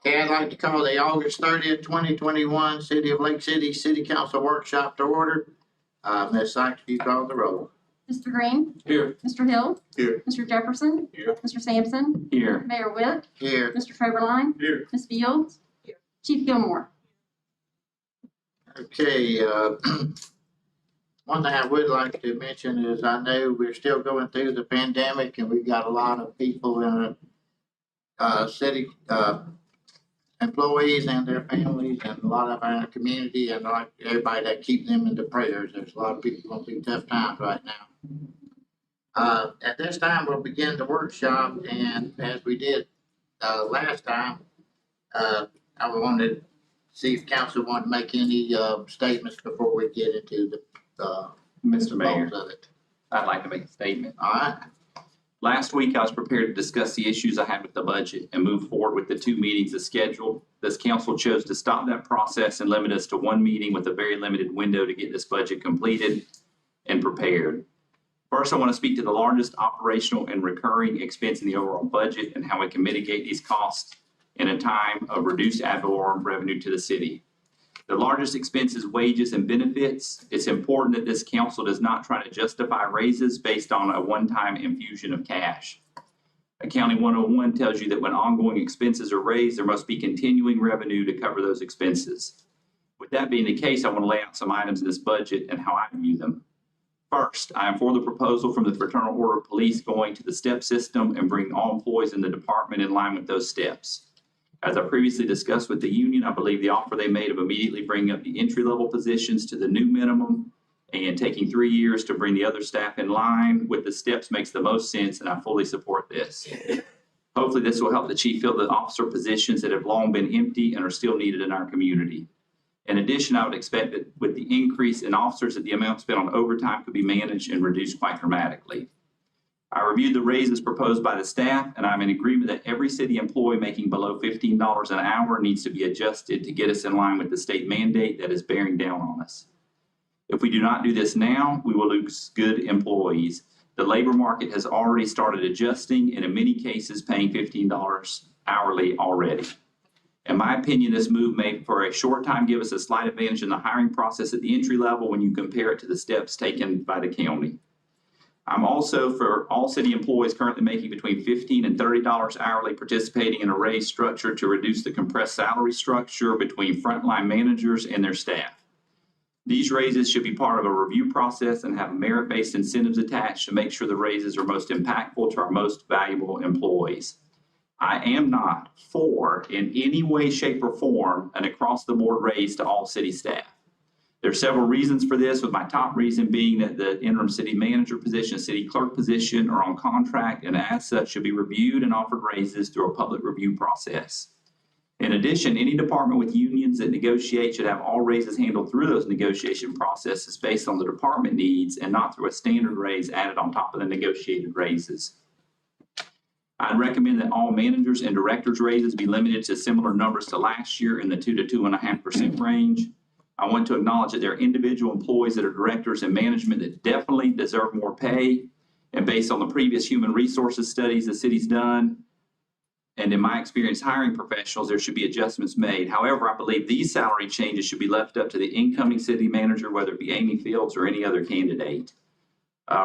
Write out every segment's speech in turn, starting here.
Okay, I'd like to call the August 30th, 2021 City of Lake City City Council Workshop to order. Ms. Sykes, you call the roll. Mr. Green? Here. Mr. Hill? Here. Mr. Jefferson? Here. Mr. Sampson? Here. Mayor Witt? Here. Mr. Traverline? Here. Ms. Fields? Here. Chief Gilmore? Okay, one thing I would like to mention is I know we're still going through the pandemic and we've got a lot of people in the city, employees and their families and a lot of our community and like everybody that keep them in the prayers. There's a lot of people going through tough times right now. At this time, we'll begin the workshop, and as we did last time, I wanted to see if council wanted to make any statements before we get into the Mr. Mayor, of it. I'd like to make a statement. All right. Last week, I was prepared to discuss the issues I had with the budget and move forward with the 2 meetings as scheduled. This council chose to stop that process and limit us to 1 meeting with a very limited window to get this budget completed and prepared. First, I want to speak to the largest operational and recurring expense in the overall budget and how we can mitigate these costs in a time of reduced ad valorem revenue to the city. The largest expense is wages and benefits. It's important that this council does not try to justify raises based on a one-time infusion of cash. Accounting 101 tells you that when ongoing expenses are raised, there must be continuing revenue to cover those expenses. With that being the case, I want to lay out some items in this budget and how I view them. First, I am for the proposal from the Fraternal Order of Police going to the step system and bringing all employees in the department in line with those steps. As I previously discussed with the union, I believe the offer they made of immediately bringing up the entry-level positions to the new minimum and taking 3 years to bring the other staff in line with the steps makes the most sense, and I fully support this. Hopefully, this will help the chief fill the officer positions that have long been empty and are still needed in our community. In addition, I would expect that with the increase in officers that the amount spent on overtime could be managed and reduced quite dramatically. I reviewed the raises proposed by the staff, and I'm in agreement that every city employee making below $15 an hour needs to be adjusted to get us in line with the state mandate that is bearing down on us. If we do not do this now, we will lose good employees. The labor market has already started adjusting and in many cases paying $15 hourly already. In my opinion, this move may for a short time give us a slight advantage in the hiring process at the entry level when you compare it to the steps taken by the county. I'm also for all city employees currently making between $15 and $30 hourly participating in a raise structure to reduce the compressed salary structure between frontline managers and their staff. These raises should be part of a review process and have merit-based incentives attached to make sure the raises are most impactful to our most valuable employees. I am not for, in any way, shape, or form, an across-the-board raise to all city staff. There are several reasons for this, with my top reason being that the interim city manager position, city clerk position are on contract and as such should be reviewed and offered raises through a public review process. In addition, any department with unions that negotiate should have all raises handled through those negotiation processes based on the department needs and not through a standard raise added on top of the negotiated raises. I'd recommend that all managers and directors raises be limited to similar numbers to last year in the 2 to 2.5% range. I want to acknowledge that there are individual employees that are directors and management that definitely deserve more pay. And based on the previous human resources studies the city's done, and in my experience hiring professionals, there should be adjustments made. However, I believe these salary changes should be left up to the incoming city manager, whether it be Amy Fields or any other candidate.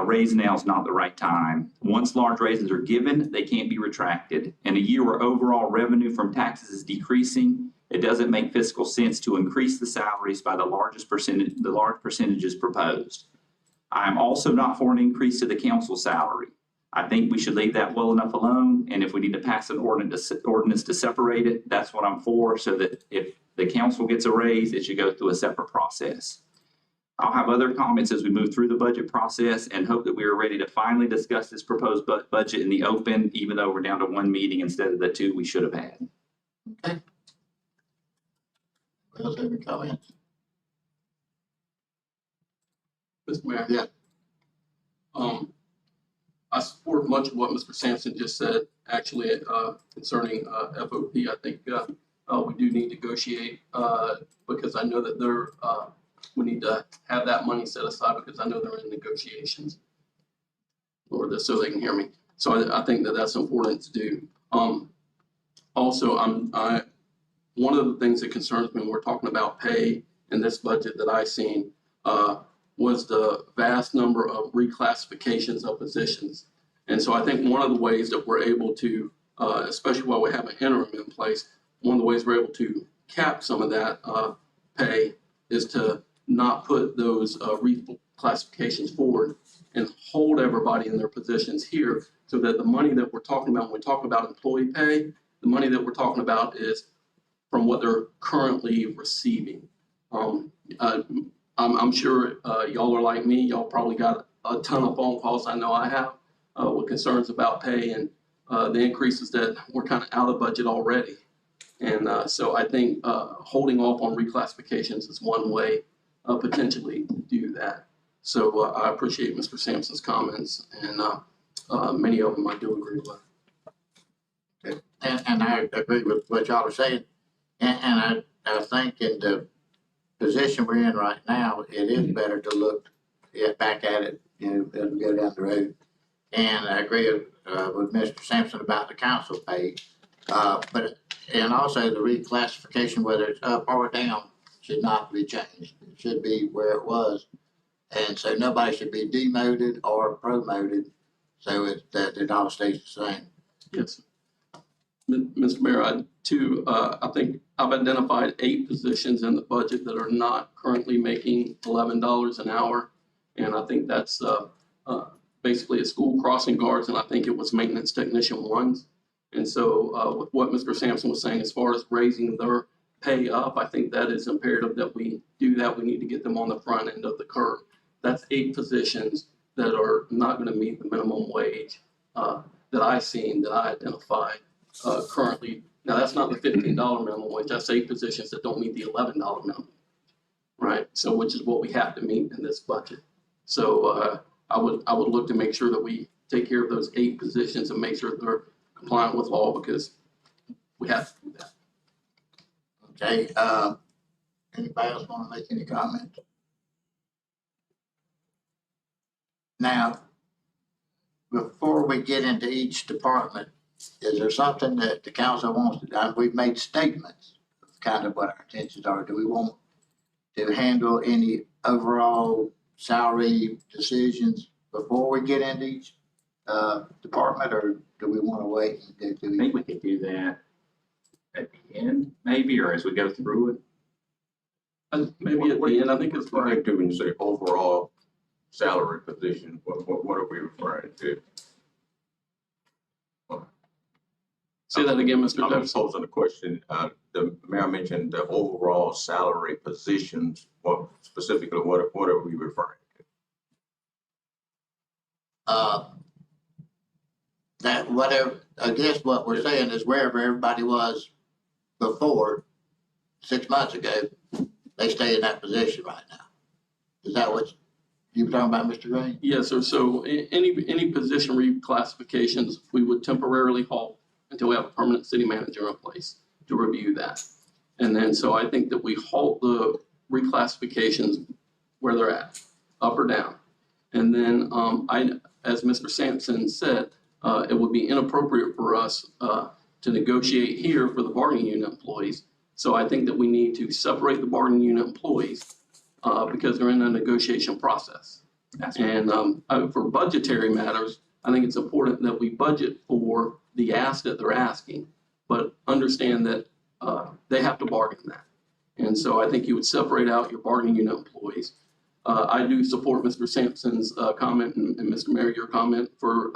Raise now is not the right time. Once large raises are given, they can't be retracted. In a year where overall revenue from taxes is decreasing, it doesn't make fiscal sense to increase the salaries by the large percentages proposed. I am also not for an increase to the council salary. I think we should leave that well enough alone, and if we need to pass an ordinance to separate it, that's what I'm for, so that if the council gets a raise, it should go through a separate process. I'll have other comments as we move through the budget process and hope that we are ready to finally discuss this proposed budget in the open, even though we're down to 1 meeting instead of the 2 we should have had. Okay. Else have any comments? Mr. Mayor. Yeah. I support much of what Mr. Sampson just said, actually, concerning FOP. I think we do need to negotiate because I know that they're we need to have that money set aside because I know they're in negotiations. So they can hear me. So I think that that's important to do. Also, one of the things that concerns me when we're talking about pay in this budget that I seen was the vast number of reclassifications of positions. And so I think one of the ways that we're able to, especially while we have an interim in place, one of the ways we're able to cap some of that pay is to not put those reclassifications forward and hold everybody in their positions here, so that the money that we're talking about when we talk about employee pay, the money that we're talking about is from what they're currently receiving. I'm sure y'all are like me. Y'all probably got a ton of phone calls. I know I have with concerns about pay and the increases that we're kind of out of budget already. And so I think holding off on reclassifications is one way potentially to do that. So I appreciate Mr. Sampson's comments, and many of them I do agree with. And I agree with what y'all are saying. And I think in the position we're in right now, it is better to look back at it, as we go down the road. And I agree with Mr. Sampson about the council pay. And also the reclassification, whether it's up or down, should not be changed. It should be where it was. And so nobody should be demoted or promoted, so that it all stays the same. Yes. Mr. Mayor, I think I've identified 8 positions in the budget that are not currently making $11 an hour. And I think that's basically a school crossing guards, and I think it was maintenance technician 1s. And so with what Mr. Sampson was saying, as far as raising their pay up, I think that is imperative that we do that. We need to get them on the front end of the curve. That's 8 positions that are not going to meet the minimum wage that I seen, that I identified currently. Now, that's not the $15 minimum wage. That's 8 positions that don't meet the $11 minimum, right? So, which is what we have to meet in this budget. So I would look to make sure that we take care of those 8 positions and make sure that they're compliant with law, because we have to do that. Okay, anybody else want to make any comments? Now, before we get into each department, is there something that the council wants to do? We've made statements of kind of what our intentions are. Do we want to handle any overall salary decisions before we get into each department, or do we want to wait and go through I think we could do that at the end, maybe, or as we go through it. Maybe at the end, I think it's referring to when you say overall salary position, what are we referring to? Say that again, Mr. I'm Jefferson. posing a question. The mayor mentioned the overall salary positions. What specifically, what are we referring to? that whatever, I guess what we're saying is wherever everybody was before 6 months ago, they stay in that position right now. Is that what you were talking about, Mr. Green? Yes, sir. So any position reclassifications, we would temporarily halt until we have a permanent city manager in place to review that. And then, so I think that we halt the reclassifications where they're at, up or down. And then, as Mr. Sampson said, it would be inappropriate for us to negotiate here for the bargaining unit employees. So I think that we need to separate the bargaining unit employees because they're in a negotiation process. And for budgetary matters, I think it's important that we budget for the ask that they're asking, but understand that they have to bargain that. And so I think you would separate out your bargaining unit employees. I do support Mr. Sampson's comment and Mr. Mayor, your comment for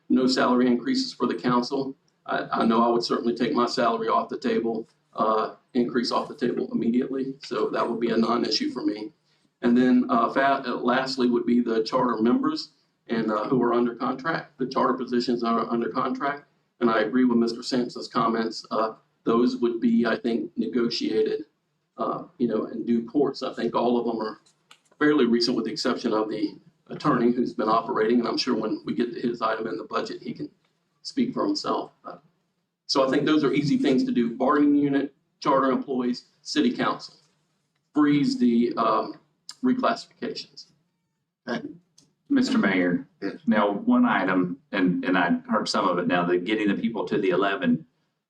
no salary increases for the council. I know I would certainly take my salary off the table, increase off the table immediately. So that would be a non-issue for me. And then lastly would be the charter members and who are under contract. The charter positions are under contract. And I agree with Mr. Sampson's comments. Those would be, I think, negotiated, in due course. I think all of them are fairly recent with the exception of the attorney who's been operating. And I'm sure when we get to his item in the budget, he can speak for himself. So I think those are easy things to do. Bargaining unit, charter employees, city council. Freeze the reclassifications. Mr. Mayor. Yes. Now, one item, and I heard some of it now, the getting the people to the 11.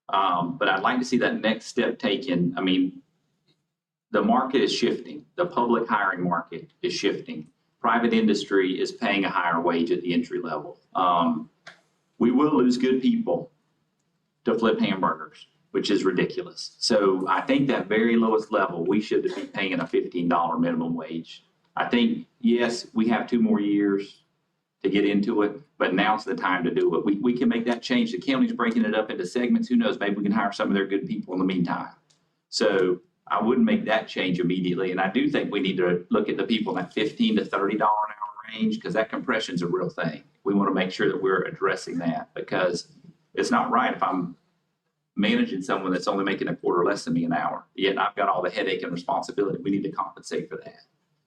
But I'd like to see that next step taken. I mean, the market is shifting. The public hiring market is shifting. Private industry is paying a higher wage at the entry level. We will lose good people to flip hamburgers, which is ridiculous. So I think that very lowest level, we should be paying a $15 minimum wage. I think, yes, we have 2 more years to get into it, but now's the time to do it. We can make that change. The county's breaking it up into segments. Who knows? Maybe we can hire some of their good people in the meantime. So I wouldn't make that change immediately. And I do think we need to look at the people in that $15 to $30 an hour range, because that compression is a real thing. We want to make sure that we're addressing that, because it's not right if I'm managing someone that's only making a quarter less than me an hour, yet I've got all the headache and responsibility. We need to compensate for that.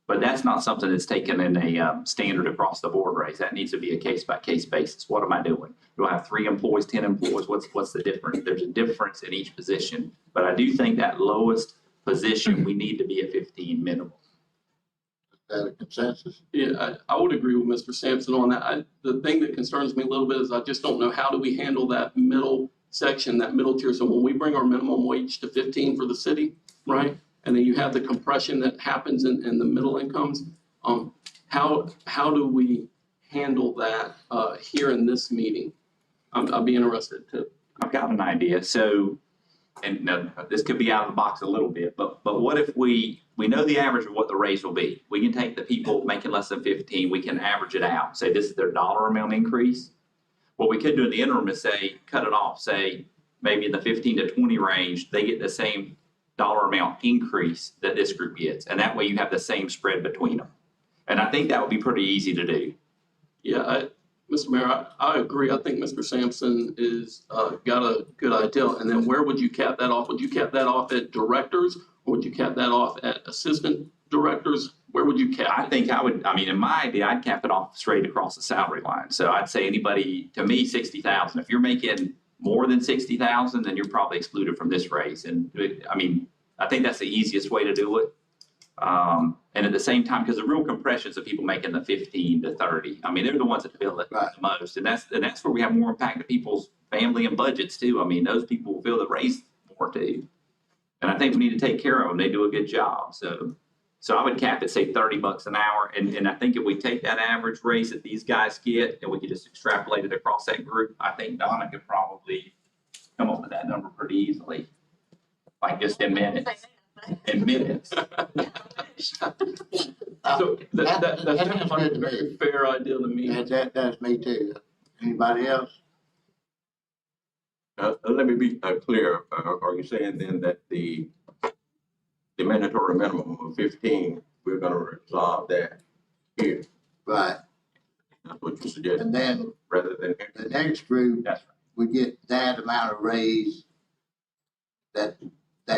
But that's not something that's taken in a standard across the board raise. That needs to be a case-by-case basis. What am I doing? Do I have 3 employees, 10 employees? What's the difference? There's a difference in each position. But I do think that lowest position, we need to be at 15 minimum. Is that a consensus? Yeah, I would agree with Mr. Sampson on that. The thing that concerns me a little bit is I just don't know how do we handle that middle section, that middle tier. So when we bring our minimum wage to 15 for the city, right? And then you have the compression that happens in the middle incomes. How do we handle that here in this meeting? I'd be interested to. I've got an idea. So, and now this could be out of the box a little bit, but what if we know the average of what the raise will be? We can take the people making less than 15, we can average it out. Say this is their dollar amount increase. What we could do in the interim is say, cut it off. Say maybe in the 15 to 20 range, they get the same dollar amount increase that this group gets. And that way you have the same spread between them. And I think that would be pretty easy to do. Yeah, Mr. Mayor, I agree. I think Mr. Sampson is got a good idea. And then where would you cap that off? Would you cap that off at directors, or would you cap that off at assistant directors? Where would you cap I it? think in my idea, I'd cap it off straight across the salary line. So I'd say anybody, to me, 60,000. If you're making more than 60,000, then you're probably excluded from this raise. And I think that's the easiest way to do it. And at the same time, because the real compressions of people making the 15 to 30, they're the ones that feel it Right. the most. And that's where we have more impact to people's family and budgets too. Those people will feel the raise more too. And I think we need to take care of them. They do a good job. So I would cap it, say $30 an hour. And I think if we take that average raise that these guys get and we could just extrapolate it across that group, I think Donna could probably come up with that number pretty easily. Like just in minutes. In minutes. So that sounds like a very fair idea to me. That's me too. Anybody else? Let me be clear. Are you saying then that the mandatory minimum of 15, we're gonna resolve that here? Right. That's what you suggest, And then rather than. the next group, That's right. we get that amount of raise that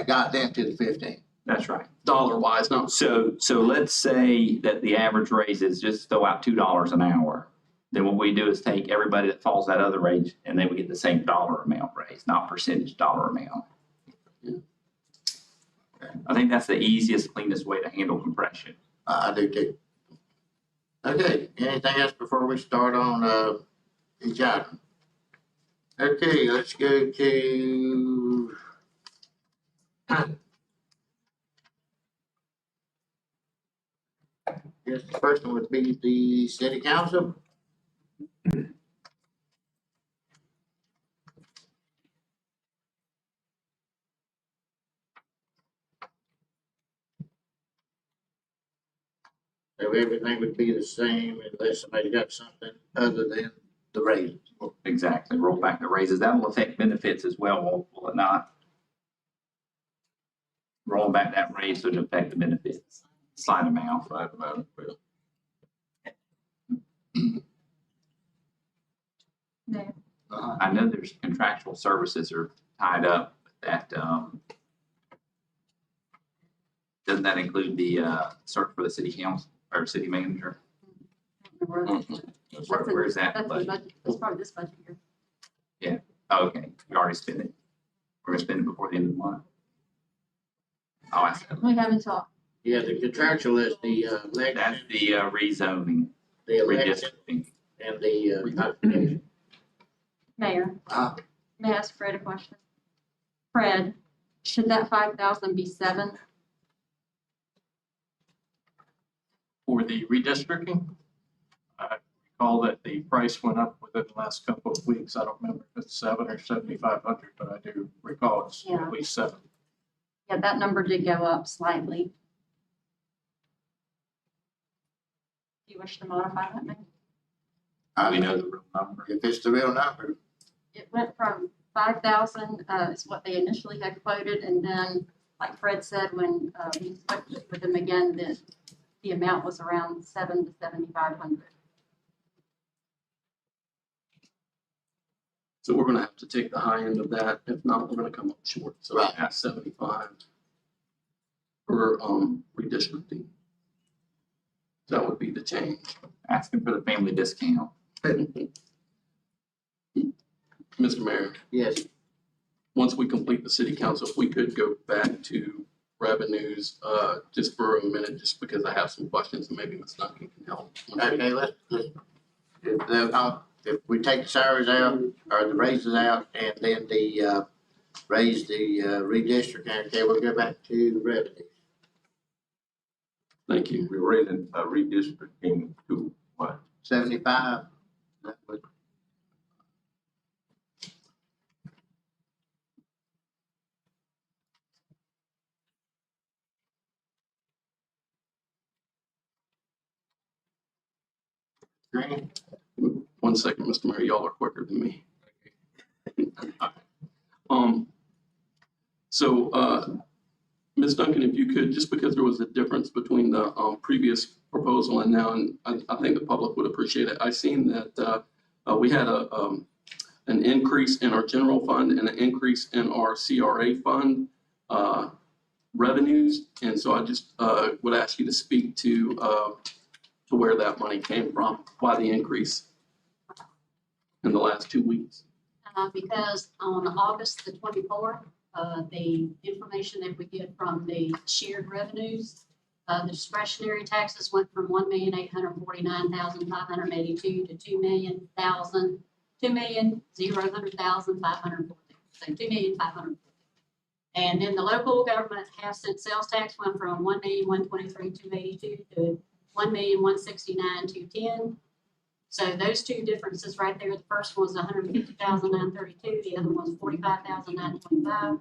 got them to the 15. That's right. Dollar wise, not. So let's say that the average raise is just throw out $2 an hour. Then what we do is take everybody that falls that other range and then we get the same dollar amount raise, not percentage dollar amount. Yeah. I think that's the easiest, cleanest way to handle compression. I do too. Okay, anything else before we start on each item? Okay, let's go to guess the first one would be the city council. So everything would be the same unless somebody got something other than the raises. Exactly. Roll back the raises. That'll affect benefits as well, will it not? Rolling back that raise would affect the benefits. Slight amount. Right amount, well, Mayor. I know there's contractual services are tied up with that. Doesn't that include the search for the city council or city manager? Where's that? That's the budget? budget. That's probably this budget year. Oh, okay, you already spent it. We're gonna spend it before the end of the month. Oh, I see. We have until Yeah, the contractual is the That's election, the rezoning, the election redistricting. and the notification. Mayor, Uh, may I ask Fred a question? Fred, should that 5,000 be 7? For the redistricting, I recall that the price went up within the last couple of weeks. I don't remember if it's 7 or 7,500, but I do recall it's Yeah. at least 7. Yeah, that number did go up slightly. Do you wish to modify that, Mayor? We know the real number. If it's the real number, It went from 5,000, is what they initially had quoted, and then, like Fred said, when we spoke with them again, the amount was around 7 to 7,500. So we're gonna have to take the high end of that. If not, we're gonna come up short. So Right. at 75 for redistricting. That would be the change. Asking for the family discount. Mr. Mayor, yes, once we complete the city council, if we could go back to revenues, just for a minute, just because I have some questions and maybe Ms. Duncan can help. okay, if we take the salaries out, or the raises out, and then raise the redistricting, okay, we'll go back to the revenue. Thank you. We're raising, redistricting to what? 75, that would, Green, 1 second, Mr. Mayor, y'all are quicker than me. So, Ms. Duncan, if you could, just because there was a difference between the previous proposal and now, and I think the public would appreciate it. I seen that we had an increase in our general fund and an increase in our CRA fund revenues. And so I just would ask you to speak to where that money came from, why the increase in the last 2 weeks. Because on August the 24th, the information that we get from the shared revenues, the discretionary taxes went from 1,849,582 to 2,000,540. So 2,540. And then the local government half-cent sales tax went from 1,123,282 to 1,169,210. So those two differences right there, the first one was 150,932, the other one was 45,925.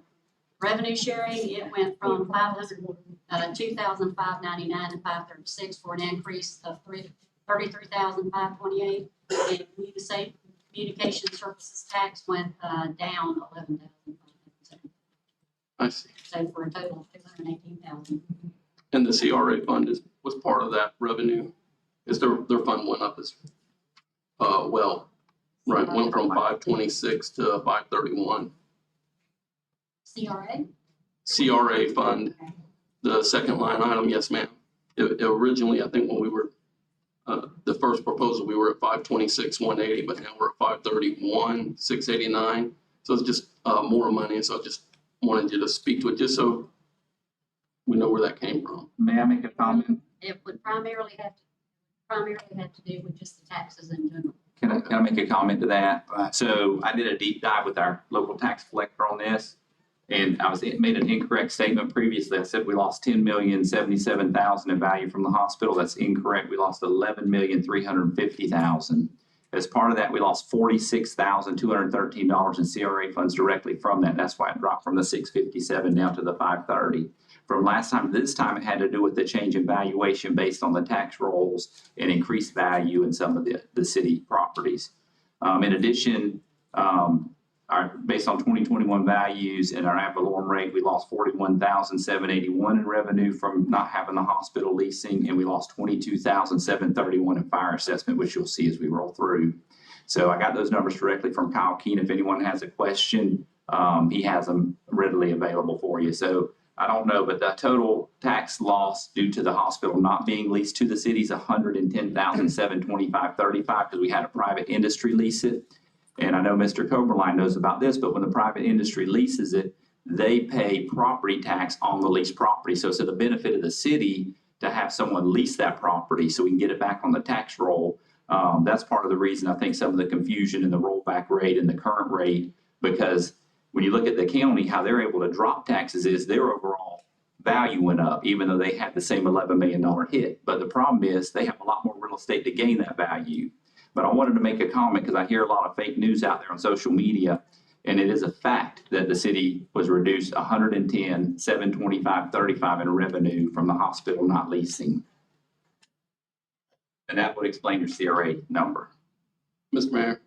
Revenue sharing, it went from 2,599 to 536 for an increase of 33,528. And communication services tax went down 11,507. I see. So for a total of 218,000. And the CRA fund was part of that revenue, is their fund went up as well, right, went from 526 to 531. CRA? CRA fund, the second line item, yes, ma'am. It originally, I think when we were, the first proposal, we were at 526,180, but now we're at 531,689. So it's just more money, so I just wanted you to speak to it, just so we know where that came from. May I make a comment? It would primarily have to do with just the taxes in general. Can I make a comment to that? Right. So I did a deep dive with our local tax collector on this, and made an incorrect statement previously. I said we lost $10,077,000 in value from the hospital. That's incorrect. We lost $11,350,000. As part of that, we lost $46,213 in CRA funds directly from that. That's why it dropped from the 657 down to the 530. From last time to this time, it had to do with the change in valuation based on the tax rolls and increased value in some of the city properties. In addition, based on 2021 values and our ad valorem rate, we lost $41,781 in revenue from not having the hospital leasing, and we lost $22,731 in fire assessment, which you'll see as we roll through. So I got those numbers directly from Kyle Keene. If anyone has a question, he has them readily available for you. So I don't know, but the total tax loss due to the hospital not being leased to the city is $110,725.35 because we had a private industry lease it. And I know Mr. Coberline knows about this, but when the private industry leases it, they pay property tax on the leased property. So it's to the benefit of the city to have someone lease that property so we can get it back on the tax roll. That's part of the reason I think some of the confusion in the rollback rate and the current rate, because when you look at the county, how they're able to drop taxes is their overall value went up, even though they had the same $11 million hit. But the problem is they have a lot more real estate to gain that value. But I wanted to make a comment because I hear a lot of fake news out there on social media. And it is a fact that the city was reduced 110, 725, 35 in revenue from the hospital not leasing. And that would explain your CRA number. Mr. Mayor,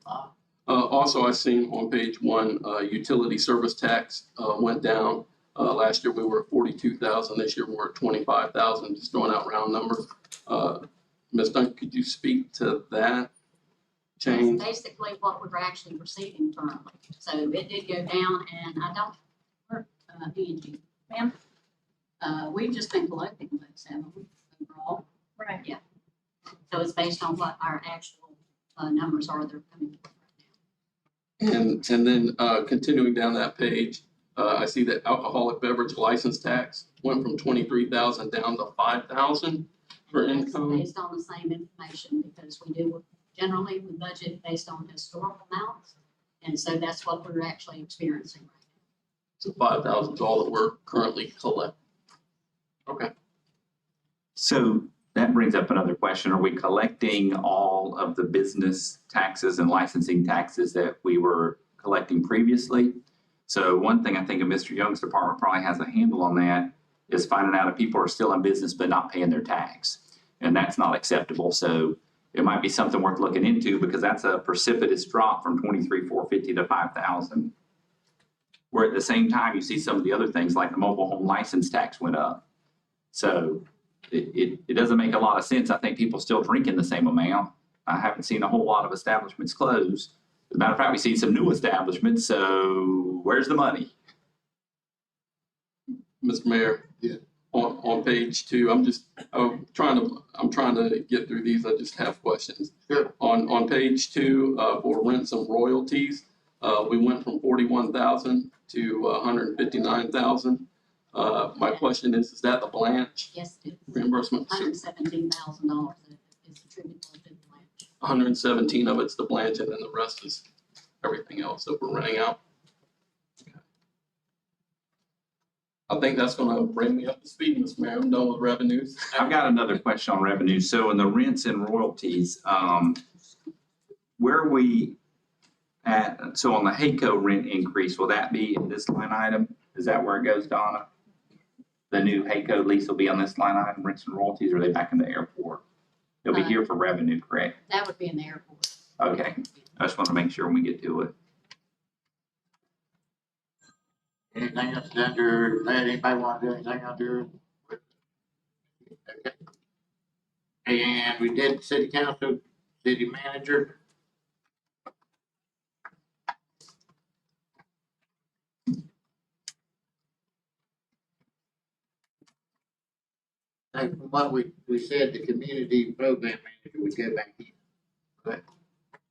also I seen on page 1, utility service tax went down. Last year we were at 42,000. This year we're at 25,000. Just throwing out round numbers. Ms. Duncan, could you speak to that change? That's basically what we're actually receiving currently. So it did go down, and I don't, Angie, ma'am, we've just been collecting those, haven't we, overall? Right. Yeah. So it's based on what our actual numbers are that are coming right now. And then continuing down that page, I see that alcoholic beverage license tax went from 23,000 down to 5,000 for That's income. based on the same information, because we do, generally, we budget based on historical amounts. And so that's what we're actually experiencing right So 5,000 is all that we're currently collecting. Okay. So that brings up another question. Are we collecting all of the business taxes and licensing taxes that we were collecting previously? So one thing I think of Mr. Young's department probably has a handle on that is finding out if people are still in business but not paying their tax. And that's not acceptable. So it might be something worth looking into because that's a precipitous drop from 23,450 to 5,000. Where at the same time, you see some of the other things like the mobile home license tax went up. So it doesn't make a lot of sense. I think people still drinking the same amount. I haven't seen a whole lot of establishments close. As a matter of fact, we've seen some new establishments. So where's the money? Mr. Mayor. Yeah. On page 2, I'm trying to get through these. I just have questions. Sure. On page 2, for rents and royalties, we went from 41,000 to 159,000. My question is that the Blanche now. Yes, it is. reimbursement? $117,000 is attributable to the Blanche. 117 of it's the Blanche, and then the rest is everything else that we're renting out. I think that's gonna bring me up to speed, Mr. Mayor. I'm done with revenues. I've got another question on revenue. So in the rents and royalties, where are we at? So on the HACO rent increase, will that be in this line item? Is that where it goes, Donna? The new HACO lease will be on this line item, rents and royalties, or are they back in the airport? They'll be here for revenue, correct? That would be in the airport. Okay, I just want to make sure when we get to it. Anything else under that? Anybody want to do anything under? Okay. And we did city council, city manager. Like what we said, the community program manager would go back in.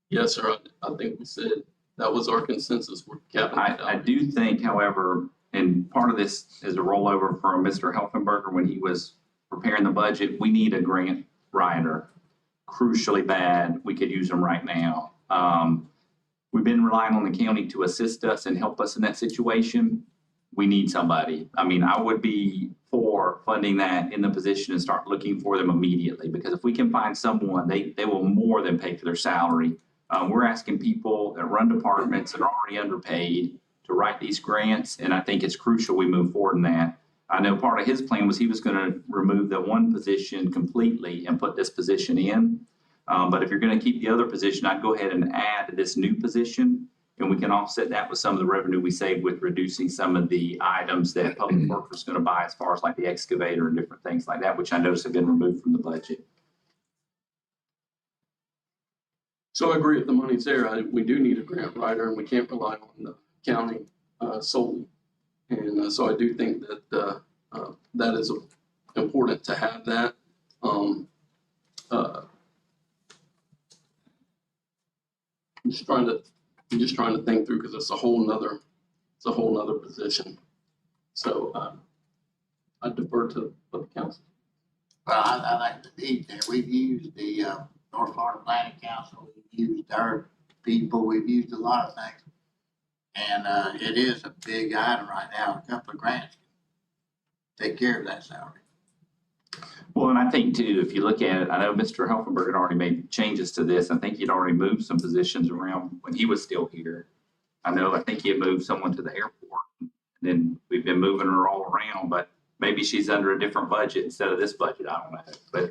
Yes, sir. I think we said that was our consensus. We're capping it I out. do think, however, and part of this is a rollover from Mr. Helfenberger when he was preparing the budget. We need a grant writer, crucially bad. We could use them right now. We've been relying on the county to assist us and help us in that situation. We need somebody. I mean, I would be for funding that in the position and start looking for them immediately, because if we can find someone, they will more than pay for their salary. We're asking people that run departments that are already underpaid to write these grants, and I think it's crucial we move forward in that. I know part of his plan was he was going to remove the one position completely and put this position in. But if you're going to keep the other position, I'd go ahead and add this new position, and we can offset that with some of the revenue we save with reducing some of the items that Public Works is going to buy as far as like the excavator and different things like that, which I noticed have been removed from the budget. So I agree with the money's there. We do need a grant writer, and we can't rely on the county solely. And so I do think that that is important to have that. I'm just trying to think through, because it's a whole nother position. So, I defer to the council. Well, I like the need there. We've used the, North Florida Planning Council, we've used our people, we've used a lot of things. And, it is a big item right now, a couple of grants can take care of that salary. Well, and I think too, if you look at it, I know Mr. Helfenberg had already made changes to this. I think he'd already moved some positions around when he was still here. I think he had moved someone to the airport. And then we've been moving her all around, but maybe she's under a different budget instead of this budget. I don't know.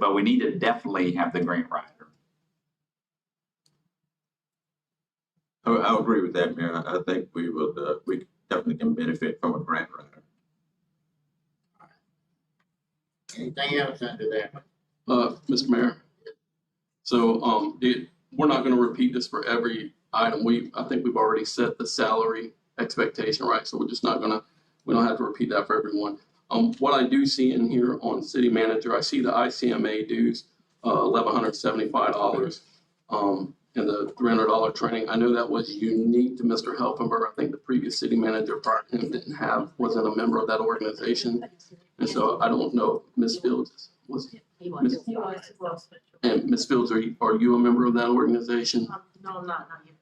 But we need to definitely have the grant writer. I agree with that, Mayor. I think we definitely can benefit from a grant writer. Anything else under that? Mr. Mayor. So, we're not gonna repeat this for every item. I think we've already set the salary expectation, right? So we're just not gonna, we don't have to repeat that for everyone. What I do see in here on city manager, I see the ICMA dues, $1,175. And the $300 training. I know that was unique to Mr. Helfenberg. I think the previous city manager prior to him wasn't a member of that organization. And so I don't know if Ms. Fields was. He was. And Ms. Fields, are you a member of that organization? No, I'm not yet.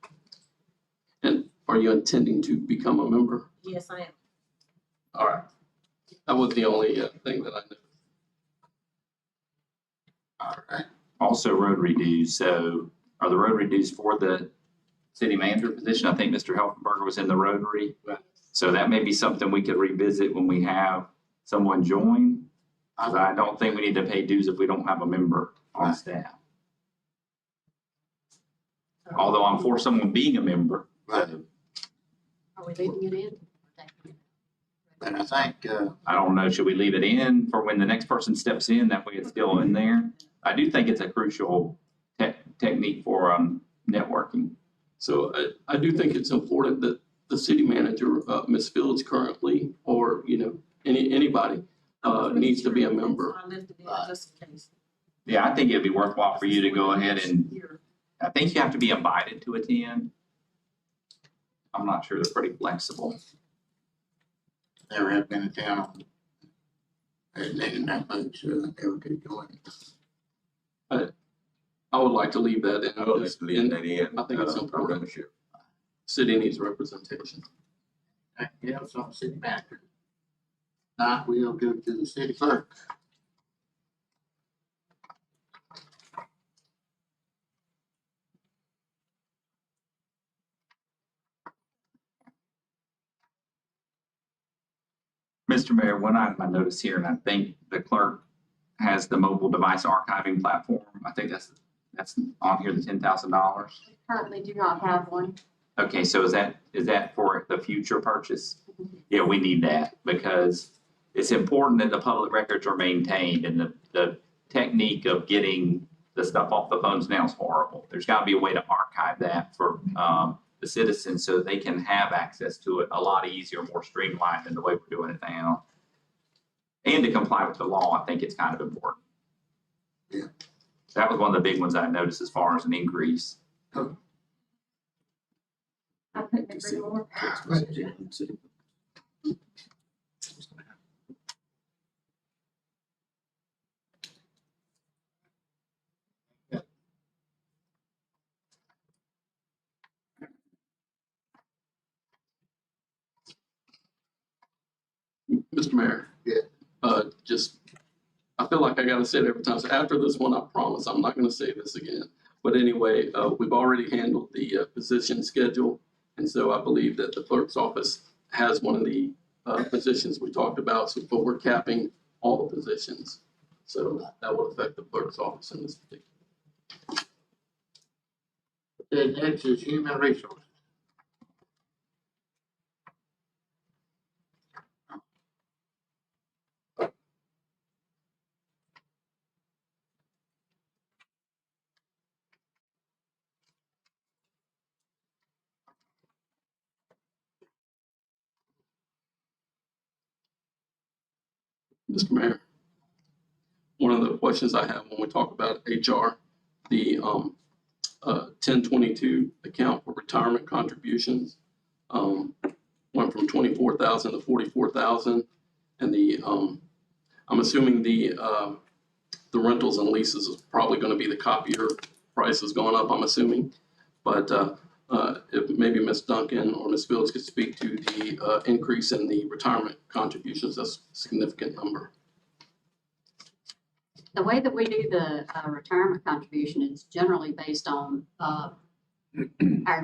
And are you intending to become a member? Yes, I am. All right. That was the only thing that I knew. All right. Also Rotary dues. So are the Rotary dues for the city manager position? I think Mr. Helfenberger was in the Rotary. Right. So that may be something we could revisit when we have someone join. 'Cause I don't think we need to pay dues if we don't have a member on staff. Although I'm for someone being a member. Right. Are we leaving it in? But I think, I don't know, should we leave it in for when the next person steps in? That way it's still in there. I do think it's a crucial technique for networking. So I do think it's important that the city manager, Ms. Fields currently, or, anybody, needs to be a member. I lifted it just in case. Yeah, I think it'd be worthwhile for you to go ahead and, I think you have to be invited to attend. I'm not sure, they're pretty flexible. there have been a town on, in that much, ever could go in. I would like to leave that in. I would like to leave that in. I think it's for important. membership. City needs representation. Anything else on city manager? Not, we'll go to the city clerk. Mr. Mayor, one item I noticed here, and I think the clerk has the mobile device archiving platform. I think that's on here, the $10,000. We currently do not have one. Okay, so is that for the future purchase? Yeah, we need that because it's important that the public records are maintained, and the technique of getting the stuff off the phones now is horrible. There's got to be a way to archive that for the citizens so they can have access to it a lot easier, more streamlined than the way we're doing it now. And to comply with the law, I think it's kind of important. Yeah. That was one of the big ones I noticed as far as an increase. I couldn't agree more. Mr. Mayor. Yeah. I feel like I gotta say it every time. So after this one, I promise I'm not gonna say this again. But anyway, we've already handled the position schedule. And so I believe that the clerk's office has one of the positions we talked about, but we're capping all the positions. So that will affect the clerk's office in this particular. Then next is human resources. Mr. Mayor, one of the questions I have when we talk about HR, the 1022 account for retirement contributions went from 24,000 to 44,000. And I'm assuming the rentals and leases is probably gonna be the copier prices going up, I'm assuming. But, if maybe Ms. Duncan or Ms. Fields could speak to the, increase in the retirement contributions, that's a significant number. The way that we do the retirement contribution is generally based on our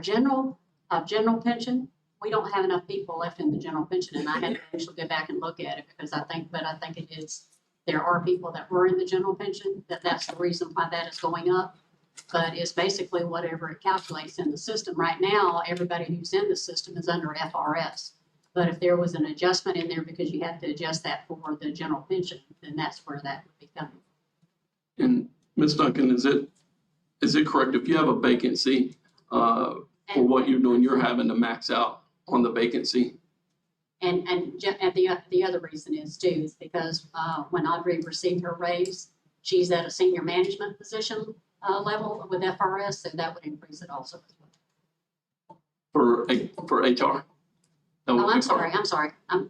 general pension. We don't have enough people left in the general pension, and I had to actually go back and look at it because I think it is, there are people that were in the general pension, that's the reason why that is going up. But it's basically whatever it calculates in the system. Right now, everybody who's in the system is under FRS. But if there was an adjustment in there because you have to adjust that for the general pension, then that's where that would be coming. And Ms. Duncan, is it correct, if you have a vacancy, for what you're doing, you're having to max out on the vacancy? And the other reason is too, is because when Audrey received her raise, she's at a senior management position level with FRS, so that would increase it also as well. For HR? Oh, I'm sorry,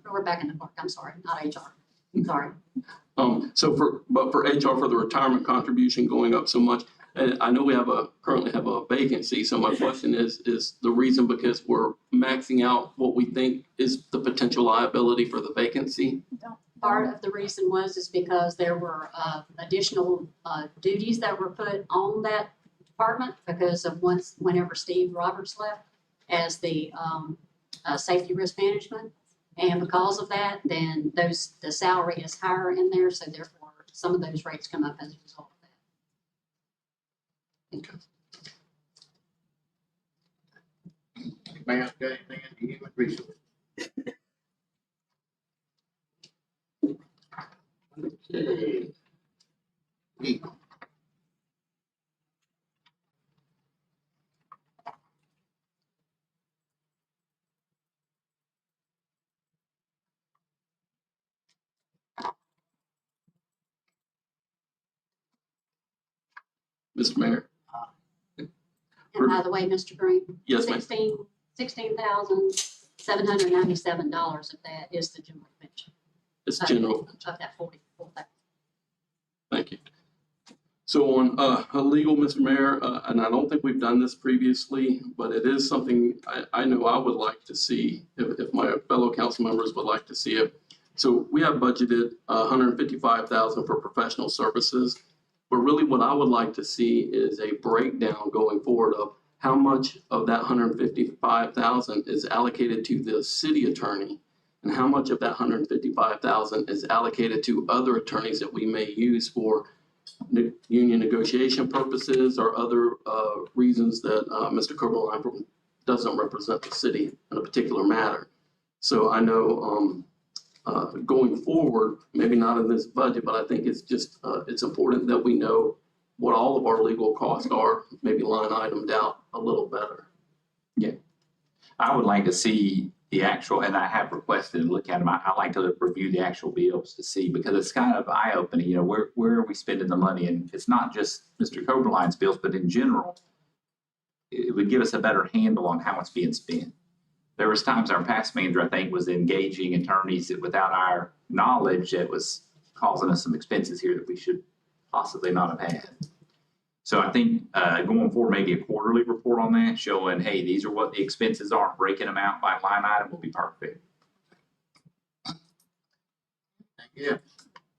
we're back in the clerk, I'm sorry, not HR, sorry. So for HR, for the retirement contribution going up so much, and I know we currently have a vacancy, so my question is the reason because we're maxing out what we think is the potential liability for the vacancy? Part of the reason is because there were additional duties that were put on that department because of whenever Steve Roberts left as the safety risk management. And because of that, then the salary is higher in there, so therefore some of those rates come up as a result of that. Okay. Anybody else got anything in the human resource? Okay. Legal. Mr. Mayor? And by the way, Mr. Green, Yes, ma'am. $16,797 of that is the general pension. It's general. Of that 44,000. Thank you. So on legal, Mr. Mayor, and I don't think we've done this previously, but it is something I know I would like to see if my fellow council members would like to see it. So we have budgeted $155,000 for professional services, but really what I would like to see is a breakdown going forward of how much of that $155,000 is allocated to the city attorney and how much of that $155,000 is allocated to other attorneys that we may use for union negotiation purposes or other reasons that Mr. Coberline doesn't represent the city in a particular matter. So I know going forward, maybe not in this budget, but I think it's just it's important that we know what all of our legal costs are, maybe line itemed out a little better. Yeah. I would like to see the actual, and I have requested to look at them. I like to review the actual bills to see, because it's kind of eye-opening, you know, where are we spending the money? And it's not just Mr. Coberline's bills, but in general, it would give us a better handle on how it's being spent. There was times our past manager, I think, was engaging attorneys that without our knowledge, that was causing us some expenses here that we should possibly not have had. So I think going forward, maybe a quarterly report on that, showing, hey, these are what the expenses are, breaking them out by line item will be perfect. Yeah.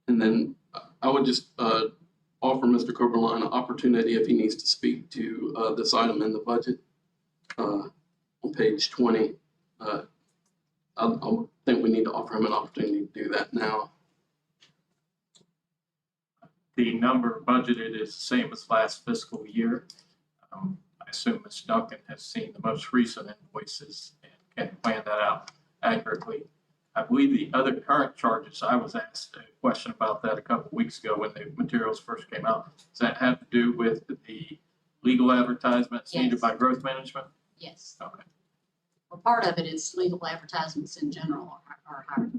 And then I would just offer Mr. Coberline an opportunity if he needs to speak to this item in the budget on page 20. I think we need to offer him an opportunity to do that now. The number budgeted is the same as last fiscal year. I assume Ms. Duncan has seen the most recent invoices and can plan that out accurately. I believe the other current charges, I was asked a question about that a couple of weeks ago when the materials first came out. Does that have to do with the legal advertisements needed Yes. by growth management? Yes. Okay. Well, part of it is legal advertisements in general are higher.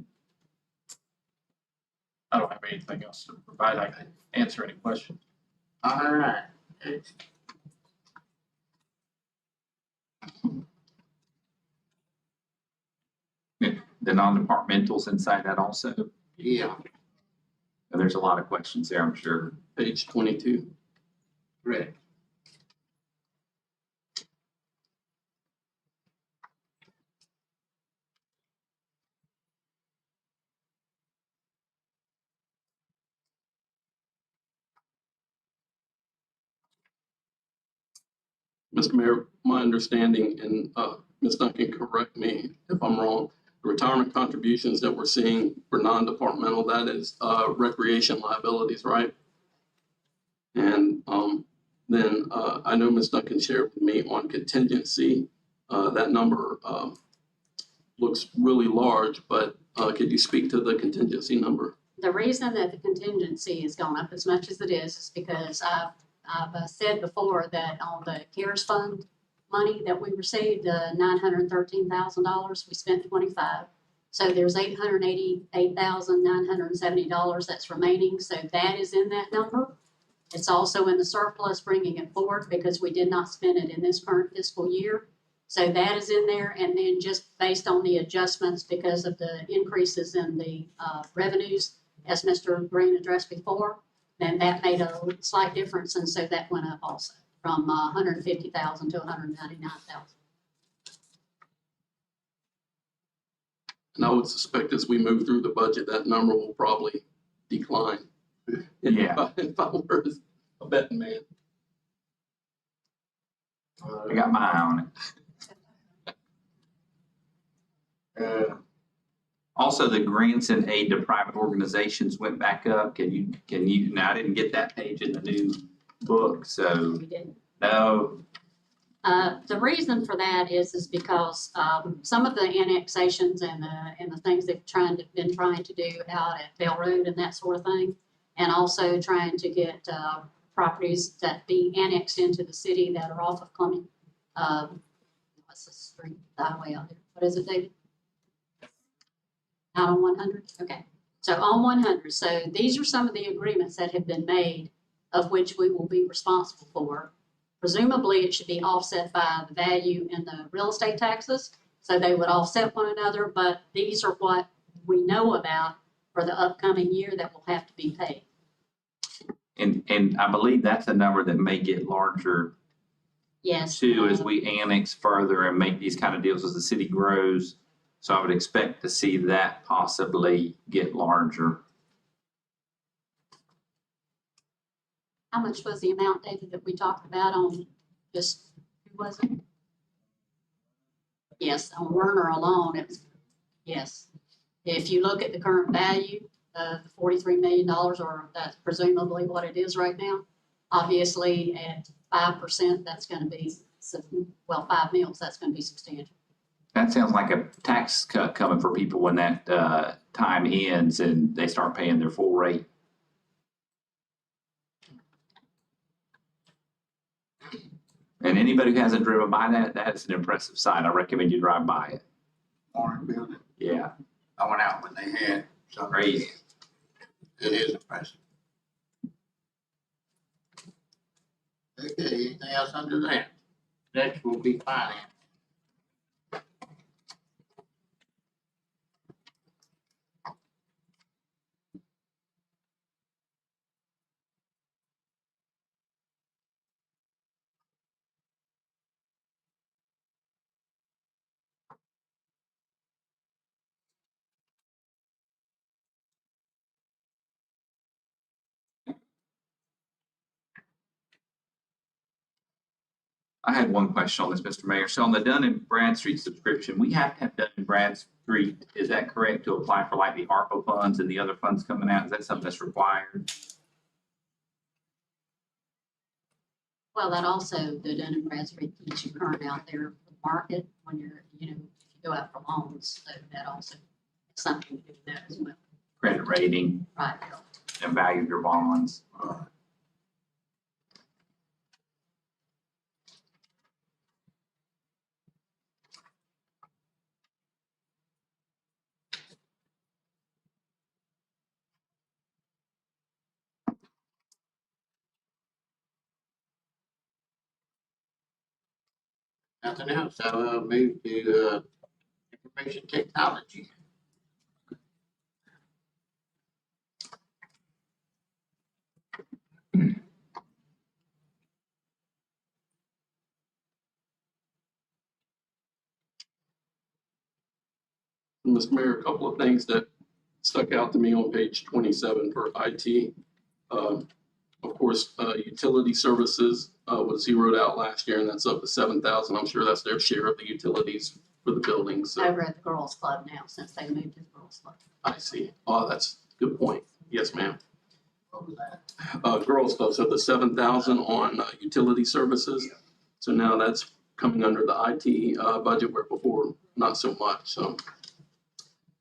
I don't have anything else to provide. I can answer any questions. All right. The non-departmentals inside that also. Yeah, And there's a lot of questions there, I'm sure. Page 22. correct. Mr. Mayor, my understanding, and Ms. Duncan, correct me if I'm wrong, the retirement contributions that we're seeing for non-departmental, that is recreation liabilities, right? And then I know Ms. Duncan shared with me on contingency, that number looks really large, but could you speak to the contingency number? The reason that the contingency has gone up as much as it is because I've said before that on the CARES fund money that we received, $913,000, we spent 25. So there's $888,970 that's remaining. So that is in that number. It's also in the surplus, bringing it forward because we did not spend it in this current fiscal year. So that is in there. And then just based on the adjustments because of the increases in the revenues, as Mr. Green addressed before, then that made a slight difference. And so that went up also from 150,000 to 199,000. And I would suspect as we move through the budget, that number will probably decline. Yeah. If I were a betting man. I got my eye on it. Also, the grants and aid to private organizations went back up. Can you, now I didn't get that page in the new book, so We did. no. The reason for that is because some of the annexations and the things they've been trying to do out at Bell Road and that sort of thing, and also trying to get properties that be annexed into the city that are off of Clement. What's the street, the highway out there? What is it, David? Out on 100? Okay. So on 100. So these are some of the agreements that have been made of which we will be responsible for. Presumably, it should be offset by the value in the real estate taxes. So they would offset one another, but these are what we know about for the upcoming year that will have to be paid. And I believe that's a number that may get larger Yes. too, as we annex further and make these kind of deals as the city grows. So I would expect to see that possibly get larger. How much was the amount, David, that we talked about on just, who was it? Yes, on Werner alone, it was, yes. If you look at the current value of the $43 million, or that's presumably what it is right now, obviously at 5%, that's going to be, well, 5 mils, that's going to be substantial. That sounds like a tax cut coming for people when that time ends and they start paying their full rate. And anybody who hasn't driven by that, that's an impressive sight. I recommend you drive by it. Orange building. Yeah, I went out when they had some. crazy. It is impressive. Okay, anything else under that? Next will be finance. I had one question on this, Mr. Mayor. So on the Dun and Bradstreet subscription, we have to have Dun and Bradstreet, is that correct, to apply for like the ARPA funds and the other funds coming out? Is that something that's required? Well, that also, the Dun & Bradstreet keeps you current out there for the market when you're, if you go out for loans, so that also has something to do with that as well. Credit rating Right. and value of your bonds. Nothing else, so I'll move to information technology. Mr. Mayor, a couple of things that stuck out to me on page 27 for IT. Of course, utility services was zeroed out last year, and that's up to 7,000. I'm sure that's their share of the utilities for the building. So Over at the girls' club now, since they moved to the girls' club. I see. Oh, that's a good point. Yes, ma'am. What was that? Girls club, so the 7,000 on utility services. So now that's coming under the IT budget where before not so much. So,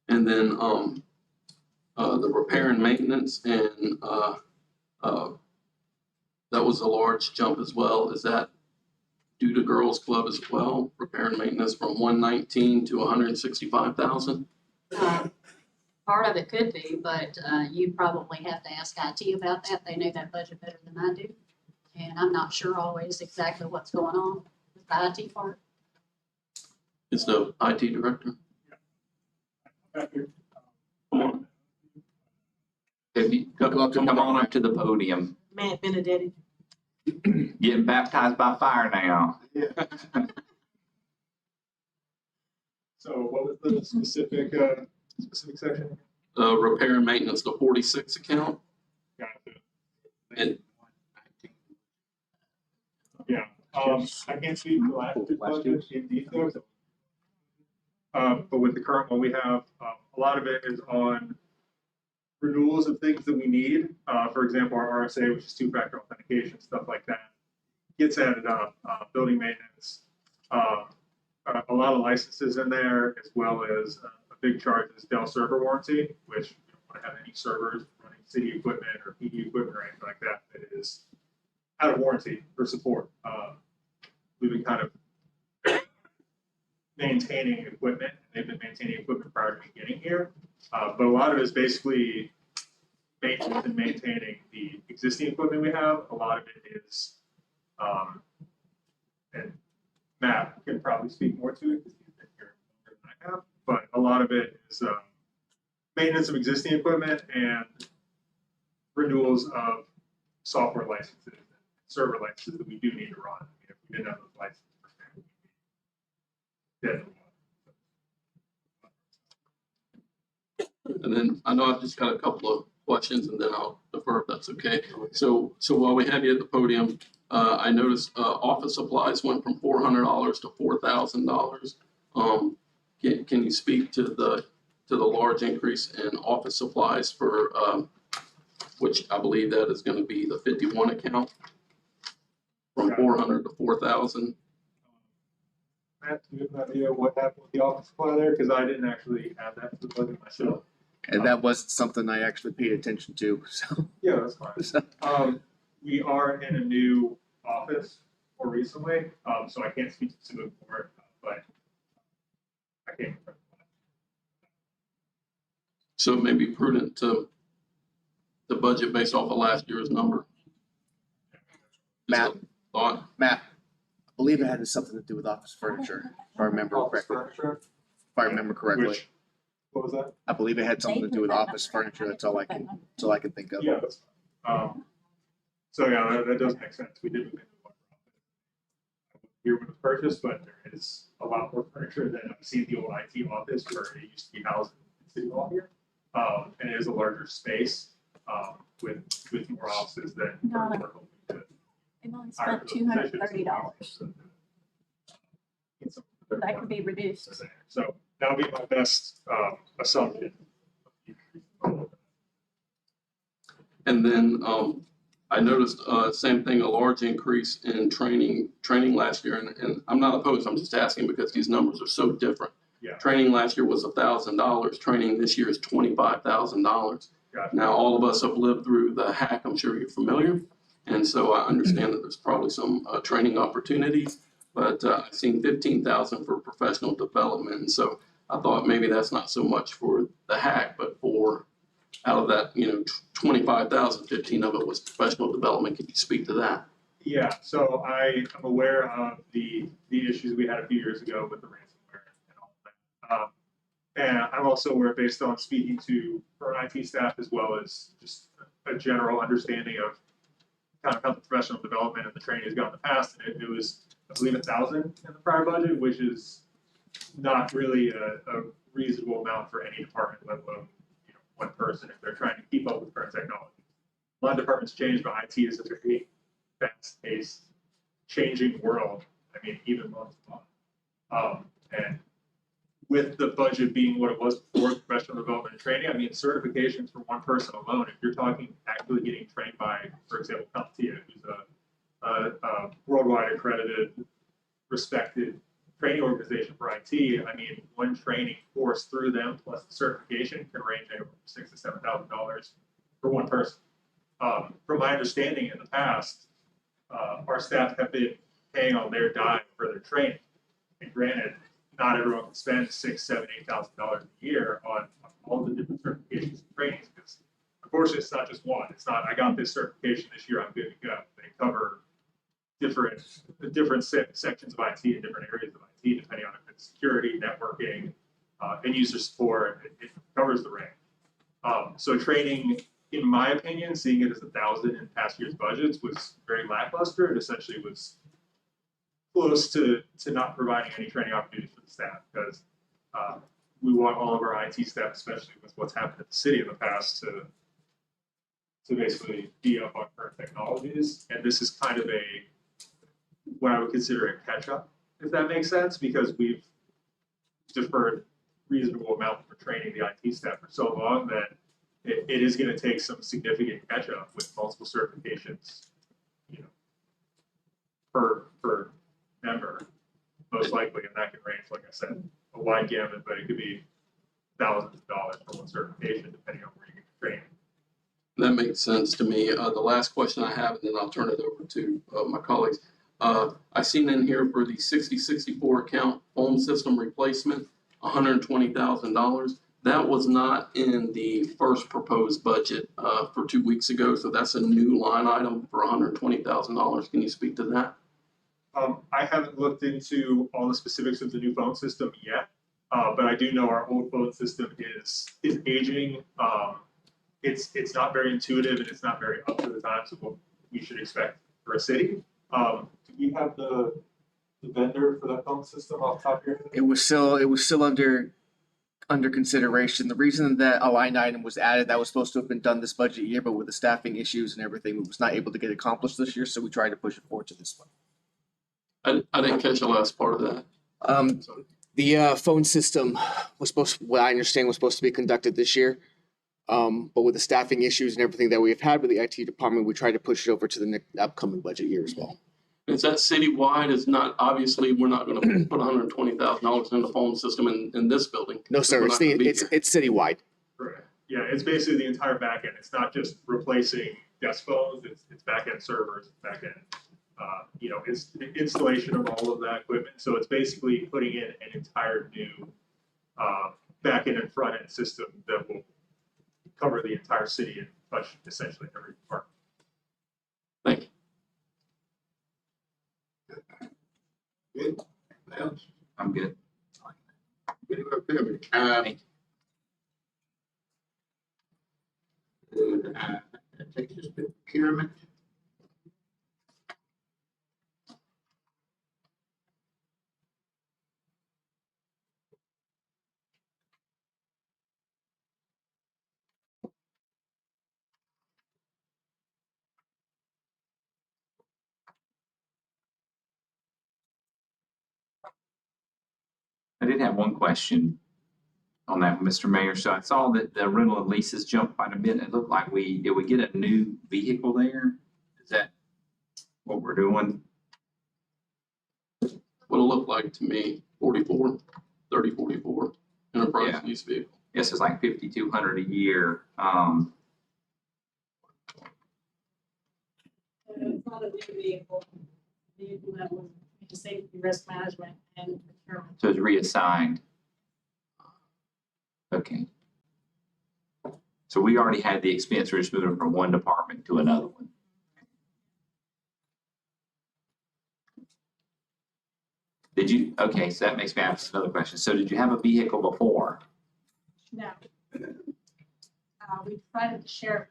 and then the repair and maintenance and that was a large jump as well. Is that due to girls club as well? Repair and maintenance from 119 to 165,000. Part of it could be, but you probably have to ask IT about that. They know that budget better than I do. And I'm not sure always exactly what's going on with the IT part. Is the IT director? Come on. If you come on up to the podium, Matt Benedetti. getting baptized by fire now. So what was the specific section? Repair and maintenance, the 46 account. Got it. And Yeah, I can't speak to last year's budget in detail. But with the current one we have, a lot of it is on renewals of things that we need. For example, our RSA, which is two-factor authentication, stuff like that, gets added up. Building maintenance, a lot of licenses in there, as well as a big charge is Dell server warranty, which you don't want to have any servers running city equipment or PD equipment or anything like that that is out of warranty for support. We've been kind of maintaining equipment. They've been maintaining equipment prior to me getting here. But a lot of it is basically maintenance and maintaining the existing equipment we have. A lot of it is, and Matt can probably speak more to it because he's been here longer than I have. But a lot of it is maintenance of existing equipment and renewals of software licenses, and server licenses that we do need to run. I mean, if we didn't have those licenses, we'd be dead in the water. And then I know I've just got a couple of questions and then I'll defer if that's okay. So while we have you at the podium, I noticed office supplies went from $400 to $4,000. Can you speak to the large increase in office supplies for which I believe that is going to be the 51 account from 400 to 4,000? Matt, do you have an idea what happened with the office supply there? Because I didn't actually add that to the budget myself. And that wasn't something I actually paid attention to, so. Yeah, that's fine. We are in a new office more recently, so I can't speak specifically for it, but I can't remember. So it may be prudent to the budget based off of last year's number. Matt, Just a thought. I believe it had something to do with office furniture, if I remember Office correctly. furniture, If I remember correctly. which, what was that? I believe it had something to do with office furniture. That's all I can think of. Yeah, that's fine. So yeah, that does make sense. We did move into one office. Here when it was purchased, but there is a lot more furniture than I've seen the old IT office where it used to be housed in City Hall here. And it is a larger space, with more offices than we're hoping to. They've only spent $230. That could be reduced. So that'll be my best assumption. And then I noticed same thing, a large increase in training last year. And I'm not opposed, I'm just asking because these numbers are so different. Yeah. Training last year was $1,000. Training this year is $25,000. Gotcha. Now, all of us have lived through the hack. I'm sure you're familiar. And so I understand that there's probably some training opportunities, but I've seen 15,000 for professional development. And so I thought maybe that's not so much for the hack, but for out of that, 25,000, 15 of it was professional development. Could you speak to that? Yeah, so I am aware of the issues we had a few years ago with the ransomware and all of that. And I'm also aware, based on speaking to current IT staff as well as just a general understanding of kind of how the professional development and the training has gone in the past, and it was, I believe, 1,000 in the prior budget, which is not really a reasonable amount for any department, let alone, you know, one person if they're trying to keep up with current technology. A lot of departments change, but IT is a very fast-paced, changing world. I mean, even month to month. And with the budget being what it was before professional development and training, I mean, certifications for one person alone, if you're talking actually getting trained by, for example, CompTIA, who's a worldwide accredited, respected training organization for IT, I mean, one training course through them plus the certification can range anywhere from $6,000 to $7,000 for one person. From my understanding in the past, our staff have been paying on their dime for their training. And granted, not everyone can spend $6,000, $7,000, $8,000 a year on all the different certifications and trainings, because unfortunately it's not just one. It's not, I got this certification this year, I'm good to go. They cover different sections of IT in different areas of IT, depending on if it's security, networking, end user support. It covers the range. So training, in my opinion, seeing it as 1,000 in past year's budgets was very lackluster. It essentially was close to not providing any training opportunities for the staff, because we want all of our IT staff, especially with what's happened in the city in the past, to basically be up on current technologies. And this is kind of what I would consider a catch-up, if that makes sense, because we've deferred reasonable amount for training the IT staff for so long that it is going to take some significant catch-up with multiple certifications, you know, per member, most likely, and that can range, like I said, a wide gamut, but it could be thousands of dollars for one certification, depending on where you get the training. That makes sense to me. The last question I have, and then I'll turn it over to my colleagues. I've seen in here for the 6064 account phone system replacement, $120,000. That was not in the first proposed budget for 2 weeks ago, so that's a new line item for $120,000. Can you speak to that? I haven't looked into all the specifics of the new phone system yet, but I do know our old phone system is aging. It's not very intuitive, and it's not very up to the times of what we should expect for a city. Do you have the vendor for that phone system off the top of your head? It was still under consideration. The reason that a line item was added, that was supposed to have been done this budget year, but with the staffing issues and everything, it was not able to get accomplished this year, so we tried to push it forward to this one. I didn't catch the last part of that. The phone system what I understand was supposed to be conducted this year. But with the staffing issues and everything that we've had with the IT department, we tried to push it over to the next upcoming budget year as well. Is that citywide? It's not, obviously, we're not going to put $120,000 in the phone system in this building. No, sir, We're it's not gonna be here. it's citywide. Correct. Yeah, it's basically the entire back end. It's not just replacing desk phones. It's back end servers, back end. You know, it's the installation of all of that equipment. So it's basically putting in an entire new back end and front end system that will cover the entire city and touch essentially every department. Thank you. Good. Anything else? I'm good. Good work, Kirby. Thank That takes us to procurement. I did have one question on that, Mr. Mayor. So I saw that the rental and leases jumped quite a bit. It looked like did we get a new vehicle there? Is that what we're doing? What it looked like to me, 44 enterprise Yeah. lease vehicle. Yes, it's like 5,200 a year. It's not a new vehicle. Vehicle that was safety, risk management, and procurement. So it's reassigned. Okay. So we already had the expense. We're just moving from one department to another one. Did you, okay, so that makes me ask another question. So did you have a vehicle before? No. We decided to share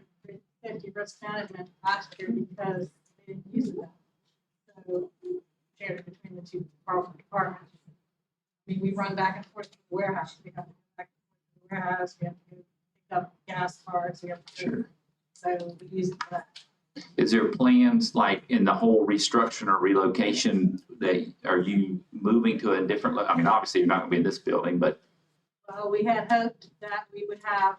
50 risk management last year because they didn't use it. So shared it between the two departments. I mean, we run back and forth to the warehouse. We have to go back to the warehouse. We have to go pick up gas cards. We have to. Sure. So we use it for that. Is there plans like in the whole restructuring or relocation that are you moving to a different, I mean, obviously you're not gonna be in this building, but Well, we had hoped that we would have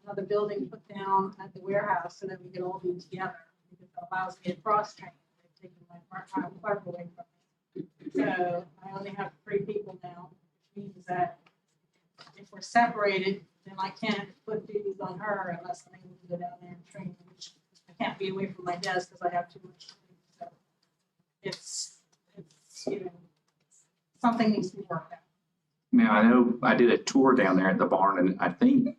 another building put down at the warehouse so that we could all be together. Because it allows me to cross-train. They've taken my part-time clerk away from me. So I only have 3 people now, which means that if we're separated, then I can't put duties on her unless I'm able to go down there and train, which I can't be away from my desk because I have too much to do. So it's, you know, something needs to be worked out. now I know I did a tour down there at the barn and I think,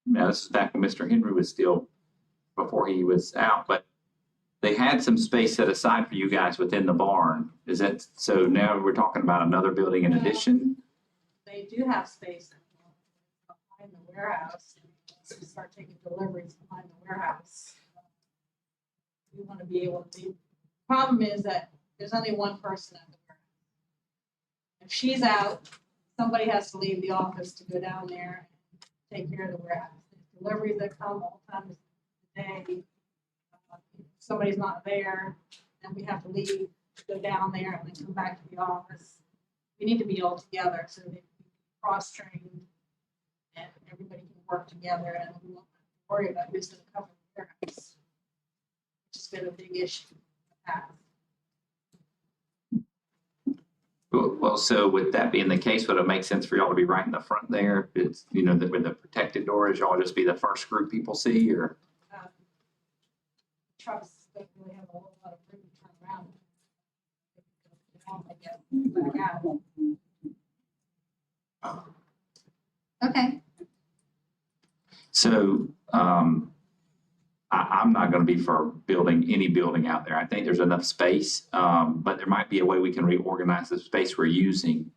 now this is back when Mr. Henry was still, before he was out, but they had some space set aside for you guys within the barn. Is that, so now we're talking about another building in addition? They do have space behind the warehouse. Once we start taking deliveries behind the warehouse, we want to be able to do. Problem is that there's only one person at the warehouse. If she's out, somebody has to leave the office to go down there and take care of the warehouse. There's deliveries that come all times of the day. If somebody's not there, then we have to leave to go down there and then come back to the office. We need to be all together so that we can cross-trained and everybody can work together and we won't have to worry about who's going to cover the warehouse, which has been a big issue in the past. Well, so with that being the case, would it make sense for y'all to be right in the front there? It's, you know, where the protected door is, y'all just be the first group people see, or? Trucks don't really have a whole lot of room to turn around. I guess, back out. Okay, So, I'm not gonna be for building any building out there. I think there's enough space, but there might be a way we can reorganize the space we're using.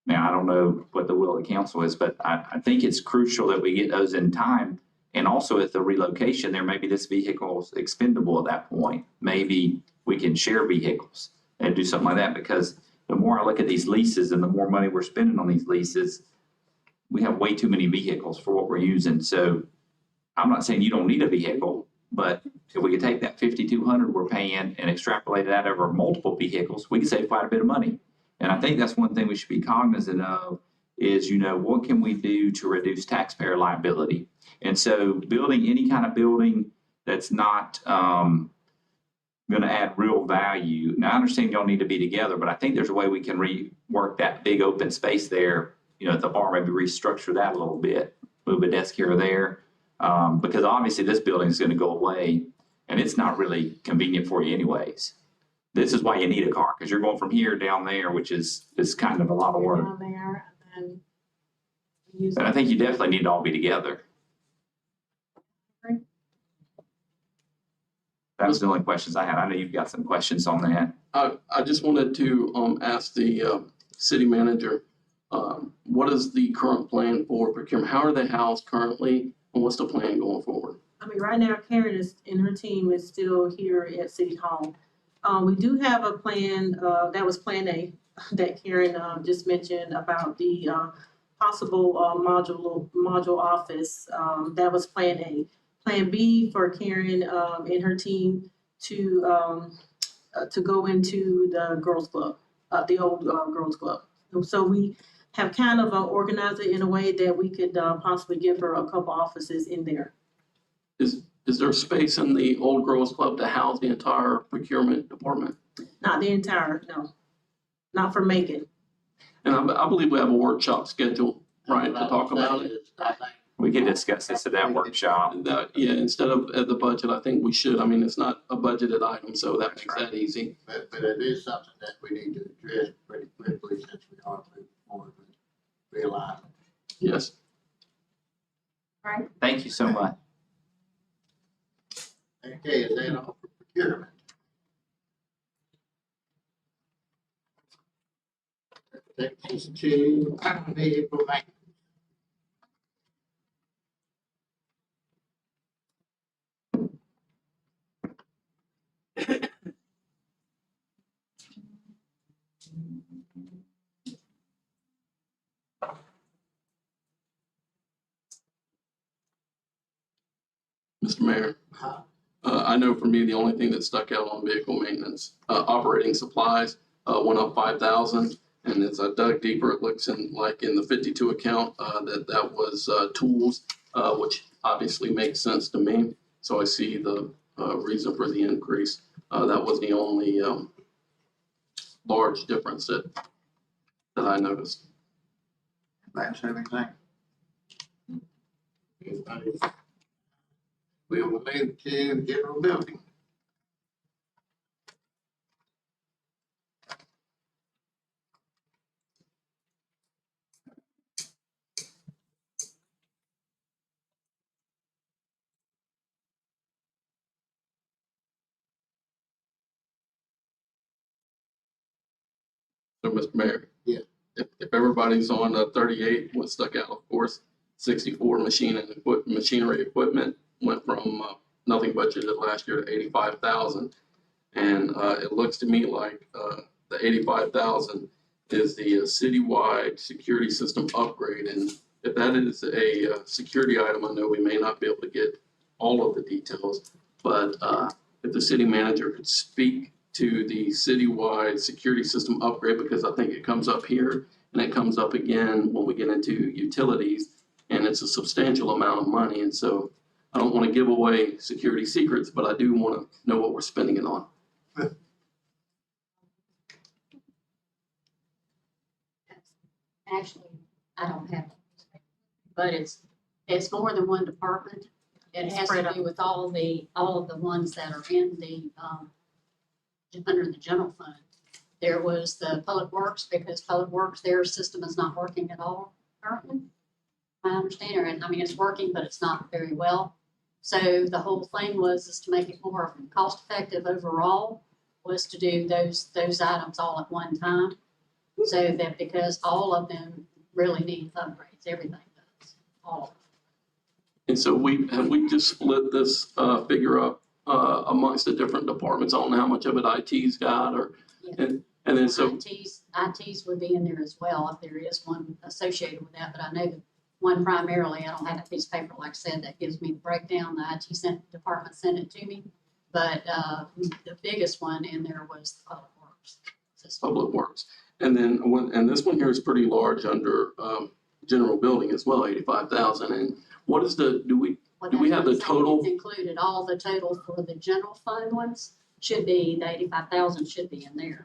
Now, I don't know what the will of the council is, but I think it's crucial that we get those in time. And also at the relocation, there may be this vehicle is expendable at that point. Maybe we can share vehicles and do something like that, because the more I look at these leases and the more money we're spending on these leases, we have way too many vehicles for what we're using. So I'm not saying you don't need a vehicle, but if we could take that 5,200 we're paying and extrapolate it out over multiple vehicles, we could save quite a bit of money. And I think that's one thing we should be cognizant of is, you know, what can we do to reduce taxpayer liability? And so building any kind of building that's not going to add real value. Now, I understand y'all need to be together, but I think there's a way we can rework that big open space there. You know, at the bar, maybe restructure that a little bit, move a desk here or there. Because obviously this building is going to go away and it's not really convenient for you anyways. This is why you need a car, because you're going from here down there, which is kind of a lot of work. Down there and then use. And I think you definitely need to all be together. That was the only questions I had. I know you've got some questions on that. I just wanted to ask the city manager, what is the current plan for procurement? How are they housed currently, and what's the plan going forward? I mean, right now Karen is, and her team is still here at City Hall. We do have a plan, that was Plan A, that Karen just mentioned about the possible module office. That was Plan A. Plan B for Karen and her team to go into the girls club, the old girls club. So we have kind of organized it in a way that we could possibly give her a couple offices in there. Is there space in the old girls club to house the entire procurement department? Not the entire, no, not for Macon. And I believe we have a workshop scheduled, right, to talk about it. We can discuss this at that workshop. Yeah, instead of at the budget, I think we should. I mean, it's not a budgeted item, so that makes that easy. But it is something that we need to address pretty quickly since we are moving forward with realignment. Yes. right, Thank you so much. Okay, is that all for procurement? Takes us to vehicle maintenance. Mr. Mayor, I know for me, the only thing that stuck out on vehicle maintenance, operating supplies, went up 5,000. And as I dug deeper, it looks in the 52 account, that was, tools, which obviously makes sense to me. So I see the, reason for the increase. That was the only, large difference that I noticed. That's everything. Everybody. We will move to general building. So, Mr. Mayor. Yeah. If everybody's on 38, what stuck out, of course, 64 machinery equipment went from nothing budgeted last year to 85,000. And it looks to me like the 85,000 is the citywide security system upgrade. And if that is a security item, I know we may not be able to get all of the details, but if the city manager could speak to the citywide security system upgrade, because I think it comes up here and it comes up again when we get into utilities, and it's a substantial amount of money. And so I don't want to give away security secrets, but I do want to know what we're spending it on. Actually, I don't have it, but it's more than one department. It has to do with all of the ones that are in the, under the general fund. There was the Public Works, because Public Works, their system is not working at all currently. I understand, and I mean, it's working, but it's not very well. So the whole thing is to make it more cost effective overall, was to do those items all at one time. So that, because all of them really need upgrades, everything does, all of them. And so we just split this figure up amongst the different departments. I don't know how much of it IT's got, or Yeah. and then so IT's would be in there as well, if there is one associated with that, but I know that one primarily, I don't have a piece of paper, like I said, that gives me the breakdown. The IT department sent it to me, but the biggest one in there was the Public Works system. Public Works. And then and this one here is pretty large under general building as well, 85,000. And what is do we have the total? It's included, all the total for the general fund ones should be, the 85,000 should be in there.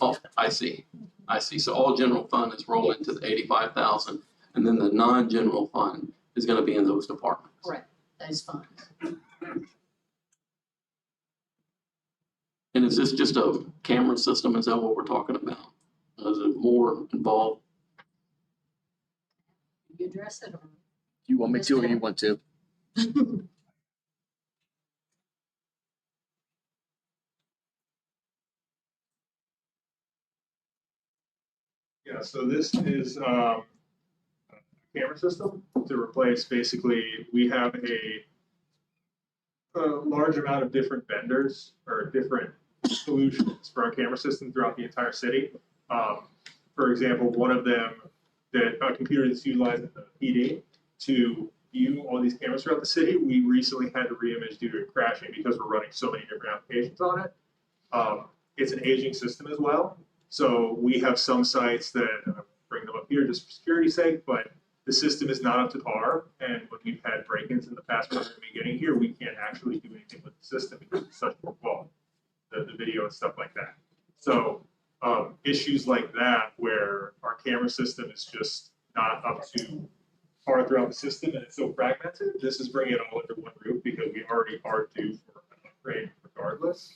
Oh, I see. So all general fund is rolling into the 85,000, and then the non-general fund is going to be in those departments. Correct, those funds. And is this just a camera system? Is that what we're talking about? Is it more involved? You address it, or? You want me to, or you want to? Yeah, so this is a camera system to replace, basically, we have a large amount of different vendors or different solutions for our camera system throughout the entire city. For example, one of them, that a computer that's utilized in the PD to view all these cameras throughout the city, we recently had to reimage due to crashing because we're running so many different applications on it. It's an aging system as well. So we have some sites that bring them up here just for security's sake, but the system is not up to par. And when we've had break-ins in the past, prior to me getting here, we can't actually do anything with the system because it's such poor quality, the video and stuff like that. So issues like that, where our camera system is just not up to par throughout the system and it's so fragmented, this is bringing it all under one roof because we already are due for an upgrade regardless.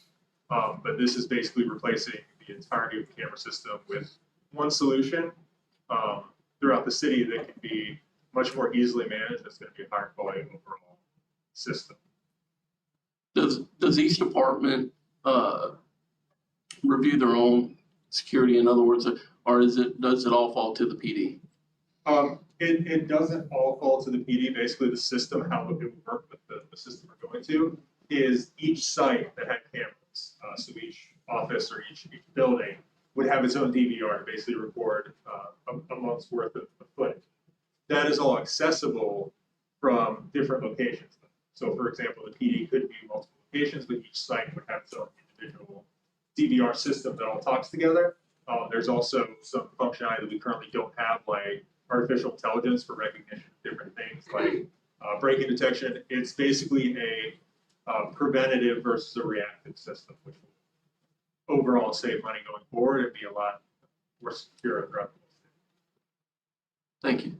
But this is basically replacing the entirety of the camera system with one solution throughout the city that can be much more easily managed. It's going to be a higher quality overall system. Does each department review their own security? In other words, or does it all fall to the PD? It doesn't all fall to the PD. Basically, the system, how it would work with the system we're going to, is each site that had cameras. So each office or each building would have its own DVR to basically record a month's worth of footage. That is all accessible from different locations. So for example, the PD could view multiple locations, but each site would have its own individual DVR system that all talks together. There's also some functionality that we currently don't have, like artificial intelligence for recognition of different things, like break-in detection. It's basically a preventative versus a reactive system, which will overall save money going forward and be a lot more secure and reputable. Thank you.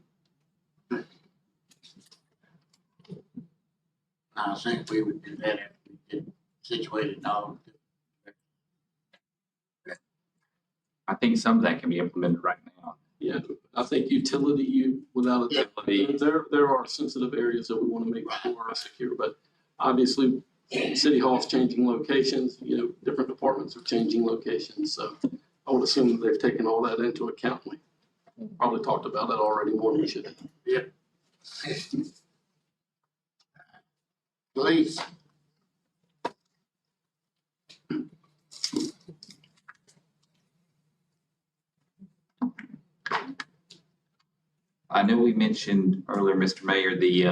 I think we would do that if we get situated now. I think some of that can be implemented right now. Yeah, I think without a doubt, there are sensitive areas that we want to make more secure, but obviously City Hall's changing locations, different departments are changing locations, so I would assume that they've taken all that into account. We probably talked about that already more than we should have. Yeah. Police. I know we mentioned earlier, Mr. Mayor, the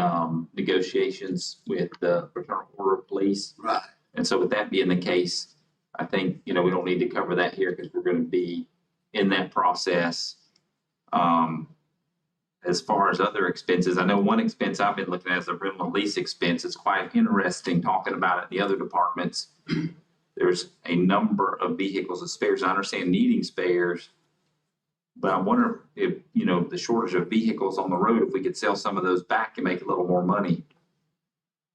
negotiations with the Fraternal Order of Police. Right. And so with that being the case, I think, we don't need to cover that here because we're going to be in that process. As far as other expenses, I know one expense I've been looking at is the rental lease expense. It's quite interesting talking about it in the other departments. There's a number of vehicles and spares. I understand needing spares, but I wonder if, the shortage of vehicles on the road, if we could sell some of those back and make a little more money.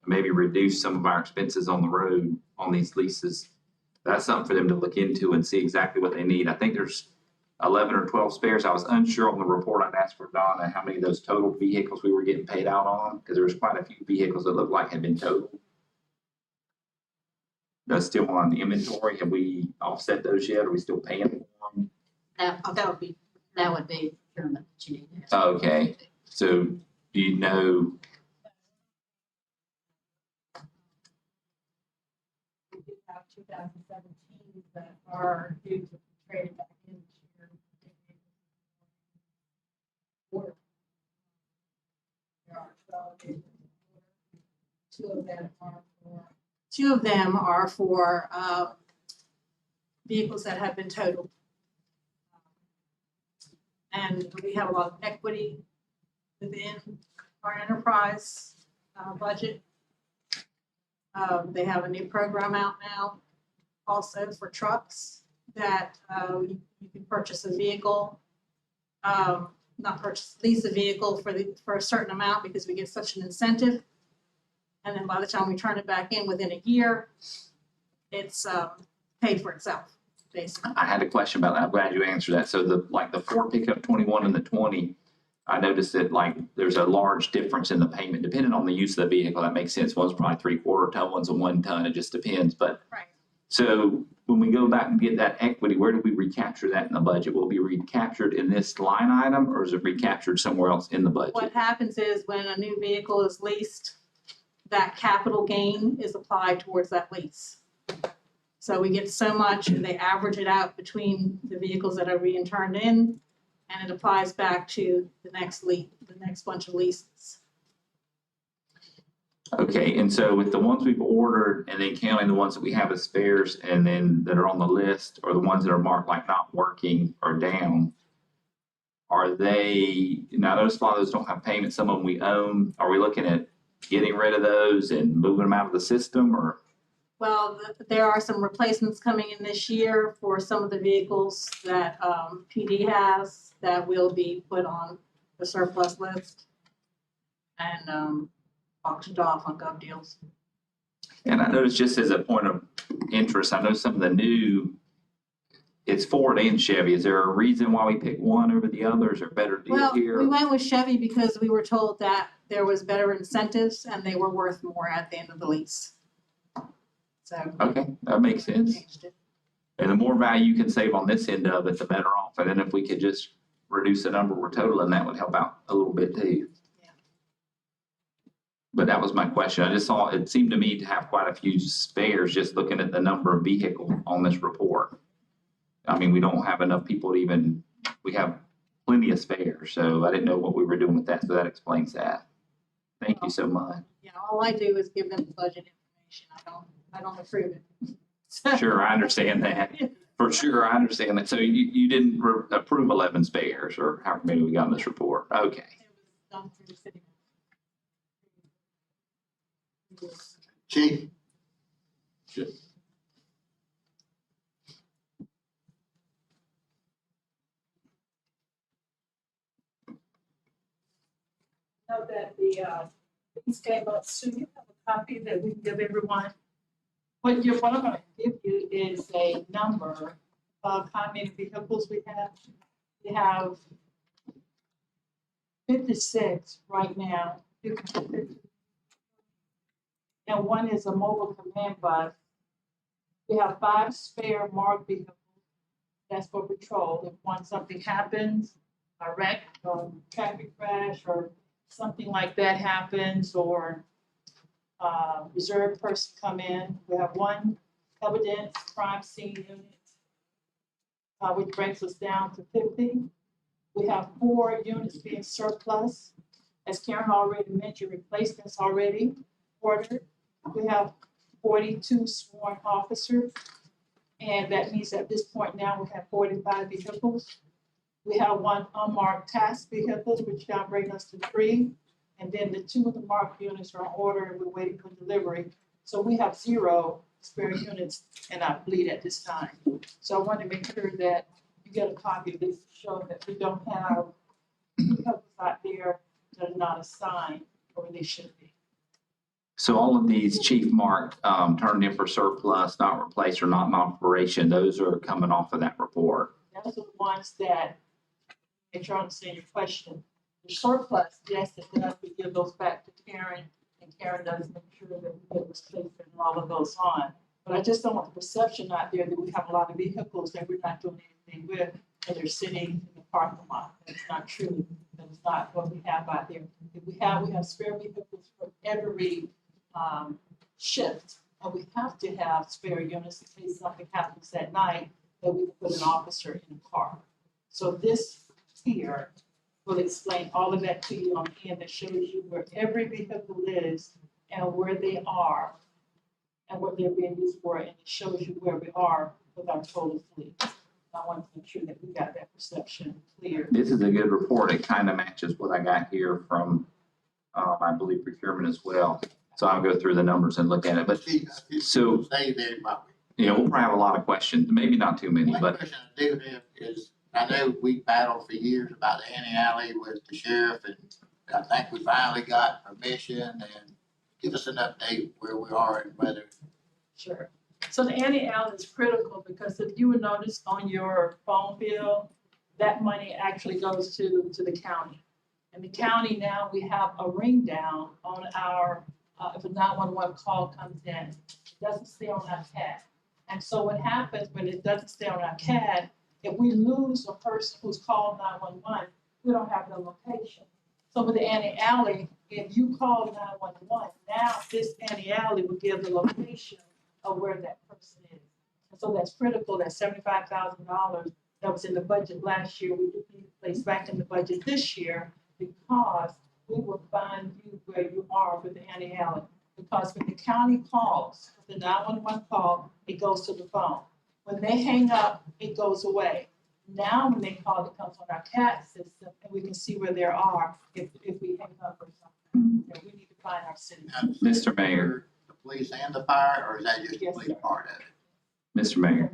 Maybe reduce some of our expenses on the road on these leases. That's something for them to look into and see exactly what they need. I think there's 11 or 12 spares. I was unsure on the report. I'd asked for Donna how many of those total vehicles we were getting paid out on, because there was quite a few vehicles that looked like had been totaled. That's still on the inventory. Have we offset those yet? Are we still paying for them? That would be procurement that you need to have. Okay. So do you know? We do have 2017 that are due to be traded back into your order. There are 12 vehicles in order. Two of them are for vehicles that have been totaled. And we have a lot of equity within our enterprise budget. They have a new program out now also for trucks that you can purchase a vehicle, lease a vehicle for a certain amount because we get such an incentive. And then by the time we turn it back in within a year, it's paid for itself, basically. I had a question about that. I'm glad you answered that. So the Ford pickup 21 and the 20, I noticed that there's a large difference in the payment depending on the use of the vehicle. That makes sense. One's probably 3/4 ton, one's a 1 ton. It just depends. But Right. So when we go back and get that equity, where do we recapture that in the budget? Will it be recaptured in this line item, or is it recaptured somewhere else in the budget? What happens is when a new vehicle is leased, that capital gain is applied towards that lease. So we get so much and they average it out between the vehicles that are being turned in, and it applies back to the next bunch of leases. Okay, and so with the ones we've ordered and then counting the ones that we have as spares and then that are on the list, or the ones that are marked like not working or down, are they, now those, a lot of those don't have payment, some of them we own. Are we looking at getting rid of those and moving them out of the system, or? Well, there are some replacements coming in this year for some of the vehicles that PD has that will be put on the surplus list and auctioned off on gov deals. And I noticed, just as a point of interest, I know some of the new, it's Ford and Chevy. Is there a reason why we picked one over the others, or better deal Well, here? we went with Chevy because we were told that there was better incentives and they were worth more at the end of the lease. So. Okay, that makes we sense. changed it. And the more value you can save on this end of it, the better off. And then if we could just reduce the number we're totaling, that would help out a little bit too. Yeah. But that was my question. I just saw, it seemed to me to have quite a few spares just looking at the number of vehicles on this report. I mean, we don't have enough people to even, we have plenty of spares, so I didn't know what we were doing with that, so that explains that. Thank you so much. Yeah, all I do is give them the budget information. I don't approve it. Sure, I understand that. For sure, I understand that. So you didn't approve 11 spares, or however many we got in this report? Okay. It was done through the city. Chief, Know that the, these came up soon. You have a copy that we can give everyone. What I'm gonna give you is a number of how many vehicles we have. We have 56 right now. And one is a mobile command bus. We have 5 spare marked vehicles. That's for patrol. If something happens, a wreck, traffic crash, or something like that happens, or reserve person come in. We have 1 evidence crime scene unit, which brings us down to 50. We have 4 units being surplus. As Karen already mentioned, replacements already ordered. We have 42 sworn officers, and that means at this point now we have 45 vehicles. We have 1 unmarked task vehicles, which now bring us to 3. And then the 2 of the marked units are on order and we're waiting for delivery. So we have 0 spare units in our fleet at this time. So I want to make sure that you get a copy of this to show that we don't have vehicles out there that are not assigned or they should be. So all of these chief marked, turned in for surplus, not replaced, or not in operation, those are coming off of that report. Those are the ones that, make sure I understand your question. The surplus, yes, it does, we give those back to Karen, and Karen does make sure that we get replacement and all of those on. But I just don't want the perception out there that we have a lot of vehicles that we're not doing anything with, and they're sitting in the parking lot. That's not true. That's not what we have out there. If we have spare vehicles for every shift, and we have to have spare units in case something happens at night, that we can put an officer in a car. So this here will explain all of that to you on the end that shows you where every vehicle is and where they are and what they're being used for, and it shows you where we are with our total fleet. I want to make sure that we got that perception clear. This is a good report. It kind of matches what I got here from, I believe, procurement as well. So I'll go through the numbers and look at it. But so, stay there, Bobby. you know, we'll probably have a lot of questions, maybe not too many, One but question I do have is, I know we battled for years about the anti-alley with the sheriff, and I think we finally got permission, and give us an update where we are and whether. Sure. So the anti-alley is critical because if you would notice on your phone bill, that money actually goes to the county. And the county now, we have a ring down on our, if a 911 call comes in, it doesn't stay on our CAD. And so what happens when it doesn't stay on our CAD, if we lose a person who's called 911, we don't have the location. So with the anti-alley, if you call 911, now this anti-alley will give the location of where that person is. And so that's critical, that $75,000 that was in the budget last year, we need to place back in the budget this year because we will find you where you are with the anti-alley. Because when the county calls, the 911 call, it goes to the phone. When they hang up, it goes away. Now when they call, it comes on our CAD system and we can see where they are if we hang up or something. So we need to find our city. Mr. Mayor. The police and the fire, or is that just the Yes, police sir. part of it? Mr. Mayor,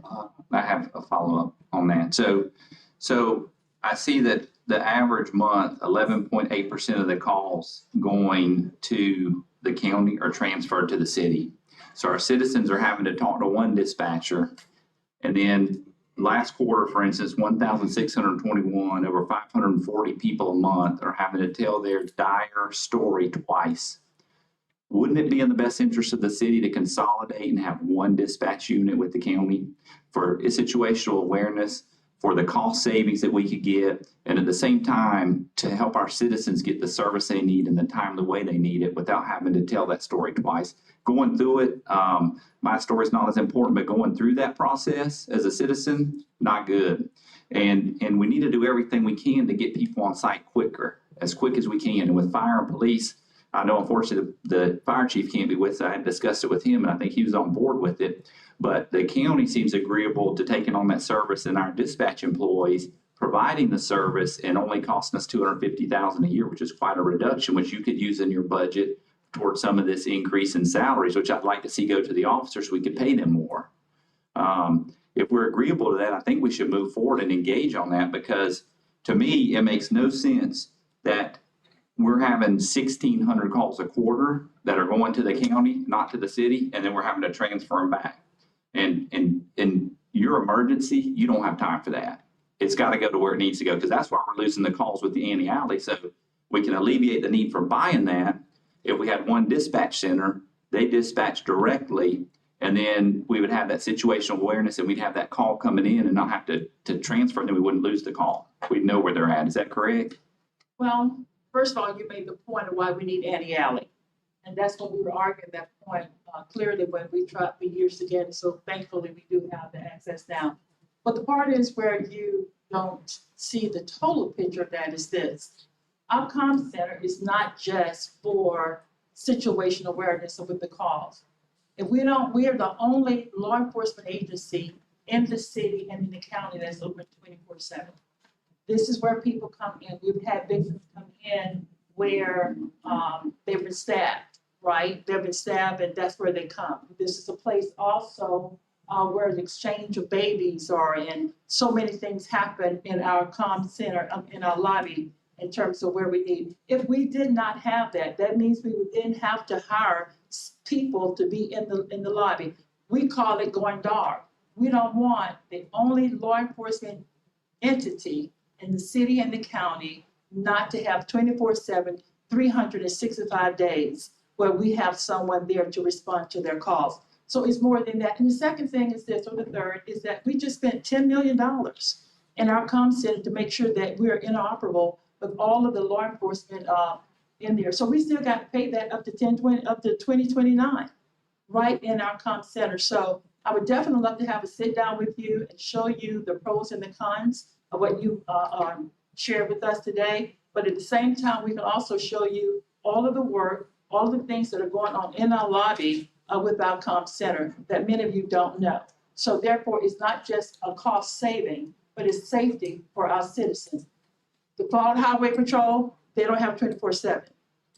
I have a follow-up on that. So I see that the average month, 11.8% of the calls going to the county are transferred to the city. So our citizens are having to talk to one dispatcher. And then last quarter, for instance, 1,621, over 540 people a month are having to tell their dire story twice. Wouldn't it be in the best interest of the city to consolidate and have one dispatch unit with the county for situational awareness, for the cost savings that we could get, and at the same time, to help our citizens get the service they need in the time, the way they need it, without having to tell that story twice. Going through it, my story's not as important, but going through that process as a citizen, not good. And we need to do everything we can to get people on site quicker, as quick as we can. And with fire and police, I know unfortunately the fire chief can't be with us. I had discussed it with him, and I think he was on board with it. But the county seems agreeable to taking on that service, and our dispatch employees providing the service and only costing us $250,000 a year, which is quite a reduction, which you could use in your budget towards some of this increase in salaries, which I'd like to see go to the officers. We could pay them more. If we're agreeable to that, I think we should move forward and engage on that, because to me, it makes no sense that we're having 1,600 calls a quarter that are going to the county, not to the city, and then we're having to transfer them back. And in your emergency, you don't have time for that. It's got to go to where it needs to go, because that's why we're losing the calls with the Annie Alley. So we can alleviate the need for buying that. If we had one dispatch center, they dispatch directly, and then we would have that situational awareness, and we'd have that call coming in and not have to transfer, and then we wouldn't lose the call. We'd know where they're at. Is that correct? Well, first of all, you made the point of why we need Annie Alley. And that's what we were arguing that point clearly when we tried for years to get it. So thankfully, we do have the access now. But the part is where you don't see the total picture of that is this. Our comm center is not just for situational awareness with the calls. If we don't, we are the only law enforcement agency in the city and in the county that's open 24/7. This is where people come in. We've had victims come in where they've been stabbed, right? They've been stabbed, and that's where they come. This is a place also where the exchange of babies are, and so many things happen in our comm center, in our lobby, in terms of where we need. If we did not have that, that means we would then have to hire people to be in the lobby. We call it going dark. We don't want the only law enforcement entity in the city and the county not to have 24/7, 365 days where we have someone there to respond to their calls. So it's more than that. And the second thing is this, or the third, is that we just spent $10 million in our comm center to make sure that we're interoperable with all of the law enforcement in there. So we still got to pay that up to 2029, right in our comm center. So I would definitely love to have a sit down with you and show you the pros and the cons of what you shared with us today. But at the same time, we can also show you all of the work, all of the things that are going on in our lobby with our comm center that many of you don't know. So therefore, it's not just a cost saving, but it's safety for our citizens. The Florida Highway Patrol, they don't have 24/7.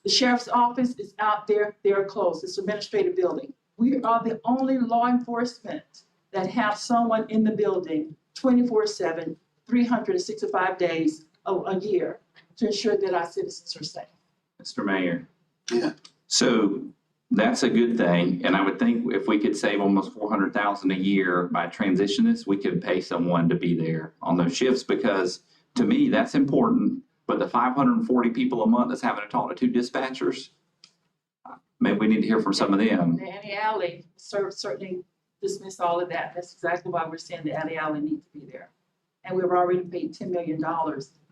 The sheriff's office is out there, they're closed. It's an administrative building. We are the only law enforcement that have someone in the building 24/7, 365 days a year to ensure that our citizens are safe. Mr. Mayor? Yeah. So that's a good thing, and I would think if we could save almost $400,000 a year by transitioning this, we could pay someone to be there on those shifts, because to me, that's important. But the 540 people a month that's having to talk to two dispatchers, maybe we need to hear from some of them. The Annie Alley certainly dismiss all of that. That's exactly why we're saying the Annie Alley needs to be there. And we've already paid $10 million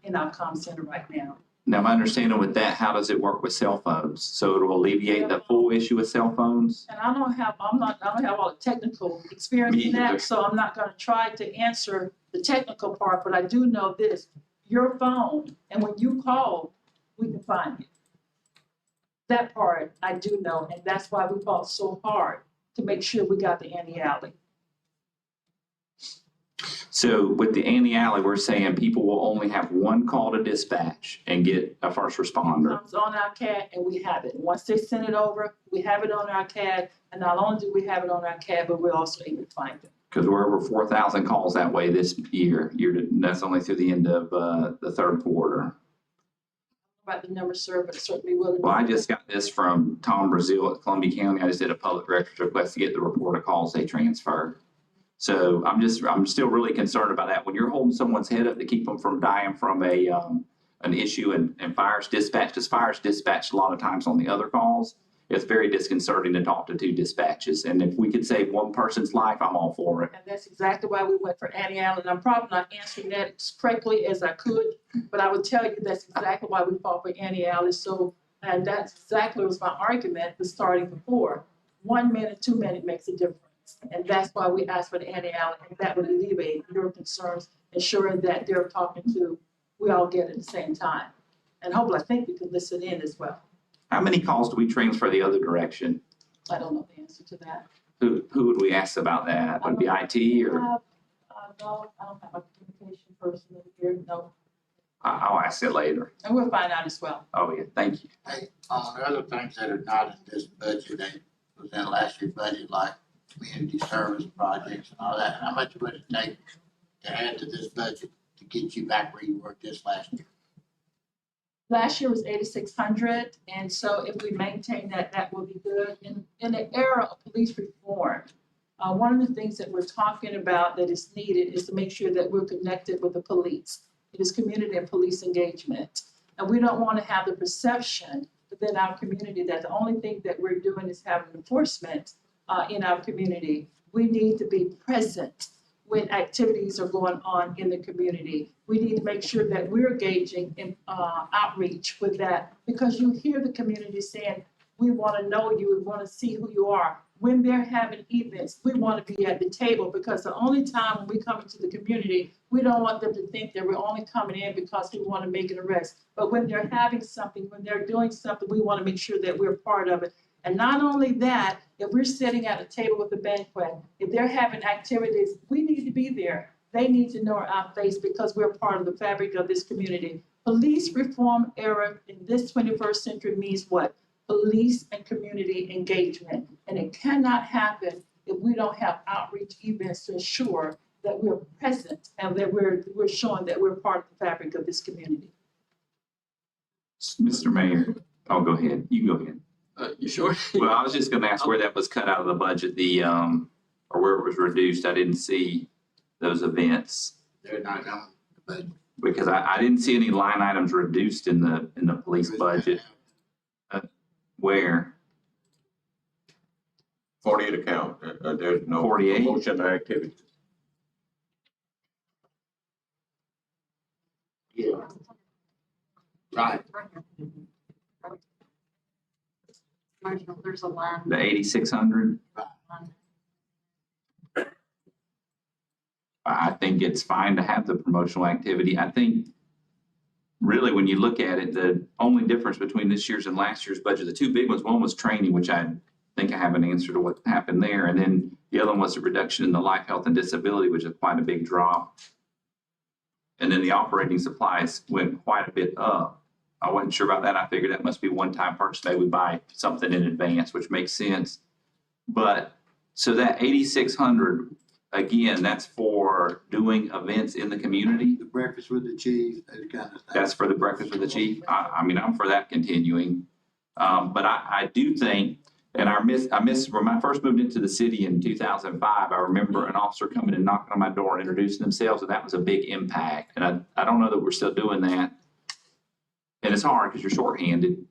in our comm center right now. Now, my understanding with that, how does it work with cell phones? So it will alleviate the full issue with cell phones? And I don't have all the technical experience Me in either. that, so I'm not gonna try to answer the technical part, but I do know this. Your phone, and when you call, we can find you. That part I do know, and that's why we fought so hard to make sure we got the Annie Alley. So with the Annie Alley, we're saying people will only have one call to dispatch and get a first responder. Comes on our CAD and we have it. Once they send it over, we have it on our CAD, and not only do we have it on our CAD, but we're also able to find it. Because we're over 4,000 calls that way this year. That's only through the end of the third quarter. About the number, sir, but certainly willing. Well, I just got this from Tom Brazil at Columbia County. I just did a public records request to get the report of calls they transferred. So I'm still really concerned about that. When you're holding someone's head up to keep them from dying from an issue and fires dispatch, because fires dispatch a lot of times on the other calls, it's very disconcerting to talk to two dispatches. And if we could save one person's life, I'm all for it. And that's exactly why we went for Annie Allen. I'm probably not answering that as correctly as I could, but I would tell you that's exactly why we fought for Annie Allen. So, and that's exactly was my argument for starting before. 1 minute, 2 minutes makes a difference. And that's why we asked for the Annie Allen, and that would alleviate your concerns, ensuring that they're talking to, we all get at the same time. And hopefully, I think we can listen in as well. How many calls do we transfer the other direction? I don't know the answer to that. Who would we ask about that? Would it be IT or? No, I don't have a communication person in here, no. I'll ask it later. And we'll find out as well. Oh, yeah, thank you. Hey, on the other things that are not in this budget, that was in last year's budget, like community service projects and all that, how much would it take to add to this budget to get you back where you were just last year? Last year was 8,600, and so if we maintain that, that will be good. In the era of police reform, one of the things that we're talking about that is needed is to make sure that we're connected with the police. It is community and police engagement. And we don't want to have the perception within our community that the only thing that we're doing is having enforcement in our community. We need to be present when activities are going on in the community. We need to make sure that we're engaging in outreach with that, because you hear the community saying, we want to know you, we want to see who you are. When they're having events, we want to be at the table, because the only time when we come into the community, we don't want them to think that we're only coming in because we want to make an arrest. But when they're having something, when they're doing something, we want to make sure that we're part of it. And not only that, if we're sitting at a table with a banquet, if they're having activities, we need to be there. They need to know our face, because we're part of the fabric of this community. Police reform era in this 21st century means what? Police and community engagement. And it cannot happen if we don't have outreach events to ensure that we're present and that we're showing that we're part of the fabric of this community. Mr. Mayor, oh, go ahead. You can go ahead. You sure? Well, I was just gonna ask where that was cut out of the budget, or where it was reduced. I didn't see those events. They're not on the budget. Because I didn't see any line items reduced in the police budget. Where? 48 account, there's no 48? promotion activities. Yeah. Right. Marginal, there's a line. The 8,600? I think it's fine to have the promotional activity. I think really when you look at it, the only difference between this year's and last year's budget, the two big ones, one was training, which I think I have an answer to what happened there. And then the other one was a reduction in the life, health, and disability, which is quite a big drop. And then the operating supplies went quite a bit up. I wasn't sure about that. I figured that must be one-time purchase. Maybe we buy something in advance, which makes sense. But so that 8,600, again, that's for doing events in the community. The breakfast with the chief, those kind of things. That's for the breakfast with the chief. I mean, I'm for that continuing. But I do think, and I miss when I first moved into the city in 2005, I remember an officer coming and knocking on my door and introducing themselves, and that was a big impact. And I don't know that we're still doing that. And it's hard because you're shorthanded.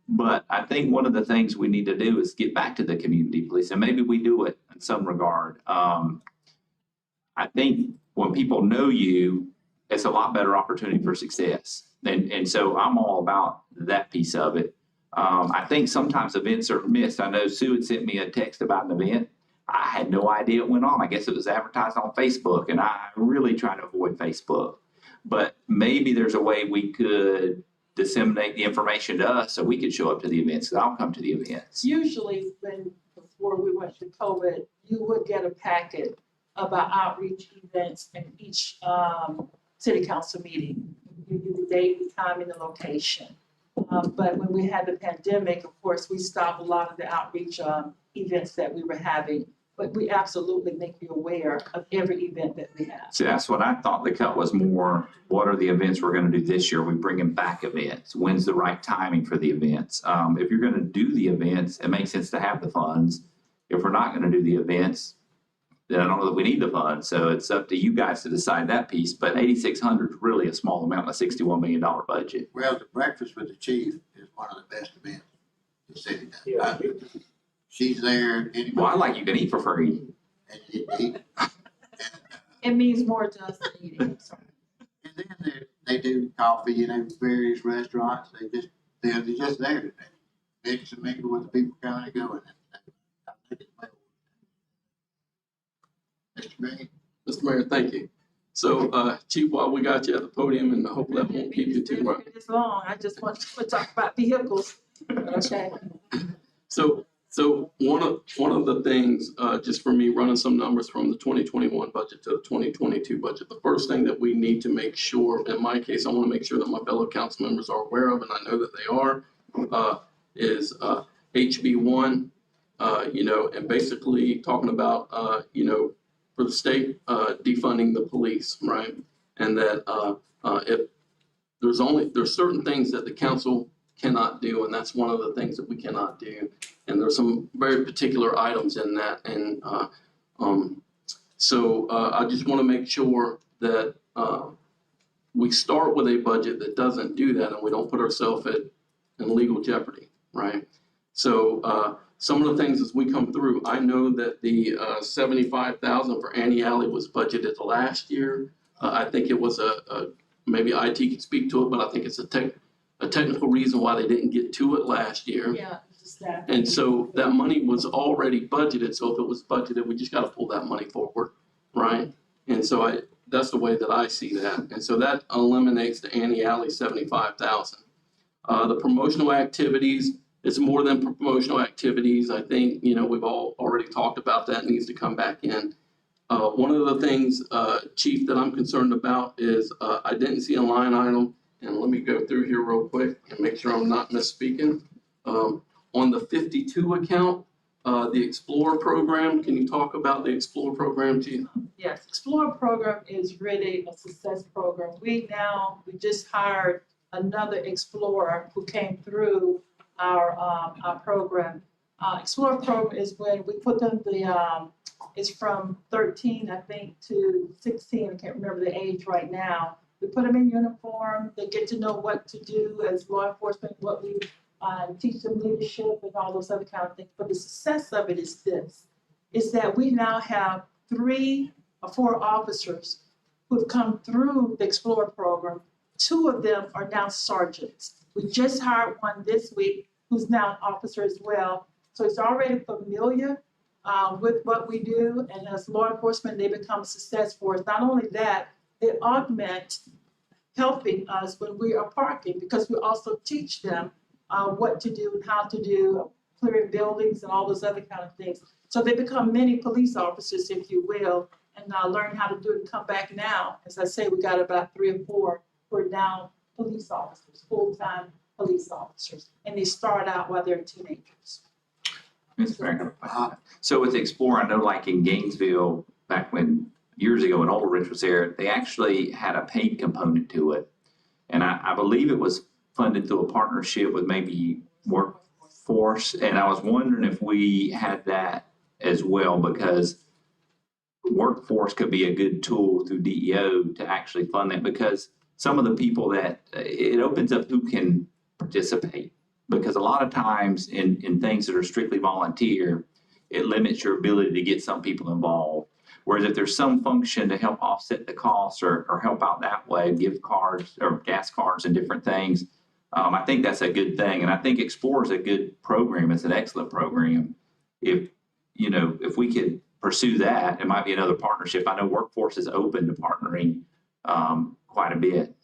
But I think one of the things we need to do is get back to the community police, and maybe we do it in some regard. I think when people know you, it's a lot better opportunity for success. And so I'm all about that piece of it. I think sometimes events are missed. I know Sue had sent me a text about an event. I had no idea it went on. I guess it was advertised on Facebook, and I really try to avoid Facebook. But maybe there's a way we could disseminate the information to us so we could show up to the events, because I'll come to the events. Usually before we went to COVID, you would get a packet about outreach events in each city council meeting. You do the date, the time, and the location. But when we had the pandemic, of course, we stopped a lot of the outreach events that we were having. But we absolutely make you aware of every event that we have. See, that's what I thought the cut was more. What are the events we're going to do this year? We bringing back events. When's the right timing for the events? If you're going to do the events, it makes sense to have the funds. If we're not going to do the events, then I don't know that we need the funds. So it's up to you guys to decide that piece. But 8,600 is really a small amount in a $61 million budget. Well, the breakfast with the chief is one of the best events the city does. She's there, anybody. Well, I like you can eat for free. And you eat. It means more to us than eating, so. And then they do coffee, you know, various restaurants, they're just there today. Mix and mingle with the people coming and going. Mr. Green? Mr. Mayor, thank you. So, Chief, while we got you at the podium, and I hope that won't keep you too long. It's long, I just want to talk about vehicles. Okay. So one of the things, just for me, running some numbers from the 2021 budget to the 2022 budget, the first thing that we need to make sure, in my case, I want to make sure that my fellow council members are aware of, and I know that they are, is HB1, and basically talking about, for the state, defunding the police, right? And that if there's certain things that the council cannot do, and that's one of the things that we cannot do. And there's some very particular items in that. And so I just want to make sure that we start with a budget that doesn't do that, and we don't put ourselves in legal jeopardy, right? So some of the things as we come through, I know that the $75,000 for Annie Alley was budgeted last year. I think it was maybe IT could speak to it, but I think it's a technical reason why they didn't get to it last year. Yeah, just that. And so that money was already budgeted. So if it was budgeted, we just got to pull that money forward, right? And so that's the way that I see that. And so that eliminates the Annie Alley $75,000. The promotional activities, it's more than promotional activities. I think, we've all already talked about that, needs to come back in. One of the things, Chief, that I'm concerned about is I didn't see a line item, and let me go through here real quick and make sure I'm not misspeaking. On the 52 account, the Explorer program, can you talk about the Explorer program, Chief? Yes, Explorer program is really a success program. We just hired another Explorer who came through our program. Explorer program is when we put them it's from 13, I think, to 16. I can't remember the age right now. We put them in uniform. They get to know what to do as law enforcement, what we teach them leadership and all those other kind of things. But the success of it is that we now have 3 or 4 officers who have come through the Explorer program. 2 of them are now sergeants. We just hired one this week who's now an officer as well. So he's already familiar with what we do. And as law enforcement, they become a success for us. Not only that, they augment helping us when we are parking, because we also teach them what to do and how to do, clearing buildings and all those other kind of things. So they become mini police officers, if you will, and learn how to do it and come back now. As I say, we got about 3 or 4 who are now police officers, full-time police officers, and they start out while they're teenagers. Mr. Mayor, so with Explorer, I know like in Gainesville, back when years ago when Old Ridge was there, they actually had a paid component to it. And I believe it was funded through a partnership with maybe Workforce. And I was wondering if we had that as well, because Workforce could be a good tool through DEO to actually fund that, because some of the people that it opens up who can participate. Because a lot of times in things that are strictly volunteer, it limits your ability to get some people involved. Whereas if there's some function to help offset the costs or help out that way, gift cards or gas cards and different things, I think that's a good thing. And I think Explorer is a good program. It's an excellent program. If we could pursue that, it might be another partnership. I know Workforce is open to partnering quite a bit.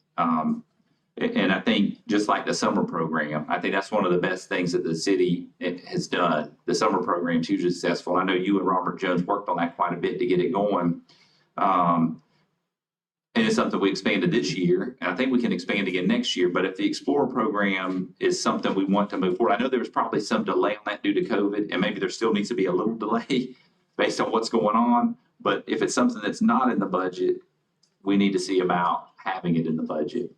And I think just like the summer program, I think that's one of the best things that the city has done. The summer program is hugely successful. I know you and Robert Jones worked on that quite a bit to get it going. And it's something we expanded this year, and I think we can expand again next year. But if the Explorer program is something we want to move forward, I know there was probably some delay on that due to COVID, and maybe there still needs to be a little delay based on what's going on. But if it's something that's not in the budget, we need to see about having it in the budget.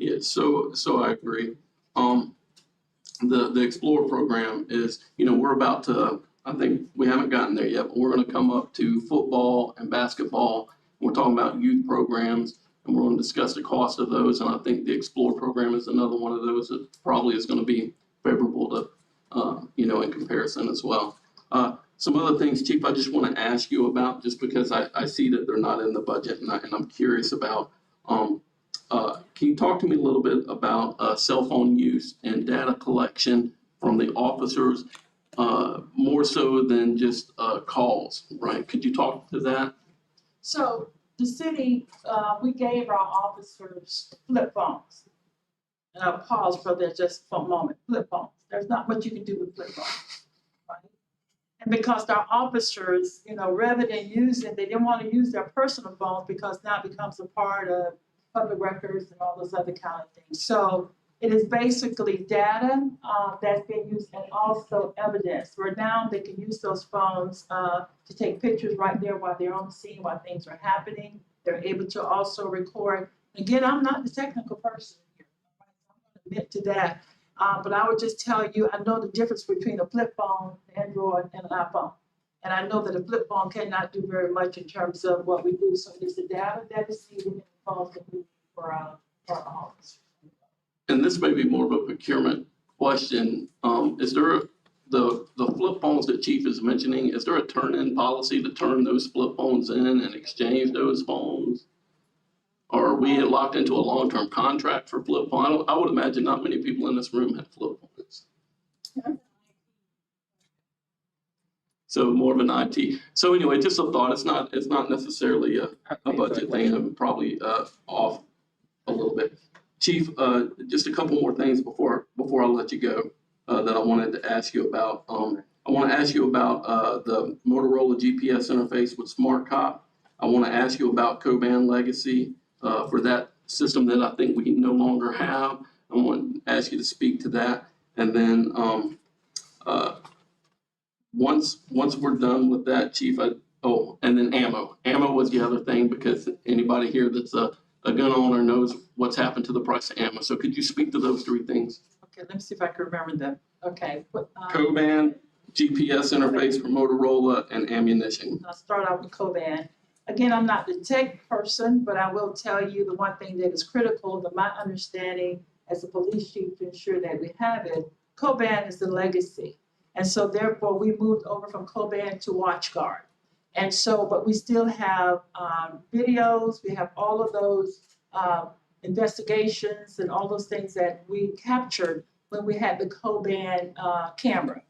Yeah, so I agree. The Explorer program is, we're about to, I think we haven't gotten there yet, but we're going to come up to football and basketball. We're talking about youth programs, and we're going to discuss the cost of those. And I think the Explorer program is another one of those that probably is going to be favorable comparable to, in comparison as well. Some other things, Chief, I just want to ask you about, just because I see that they're not in the budget and I'm curious about. Can you talk to me a little bit about cell phone use and data collection from the officers, more so than just calls, right? Could you talk to that? So the city, we gave our officers flip phones. And I'll pause for that just for a moment, flip phones. There's not much you can do with flip phones, right? And because our officers, rather than using, they didn't want to use their personal phones because now it becomes a part of public records and all those other kind of things. So it is basically data that's being used and also evidence, where now they can use those phones to take pictures right there while they're on the scene, while things are happening. They're able to also record. Again, I'm not the technical person here. I'm going to admit to that. But I would just tell you, I know the difference between a flip phone, Android, and an iPhone. And I know that a flip phone cannot do very much in terms of what we do. So it is the data that is needed in the phones that we need for our officers. And this may be more of a procurement question. Is there the flip phones that Chief is mentioning, is there a turn-in policy to turn those flip phones in and exchange those phones? Or are we locked into a long-term contract for flip phone? I would imagine not many people in this room have flip phones. So more of an IT. So anyway, just a thought. It's not necessarily a budget thing. I'm probably off a little bit. Chief, just a couple more things before I let you go that I wanted to ask you about. I want to ask you about the Motorola GPS interface with Smart Cop. I want to ask you about Coban Legacy for that system that I think we no longer have. I want to ask you to speak to that. And then once we're done with that, Chief, and then ammo. Ammo was the other thing, because anybody here that's a gun owner knows what's happened to the price of ammo. So could you speak to those three things? Okay, let me see if I can remember them. Okay. Coban, GPS interface for Motorola, and ammunition. I'll start out with Coban. Again, I'm not the tech person, but I will tell you the one thing that is critical to my understanding as a police chief to ensure that we have it. Coban is the legacy. And so therefore we moved over from Coban to WatchGuard. And so, but we still have videos, we have all of those investigations and all those things that we captured when we had the Coban camera.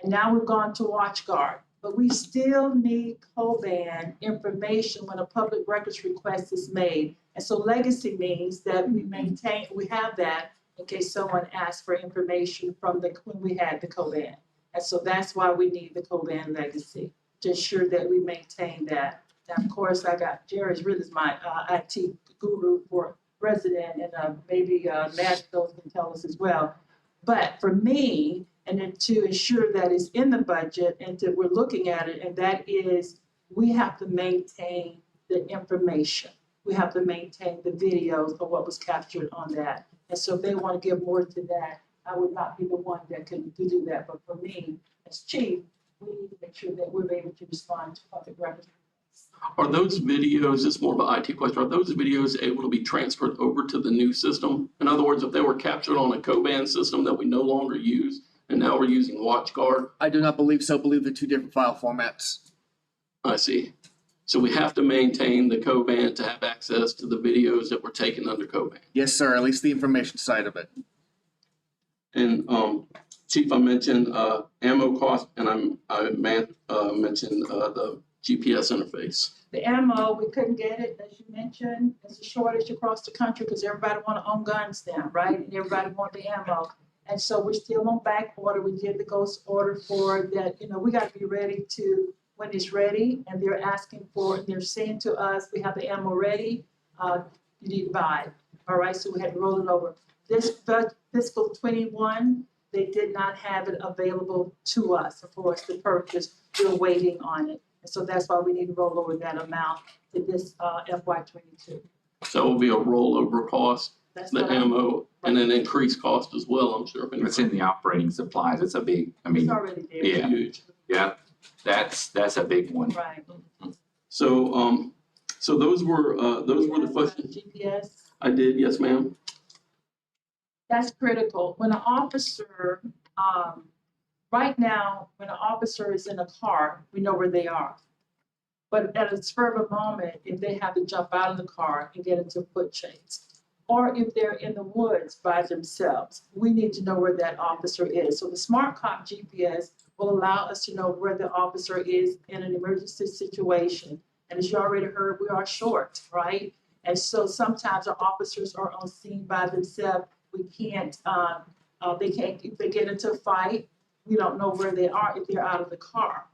And now we've gone to WatchGuard, but we still need Coban information when a public records request is made. And so legacy means that we have that in case someone asks for information from when we had the Coban. And so that's why we need the Coban legacy, to ensure that we maintain that. Now, of course, I got Jerry's really is my IT guru for resident, and maybe Matt can tell us as well. But for me, and then to ensure that it's in the budget and that we're looking at it, and that is, we have to maintain the information. We have to maintain the videos of what was captured on that. And so if they want to give more to that, I would not be the one that can do that. But for me, as chief, we need to make sure that we're able to respond to public records. Are those videos, it's more of an IT question, are those videos able to be transferred over to the new system? In other words, if they were captured on a Coban system that we no longer use, and now we're using WatchGuard? I do not believe so. I believe they're two different file formats. I see. So we have to maintain the Coban to have access to the videos that were taken under Coban. Yes, sir. At least the information side of it. And Chief, I mentioned ammo cost, and I mentioned the GPS interface. The ammo, we couldn't get it, as you mentioned. There's a shortage across the country because everybody want to own guns now, right? And everybody want the ammo. And so we're still on back order. We did the ghost order for that. We got to be ready to, when it's ready, and they're asking for, they're saying to us, we have the ammo ready, you need to buy it. All right, so we had to roll it over. This fiscal 21, they did not have it available to us for us to purchase. We're waiting on it. And so that's why we need to roll over that amount to this FY22. So it will be a rollover cost, That's the what ammo, and an increased cost as well, I'm sure. It's in the operating supplies. It's a big, It's already there. yeah. Huge. Yeah, that's a big one. Right. So, so those were the questions. GPS. I did, yes, ma'am. That's critical. When an officer Right now, when an officer is in a car, we know where they are. But at a spur of a moment, if they have to jump out of the car and get into foot chase, or if they're in the woods by themselves, we need to know where that officer is. So the Smart Cop GPS will allow us to know where the officer is in an emergency situation. And as you already heard, we are short, right? And so sometimes our officers are on scene by themselves. We can't, if they get into a fight, we don't know where they are if they're out of the car.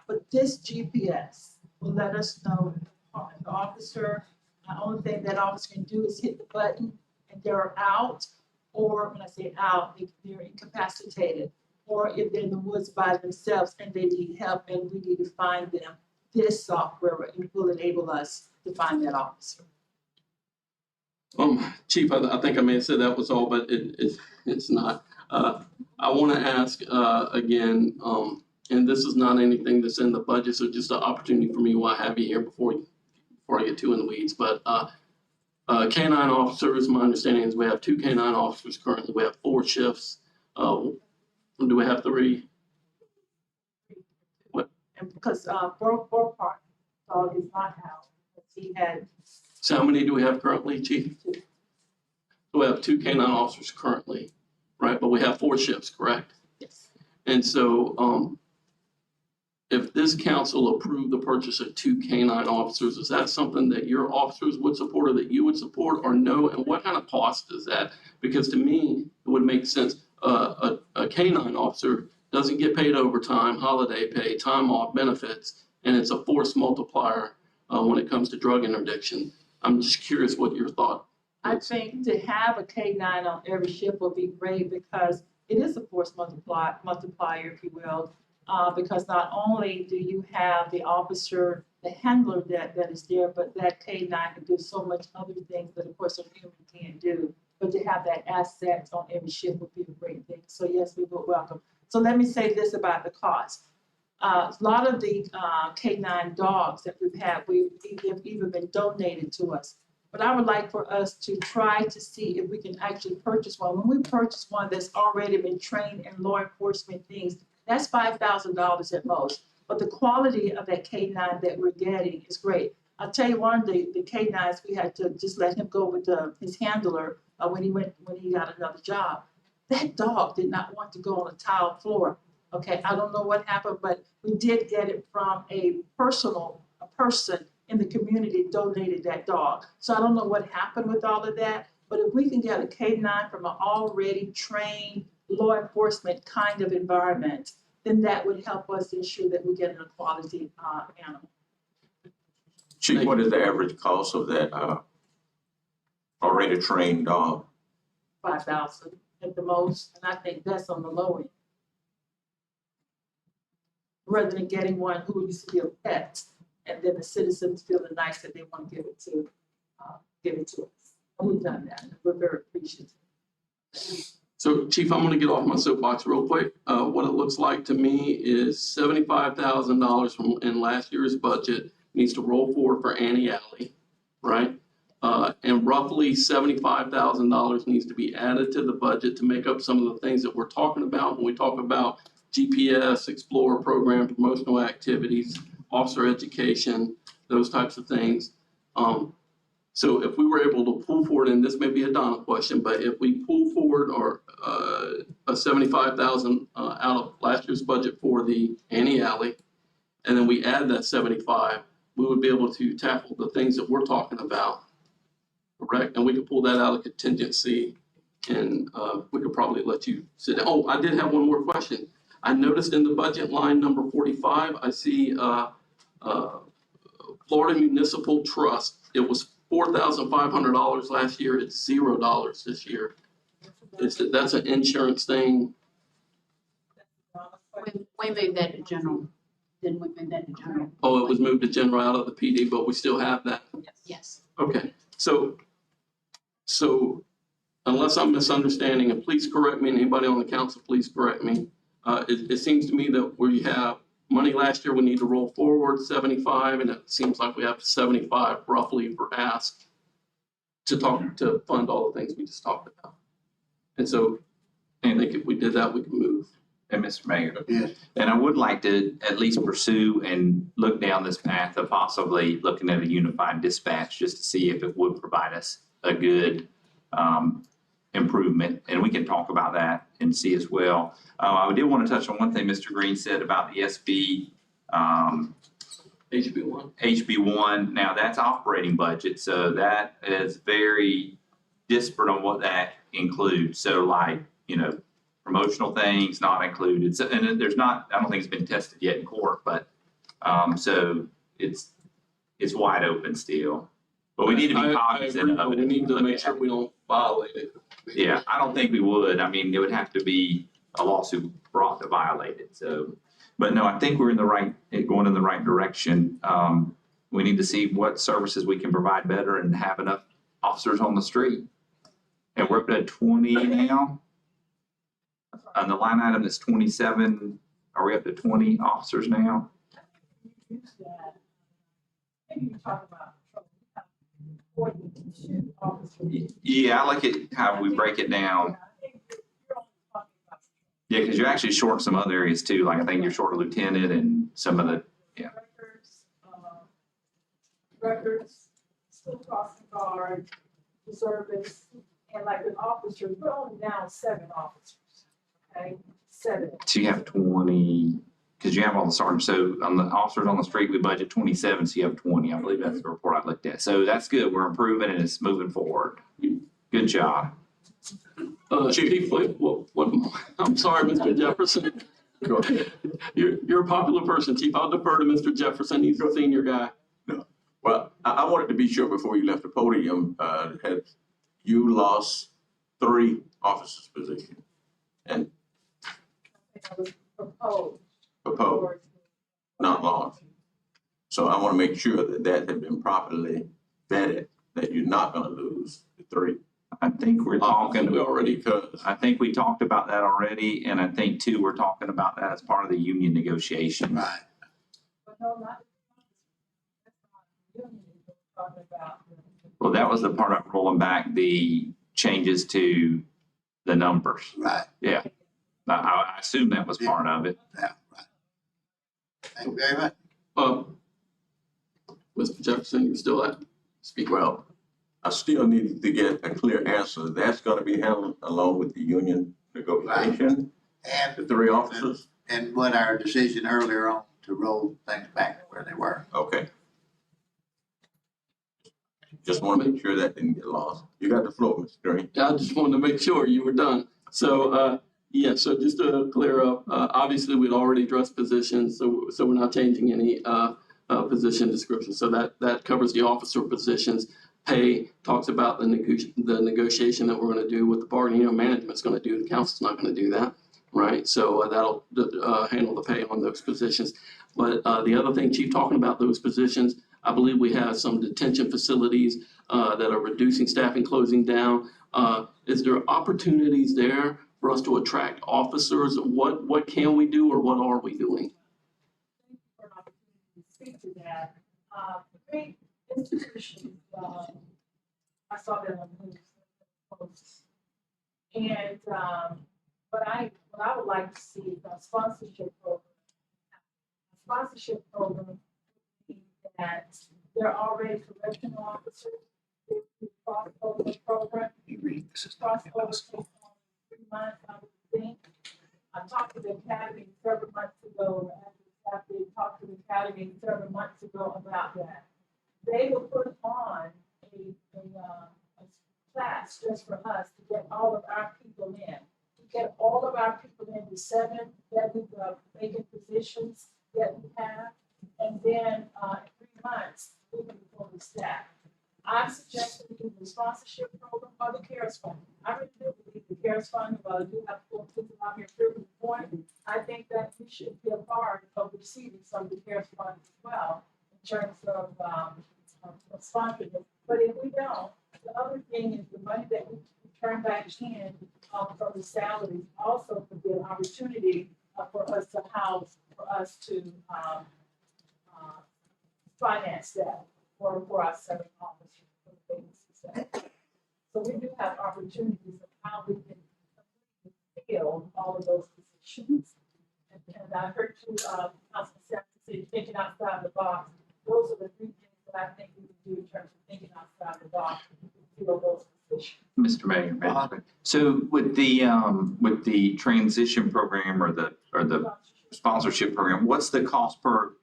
But this GPS will let us know the officer. The only thing that officer can do is hit the button and they're out, or when I say out, they're incapacitated, or if they're in the woods by themselves and they need help and we need to find them. This software will enable us to find that officer. Chief, I think I may have said that was all, but it's not. I want to ask again, and this is not anything that's in the budget, so just an opportunity for me while I have you here before I get too in the weeds. But K-9 officers, my understanding is we have 2 K-9 officers currently. We have 4 shifts. Do we have 3? And because Park dog is not out, he had. So how many do we have currently, Chief? 2. So we have 2 K-9 officers currently, right? But we have 4 shifts, correct? Yes. And so if this council approved the purchase of 2 K-9 officers, is that something that your officers would support or that you would support, or no? And what kind of cost is that? Because to me, it would make sense. A K-9 officer doesn't get paid overtime, holiday pay, time off, benefits, and it's a force multiplier when it comes to drug interdiction. I'm just curious what your thought. I think to have a K-9 on every ship would be great because it is a force multiplier, if you will. Because not only do you have the officer, the handler that is there, but that K-9 can do so much other things that of course a human can't do. But to have that asset on every ship would be a great thing. So yes, we would welcome. So let me say this about the cost. A lot of the K-9 dogs that we've had, they've even been donated to us. But I would like for us to try to see if we can actually purchase one. When we purchase one that's already been trained in law enforcement things, that's $5,000 at most. But the quality of that K-9 that we're getting is great. I'll tell you one of the K-9s, we had to just let him go with his handler when he got another job. That dog did not want to go on a tile floor. Okay, I don't know what happened, but we did get it from a person in the community donated that dog. So I don't know what happened with all of that, but if we can get a K-9 from an already trained law enforcement kind of environment, then that would help us ensure that we get a quality animal. Chief, what is the average cost of that already trained dog? $5,000 at the most, and I think that's on the low end. Rather than getting one who used to be a pet, and then the citizens feeling nice that they want to give it to us. And we've done that, and we're very appreciative. So Chief, I'm gonna get off my soapbox real quick. What it looks like to me is $75,000 from in last year's budget needs to roll forward for Annie Alley, right? And roughly $75,000 needs to be added to the budget to make up some of the things that we're talking about when we talk about GPS, Explorer program, promotional activities, officer education, those types of things. So if we were able to pull forward, and this may be a Donna question, but if we pull forward or a 75,000 out of last year's budget for the Annie Alley, and then we add that 75, we would be able to tackle the things that we're talking about, correct? And we could pull that out of contingency, and we could probably let you sit down. Oh, I did have one more question. I noticed in the budget line number 45, I see Florida Municipal Trust. It was $4,500 last year. It's $0 this year. That's an insurance thing. We moved that to general. Didn't we move that to general? Oh, it was moved to general out of the PD, but we still have that. Yes. Okay, so unless I'm misunderstanding, and please correct me, and anybody on the council, please correct me. It seems to me that we have money last year, we need to roll forward 75, and it seems like we have 75 roughly for ask to fund all the things we just talked about. And so I think if we did that, we can move. And Mr. Mayor. Yes. And I would like to at least pursue and look down this path of possibly looking at a unified dispatch just to see if it would provide us a good improvement. And we can talk about that and see as well. I did want to touch on one thing Mr. Green said about the SB HB1. HB1. Now that's operating budget, so that is very disparate on what that includes. So like, you know, promotional things not included. So, and then there's not, I don't think it's been tested yet in court, but so it's wide open still. But we need to be cognizant of it. We need to make sure we don't violate it. Yeah, I don't think we would. I mean, it would have to be a lawsuit brought to violate it. So, but no, I think we're going in the right direction. We need to see what services we can provide better and have enough officers on the street. And we're up to 20 now. On the line item that's 27, are we up to 20 officers now? Use that. Maybe you talk about 42 officers. Yeah, I like it how we break it down. I think you're only talking about Yeah, because you're actually short some other areas too. Like I think you're short a lieutenant and some of the, yeah. Records, school crossing guard, reservists, and like an officer, we're only down 7 officers, okay? 7. So you have 20, because you have all the sergeants. So on the officers on the street, we budget 27, so you have 20. I believe that's the report I looked at. So that's good. We're improving and it's moving forward. Good job. Chief, what, I'm sorry, Mr. Jefferson. Go ahead. You're a popular person, Chief. I'll defer to Mr. Jefferson. He's the senior guy. Well, I wanted to be sure before you left the podium, had you lost 3 officers' positions and That was proposed. proposed, not lost. So I want to make sure that that had been properly vetted, that you're not going to lose the 3. I think we're talking, We already, Because I think we talked about that already. And I think too, we're talking about that as part of the union negotiations. Right. But no, not. That's not union, we're talking about. Well, that was the part of rolling back the changes to the numbers. Right. Yeah. I assume that was part of it. Yeah, right. Thank you very much. Mr. Jefferson, you still have to speak. well, I still need to get a clear answer. That's going to be handled along with the union negotiation, And, the 3 officers? and what our decision earlier on to roll things back to where they were. Okay. Just want to make sure that didn't get lost. You got the floor, Mr. Green. I just wanted to make sure you were done. So, yeah, so just to clear up, obviously we'd already addressed positions, so we're not changing any position description. So that covers the officer positions. Pay talks about the negotiation that we're going to do with the bargaining and management's going to do. The council's not going to do that, right? So that'll handle the pay on those positions. But the other thing, Chief, talking about those positions, I believe we have some detention facilities that are reducing staffing, closing down. Is there opportunities there for us to attract officers? What can we do or what are we doing? Thank you for an opportunity to speak to that. Great institutions, I saw that on the news. Post. And, what I would like to see is a sponsorship program. A sponsorship program that they're already correctional officers. Crossover program. Crossover takes on 3 months, I would think. I talked to the academy several months ago, after we talked to the academy several months ago about that. They will put on a class just for us to get all of our people in. To get all of our people in the 7 vacant positions that we have. And then, in 3 months, we can be fully staffed. I'm suggesting we do the sponsorship program or the CARES fund. I really do believe the CARES fund, while I do have 4 people out here proving the point, I think that we should be a part of receiving some of the CARES funds as well in terms of sponsoring it. But if we don't, the other thing is the money that we turn back in from the salaries also could be an opportunity for us to house, for us to finance that for our 7 officers. So we do have opportunities of how we can fill all of those positions. positions. And I heard you, Councilman Sampson say thinking outside the box. Those are the three things that I think we can do in terms of thinking outside the box to fill those positions. Mr. Mayor, Madam President. So with the transition program or the sponsorship program, what's the cost per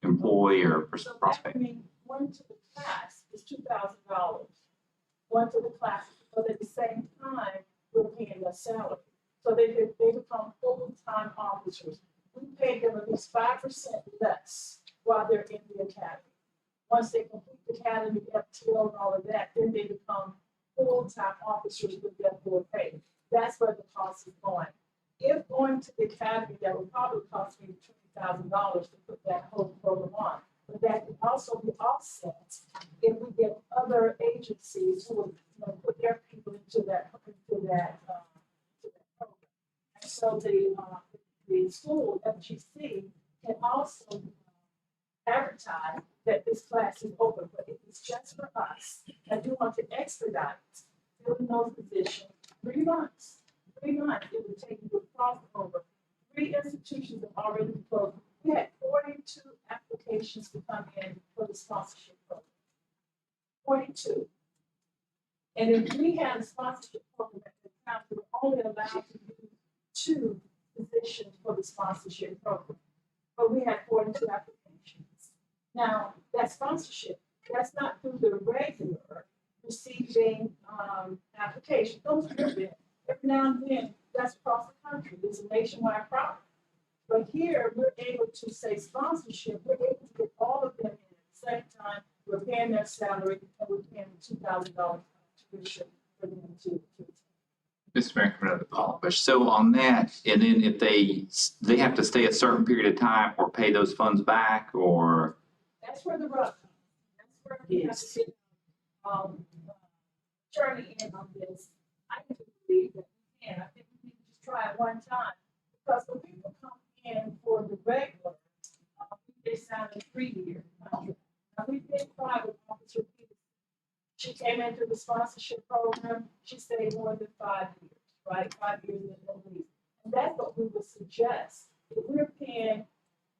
employee or per So that prospect? means one to the class is $2,000. One to the class, but at the same time, we're paying their salary. So they become full-time officers. We pay them at least 5% less while they're in the academy. Once they complete the academy, FTO and all of that, then they become full-time officers with their full pay. That's where the cost is going. If going to the academy, that would probably cost me $20,000 to put that whole program on. But that could also be offset if we get other agencies who would, put their people into that program. And so the school, FGC, can also advertise that this class is open, but if it's just for us, I do want to expedite filling those positions, 3 months. 3 months, it would take you to cross over. 3 institutions have already closed. We had 42 applications to come in for the sponsorship program. 42. And if we had a sponsorship program at the time, we were only allowed to do 2 positions for the sponsorship program. But we had 42 applications. Now, that sponsorship, that's not through the regular receiving application. Those are good. Every now and then, that's across the country. It's a nationwide problem. But here, we're able to say sponsorship, we're able to get all of them in at the same time. We're paying their salary and we're paying $2,000 tuition for them to. Mr. Mayor, another polish. So on that, and then if they have to stay a certain period of time or pay those funds back, or? That's where the rub comes. That's where we have to journey in on this. I do believe that we can. I think we need to just try it one time. Because when people come in for the regular, they sign a 3-year contract. Now, we did try with Officer Peterson. She came into the sponsorship program, she stayed more than 5 years, right? 5 years at least. And that's what we would suggest. If we're paying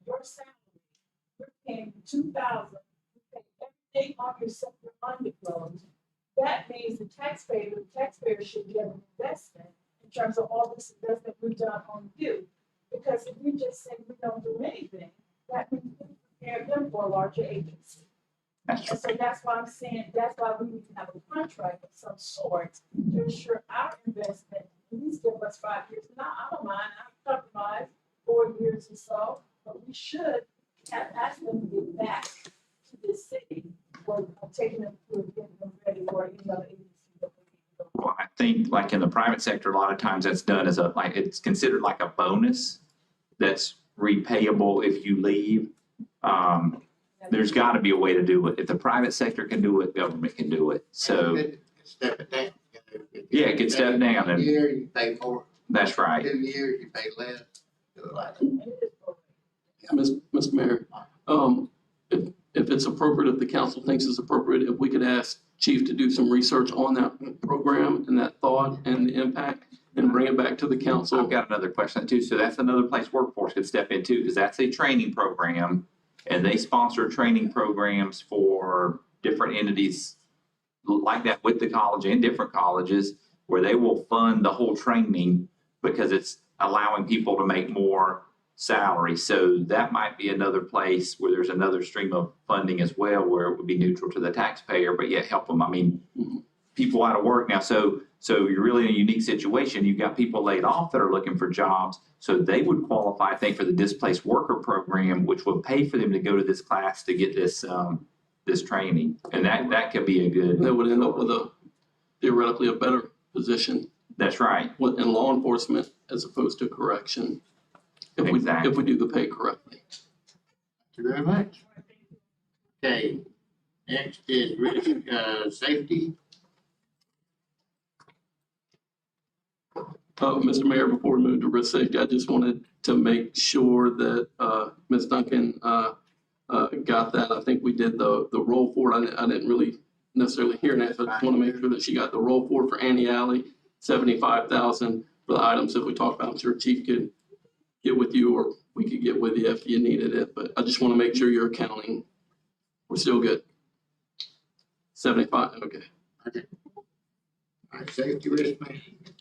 your salary, we're paying $2,000, we pay everything on your underclothes. That means the taxpayer should get an investment in terms of all this investment we've done on you. Because if we just say we don't do anything, that means we prepare them for a larger agency. And so that's why I'm saying, that's why we need to have a contract of some sort to ensure our investment, at least give us 5 years. Now, I don't mind, I compromise 4 years or so, but we should ask them to get back to this city or taking them through and getting them ready for any other agency. Well, I think like in the private sector, a lot of times that's done as it's considered like a bonus that's repayable if you leave. There's got to be a way to do it. If the private sector can do it, government can do it. So Step it down. yeah, it gets stepped down. A year, you pay more. That's right. 2 years, you pay less. Do it like that. Mr. Mayor, if it's appropriate, if the council thinks it's appropriate, if we could ask Chief to do some research on that program and that thought and the impact and bring it back to the council. I've got another question too. So that's another place workforce could step into because that's a training program and they sponsor training programs for different entities like that with the college and different colleges where they will fund the whole training because it's allowing people to make more salary. So that might be another place where there's another stream of funding as well, where it would be neutral to the taxpayer, but yet help them. I mean, people out of work now. So you're really in a unique situation. You've got people laid off that are looking for jobs. So they would qualify, I think, for the displaced worker program, which would pay for them to go to this class to get this, this training. And that could be a good. They would end up with theoretically a better position. That's right. In law enforcement as opposed to correction. Exactly. If we do the pay correctly. Thank you very much. Okay, next is risk, safety. Mr. Mayor, before we move to risk safety, I just wanted to make sure that Ms. Duncan got that. I think we did the roll forward. I didn't really necessarily hear that, but I just want to make sure that she got the roll forward for Annie Alley, $75,000 for the items that we talked about. I'm sure Chief could get with you, or we could get with you if you needed it, but I just want to make sure you're accounting. We're still good. 75, okay. All right, safety risk management.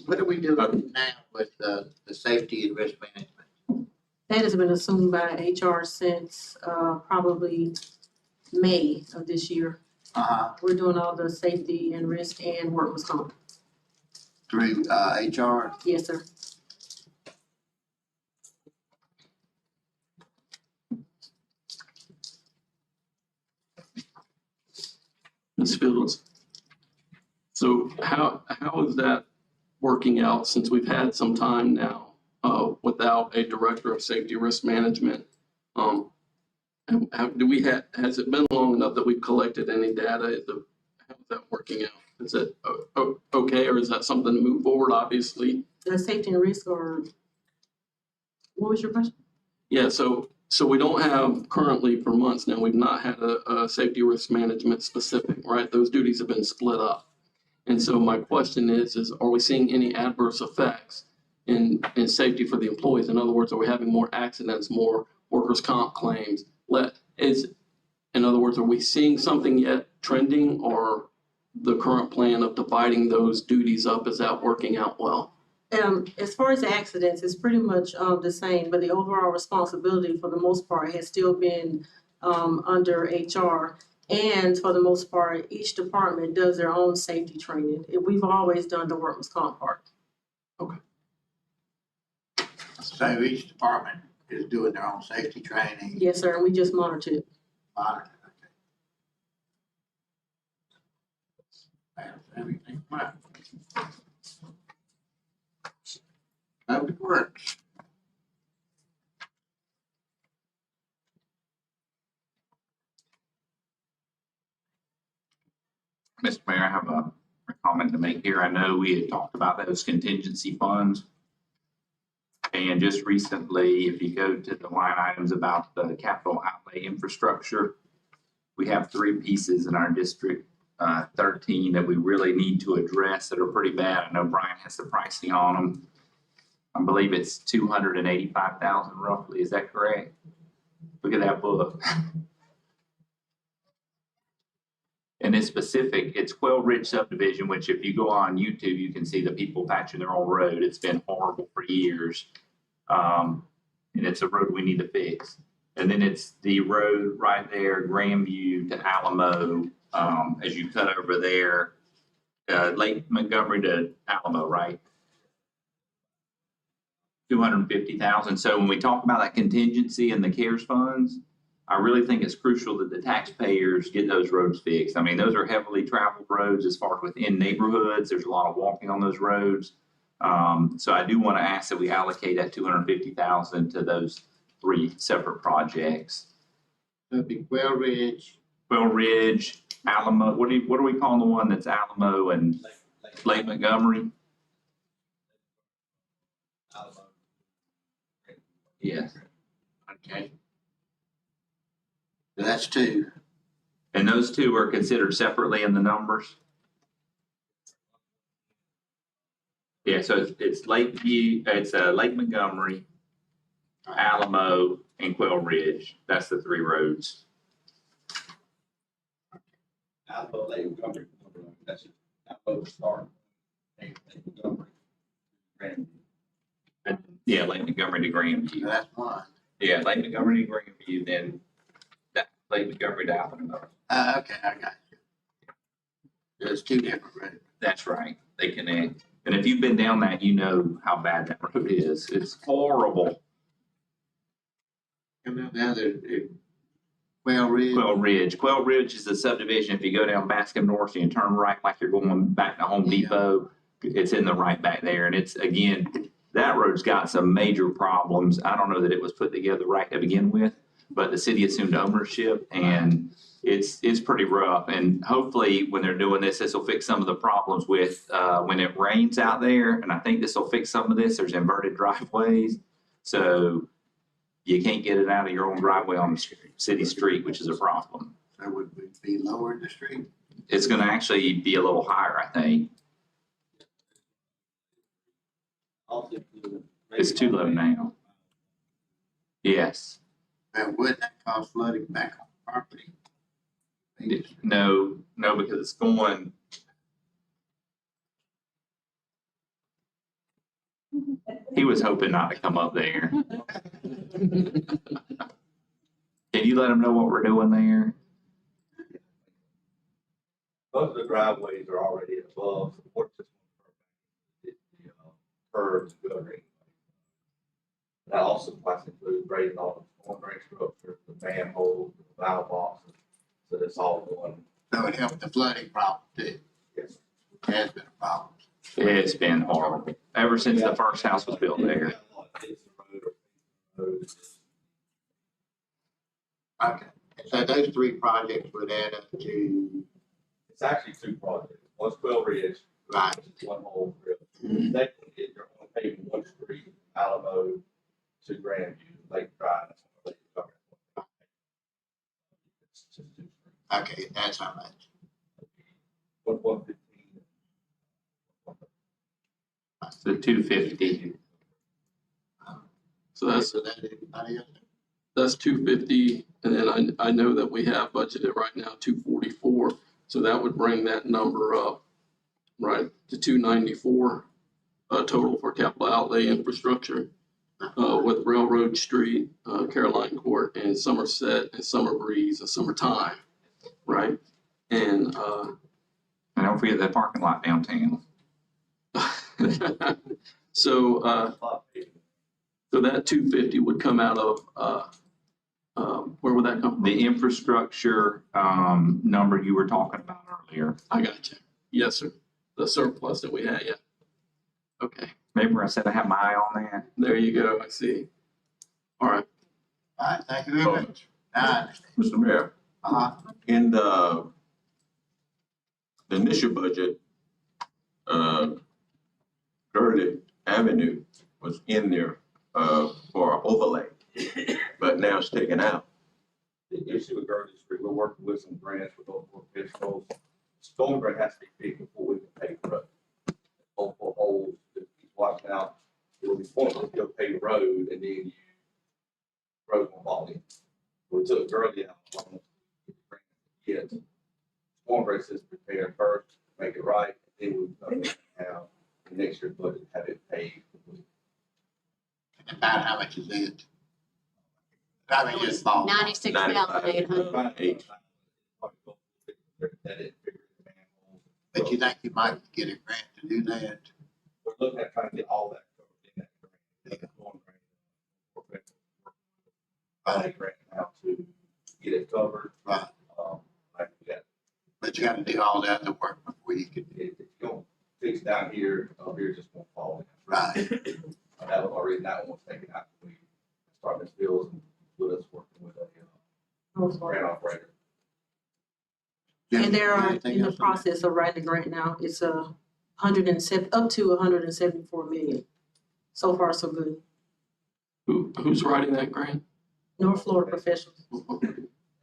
What are we doing now with the safety and risk management? That has been assumed by HR since, probably May of this year. We're doing all the safety and risk and workers' comp. Through, HR? Yes, sir. Ms. Fields. So how is that working out since we've had some time now without a director of safety risk management? And has it been long enough that we've collected any data? How's that working out? Is it okay, or is that something to move forward, obviously? The safety and risk, or what was your question? Yeah, so we don't have currently for months now, we've not had a safety risk management specific, right? Those duties have been split up. And so my question is are we seeing any adverse effects in safety for the employees? In other words, are we having more accidents, more workers' comp claims? In other words, are we seeing something yet trending, or the current plan of dividing those duties up, is that working out well? As far as accidents, it's pretty much the same, but the overall responsibility for the most part has still been under HR. And for the most part, each department does their own safety training. We've always done the workers' comp part. Okay. So each department is doing their own safety training. Yes, sir, and we just monitor it. Monitor, okay. That's everything, right. Public Works. Mr. Mayor, I have a comment to make here. I know we had talked about those contingency funds. And just recently, if you go to the line items about the capital outlay infrastructure, we have three pieces in our district 13 that we really need to address that are pretty bad. I know Brian has the pricing on them. I believe it's 285,000 roughly. Is that correct? Look at that book. And it's specific, it's Quail Ridge subdivision, which if you go on YouTube, you can see the people patching their old road. It's been horrible for years. And it's a road we need to fix. And then it's the road right there, Grandview to Alamo, as you cut over there, Lake Montgomery to Alamo, right? 250,000. So when we talk about that contingency and the CARES funds, I really think it's crucial that the taxpayers get those roads fixed. I mean, those are heavily traveled roads as far as within neighborhoods. There's a lot of walking on those roads. So I do want to ask that we allocate that 250,000 to those three separate projects. That'd be Quail Ridge. Quail Ridge, Alamo. What do we call the one that's Alamo and Lake Montgomery? Yes. Okay. So that's two. And those two are considered separately in the numbers? Yeah, so it's Lakeview, it's Lake Montgomery, Alamo, and Quail Ridge. That's the three roads. Alamo, Lake Montgomery, that's it. Alamo start. Lake Montgomery. Yeah, Lake Montgomery to So Grandview. that's one. Yeah, Lake Montgomery to Grandview, then that Lake Montgomery to Alamo. Okay, I got you. There's two different roads. That's right. They connect. And if you've been down that, you know how bad that road is. It's horrible. And then the other, Quail Ridge. Quail Ridge. Quail Ridge is a subdivision. If you go down Bascom North and you turn right like you're going back to Home Depot, it's in the right back there. And it's, again, that road's got some major problems. I don't know that it was put together right to begin with, but the city assumed ownership and it's pretty rough. And hopefully when they're doing this, this will fix some of the problems with when it rains out there. And I think this will fix some of this. There's inverted driveways. So you can't get it out of your own driveway on the city street, which is a problem. So would we be lower the street? It's gonna actually be a little higher, I think. It's too low now. Yes. And wouldn't that cause flooding back on the property? No, because it's going. He was hoping not to come up there. Can you let him know what we're doing there? Most of the driveways are already above support system. The curbs, guttering. That also includes raising all the storm drain structures, the manholes, the valve boxes, so that's all going. So it helped the flooding problem too. Yes. It has been a problem. It's been horrible ever since the first house was built there. Okay, so those three projects would add up to, It's actually two projects. One's Quail Ridge, right, which is one whole field. Second is you're only paving one street, Alamo to Grandview, Lake Drive. That's what Lake Drive. It's just two streets. okay, that's how much. 115. So 250. So that's, So that anybody else? that's 250, and then I know that we have budgeted right now 244, so that would bring that number up, right, to 294, total for capital outlay infrastructure, with Railroad Street, Caroline Court, and Somerset, and Summer Breeze, and Summertime, right? And, And don't forget that parking lot downtown. so that 250 would come out of, where would that come from? The infrastructure number you were talking about earlier. I got you. Yes, sir. The surplus that we had, yeah. Okay, Remember I said I had my eye on that? there you go. I see. All right. All right, thank you very much. I understand. Mr. Mayor, in the initial budget, Gurley Avenue was in there, for overlay, but now it's taken out. The issue with Gurley Street, we're working with some grants with local officials. Storm drain has to be fixed before we can pave the road. Multiple holes that he's washing out, it will be pointless to go pave the road and then you road will fall in. We took Gurley out. Yes. Storm drain system repaired first, make it right, then we have the next year's budget, have it paid. About how much is it? I mean, just ball. 96,800. But you think you might get a grant to do that? We're looking at trying to get all that covered in that grant. Grant now to get it covered. Right. Like we got, But you gotta do all the other work before you can, if you don't fix down here, up here just won't fall in. right. That was already, that one was taken out. We started this bills and with us working with a grant operator. And they're Anything in the else on that? process of writing the grant now. It's up to 174 million. So far, so good. Who's writing that grant? North Florida professionals.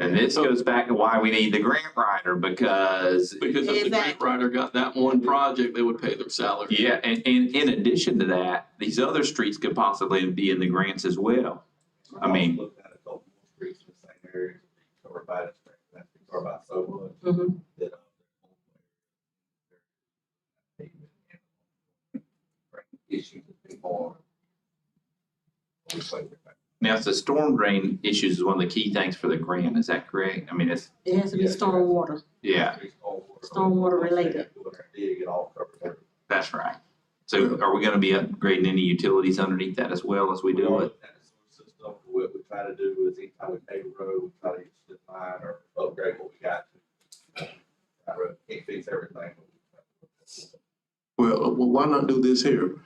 And this goes back to why we need the grant writer because, Because if the grant Exactly. writer got that one project, they would pay their salary. yeah, and in addition to that, these other streets could possibly be in the grants as well. I mean- Looked at a couple more streets in the same area, covered by this grant, that's been covered by so much Mhm. that. Issues that people are. Now, so storm drain issues is one of the key things for the grant, is that correct? I mean, it's, It has to be stormwater. yeah, Stormwater related. Dig it all covered. that's right. So are we gonna be upgrading any utilities underneath that as well as we do it? System, what we try to do is anytime we pave a road, we try to just define or upgrade what we got to. That road can't fix everything. Well, why not do this here?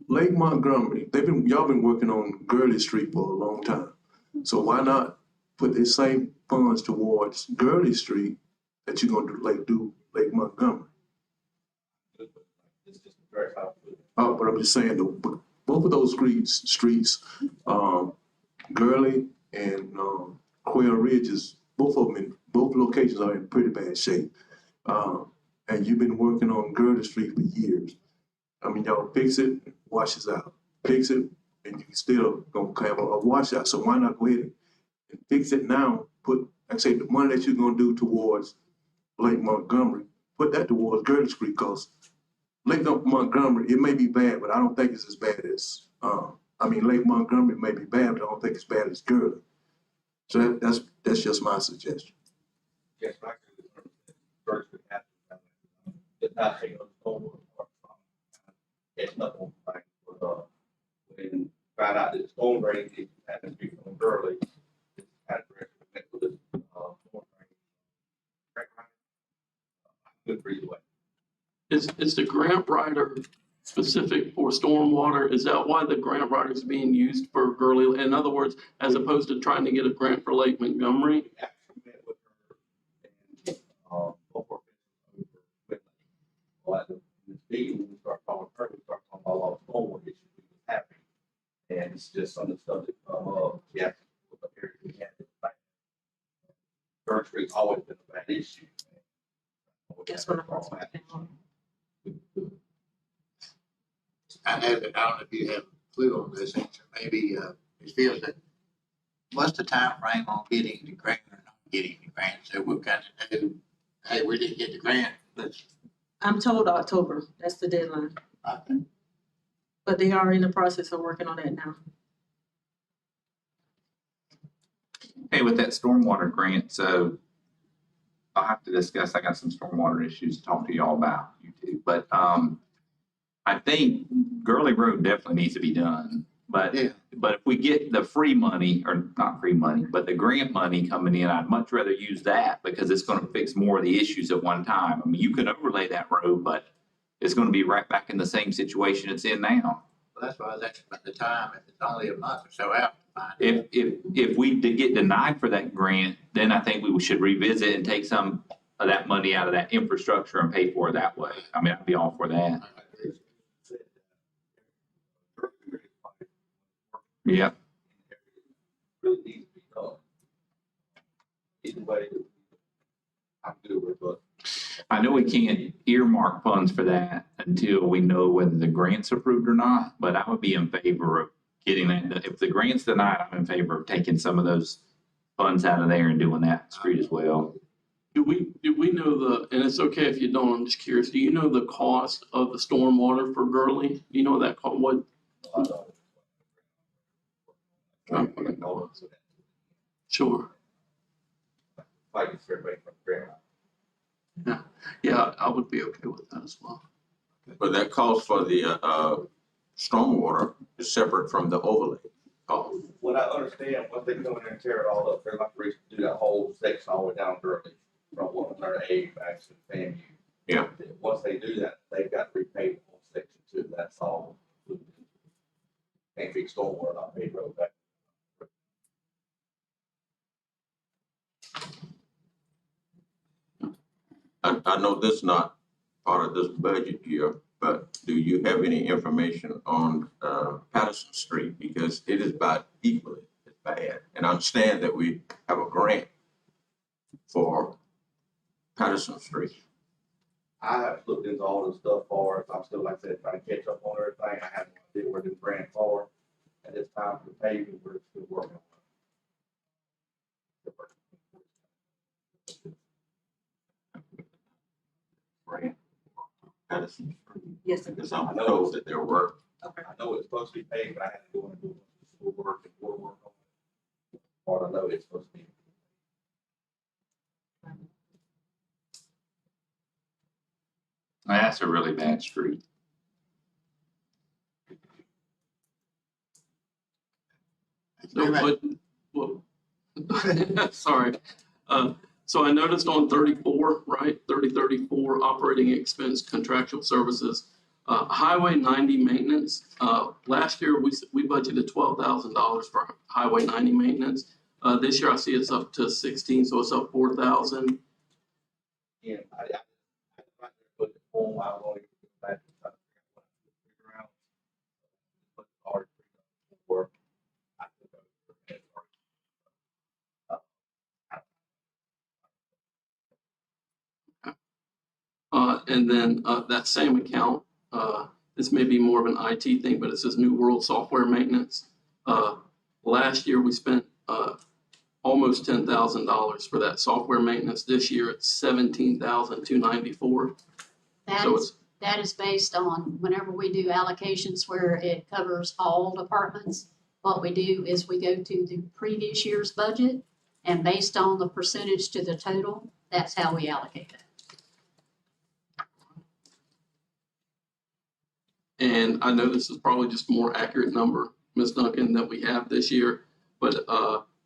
Lake Montgomery, y'all been working on Gurley Street for a long time. So why not put the same funds towards Gurley Street that you're gonna do Lake Montgomery? It's just very hard to do. But I'm just saying, both of those streets, Gurley and Quail Ridge is, both locations are in pretty bad shape. And you've been working on Girdle Street for years. I mean, y'all fix it, washes out. Fix it, and you still gonna have a washout. So why not go ahead and fix it now? Put, like I say, the money that you're gonna do towards Lake Montgomery, put that towards Girdle Street, cause Lake Montgomery, it may be bad, but I don't think it's as bad as, Lake Montgomery may be bad, but I don't think it's bad as Girdle. So that's just my suggestion. Yes, I agree with her. First, we have to, it's not taking us over. It's not on time, but, when found out that storm drain is having to be from early, it's had to connect with the, storm drain. Good for either way. Is the grant writer specific for stormwater? Is that why the grant writer is being used for Gurley? In other words, as opposed to trying to get a grant for Lake Montgomery? We actually met with her and, both of us over with, in this meeting, when we start talking to her, we start talking about a lot of stormwater issues we was having. And it's just some of the stuff that come up, we have to look up here, we had it back. Third Street's always been a bad issue. That's when I first came on. I know that, I don't know if you have a clue on this answer, maybe, it feels that, what's the time frame on getting the grant or not getting the grant? So we'll kind of know, hey, we didn't get the grant, I'm told October, that's the deadline, okay. but they are in the process of working on that now. Hey, with that stormwater grant, so I'll have to discuss, I got some stormwater issues to talk to y'all about, you two, but, I think Gurley Road definitely needs to be done. But if we get the free money, or not free money, but the grant money coming in, I'd much rather use that because it's gonna fix more of the issues at one time. I mean, you can overlay that road, but it's gonna be right back in the same situation it's in now. Well, that's why I was asking about the time, if it's only a month or so out. If we did get denied for that grant, then I think we should revisit and take some of that money out of that infrastructure and pay for it that way. I mean, I'd be all for that. Yeah. Really needs to be done. Either way, I'm good with it. I know we can't earmark funds for that until we know whether the grant's approved or not, but I would be in favor of getting that. If the grant's denied, I'm in favor of taking some of those funds out of there and doing that street as well. Do we know and it's okay if you don't, I'm just curious, do you know the cost of the stormwater for Gurley? You know that what? Sure. Fighting for everybody from grant. Yeah, I would be okay with that as well. But that cost for the, stormwater is separate from the overlay. Oh, what I understand, once they come in there and tear it all up, they're like ready to do that whole section all the way down Gurley from 108 back to FAMU. Yeah. Once they do that, they've got to repay the whole section too. That's all. Can't fix stormwater, not pay road back. I know this is not part of this budget year, but do you have any information on, Patterson Street? Because it is about equally as bad. And I understand that we have a grant for Patterson Street. I have looked into all the stuff for it. I'm still, like I said, trying to catch up on everything. I have no idea where the grant for. At this time for the paving, we're still working on it. Grant. Patterson Street. Yes, sir. Because I know that there were. Okay. I know it's supposed to be paid, but I had to go and do some work and more work on it. Or I know it's supposed to be. That's a really bad street. So, sorry. So I noticed on 34, right, 3034 operating expense contractual services, Highway 90 maintenance. Last year we budgeted $12,000 for Highway 90 maintenance. This year I see it's up to 16, so it's up 4,000. And I put the form out on it back to try to figure out what the hard work. And then, that same account, this may be more of an IT thing, but it says New World Software Maintenance. Last year, we spent, almost $10,000 for that software maintenance. This year, it's $17,294. So That is based on whenever we do allocations where it covers all departments. What we do is we go to the previous year's budget, and based on the percentage to the total, that's how we allocate it. And I know this is probably just a more accurate number, Ms. Duncan, that we have this year, but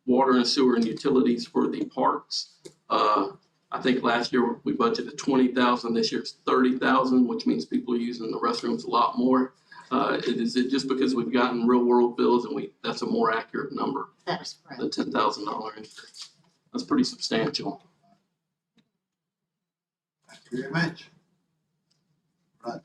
water and sewer and utilities for the parks. I think last year we budgeted 20,000. This year it's 30,000, which means people are using the restrooms a lot more. Is it just because we've gotten real world bills and that's a more accurate number? That is correct. The $10,000 increase. That's pretty substantial. Thank you very much. Right.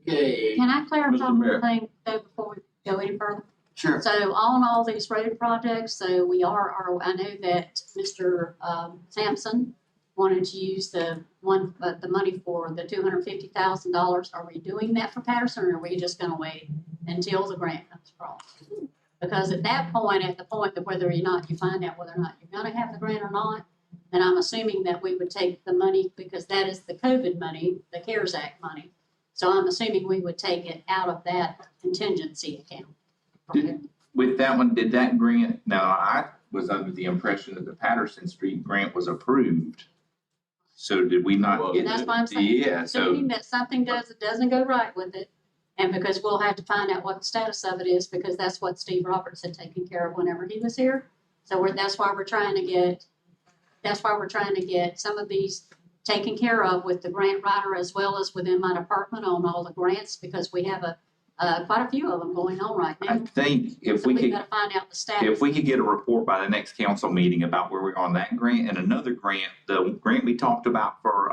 Okay, Can I clarify Mr. Mayor. one thing though before we go any further? sure. So on all these road projects, so I know that Mr. Sampson wanted to use the money for the $250,000. Are we doing that for Patterson, or are we just gonna wait until the grant comes across? Because at the point that whether or not you find out whether or not you're gonna have the grant or not, then I'm assuming that we would take the money, because that is the COVID money, the CARES Act money. So I'm assuming we would take it out of that contingency account. Okay. With that one, did that grant, now I was under the impression that the Paterson Street grant was approved. So did we not get? And that's why I'm saying, Yeah, so, assuming that something doesn't go right with it, and because we'll have to find out what the status of it is, because that's what Steve Roberts had taken care of whenever he was here. So that's why we're trying to get some of these taken care of with the grant writer as well as within my department on all the grants, because we have quite a few of them going on right I now. think if So we we've could, got to find out the status. if we could get a report by the next council meeting about where we are on that grant and another grant, the grant we talked about for,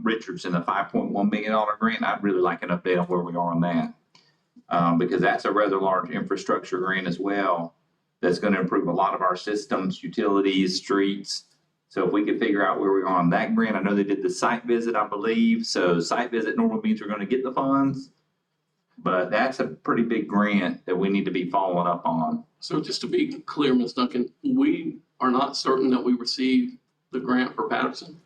Richardson, the $5.1 million grant, I'd really like an update on where we are on that. Because that's a rather large infrastructure grant as well, that's gonna improve a lot of our systems, utilities, streets. So if we could figure out where we are on that grant, I know they did the site visit, I believe, so site visit normally means we're gonna get the funds. But that's a pretty big grant that we need to be following up on. So just to be clear, Ms. Duncan, we are not certain that we received the grant for Patterson.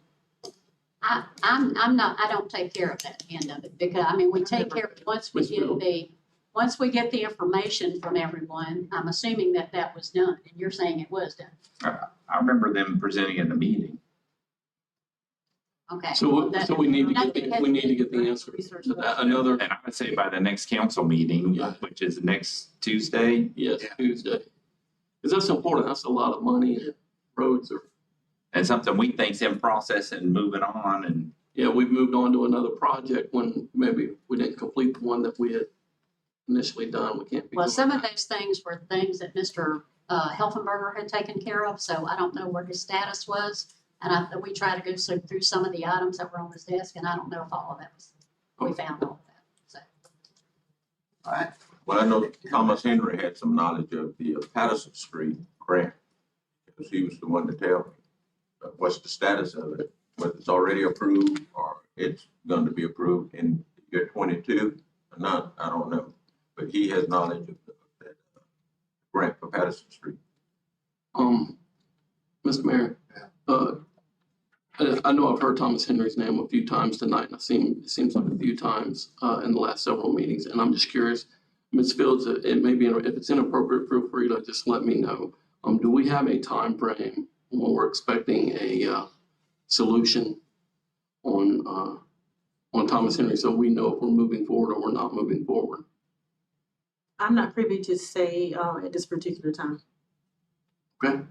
I'm not, I don't take care of that end of it, because, I mean, we take care of it once we get the information from everyone. I'm assuming that was done, and you're saying it was done. I remember them presenting in the meeting. Okay. So we need to Nothing get, has we need to been get the answer researched. to that. Another, And I would say by the next council meeting, which is next Tuesday. yes, Tuesday. Because that's important. That's a lot of money. Roads are, And something we think's in process and moving on, and yeah, we've moved on to another project when maybe we didn't complete the one that we had initially done. We can't be. Well, doing some of that. those things were things that Mr. Helfenberger had taken care of, so I don't know where his status was. And we tried to go through some of the items that were on his desk, and I don't know if all of that we found all of that, so. All right, Well, I know Thomas Henry had some knowledge of the Patterson Street grant, because he was the one to tell me what's the status of it, whether it's already approved or it's going to be approved in year 22 or not, I don't know. But he has knowledge of that grant for Patterson Street. Mr. Mayor, I know I've heard Thomas Henry's name a few times tonight, and it seems like a few times in the last several meetings, and I'm just curious, Ms. Fields, it may be, if it's inappropriate, feel free to just let me know. Do we have a time frame when we're expecting a solution on Thomas Henry, so we know if we're moving forward or we're not moving forward? I'm not privy to say at this particular time. Okay.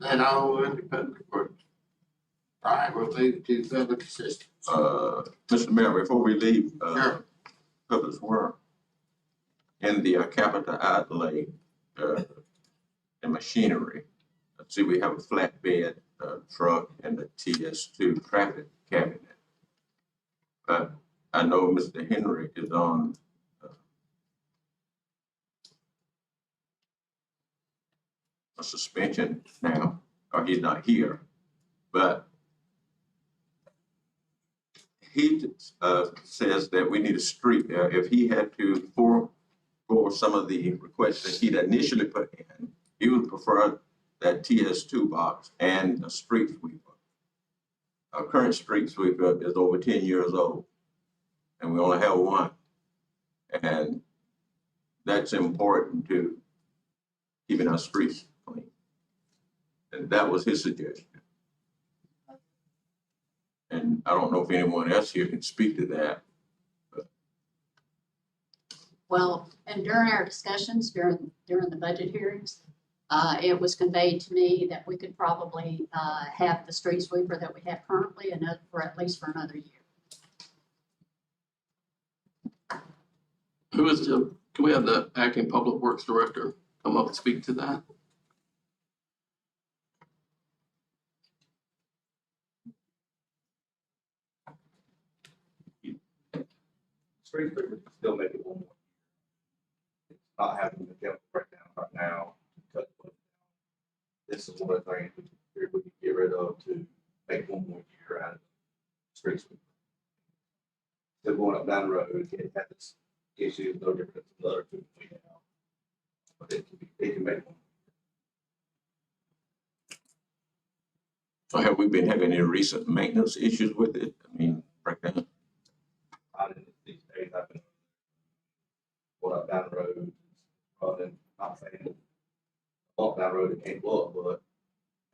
that all under public works. All right, we'll move to public assistance. Mr. Mayor, before we leave, Sure. public work, in the capital outlay, the machinery, let's see, we have a flatbed truck and the TS2 traffic cabinet. But I know Mr. Henry is on a suspension now, or he's not here. But he, says that we need a street, if he had to forego some of the requests that he'd initially put in, he would prefer that TS2 box and a street sweeper. Our current street sweeper is over 10 years old, and we only have one. And that's important to keeping our streets clean. And that was his suggestion. And I don't know if anyone else here can speak to that. Well, and during our discussions, during the budget hearings, it was conveyed to me that we could probably have the street sweeper that we have currently for at least for another year. Can we have the acting public works director come up and speak to that? Street sweeper can still make it one more. It's not having the chemical breakdown right now to cut the budget down. This is one of the things we could get rid of to make one more year out of street sweeper. Still going up down the road, it has its issues, no different from the other two we have. But it can make one. So have we been having any recent maintenance issues with it? I mean, breakdown? I didn't these days, I've been going up down the road, running, not saying walk down the road, it can't blow up, but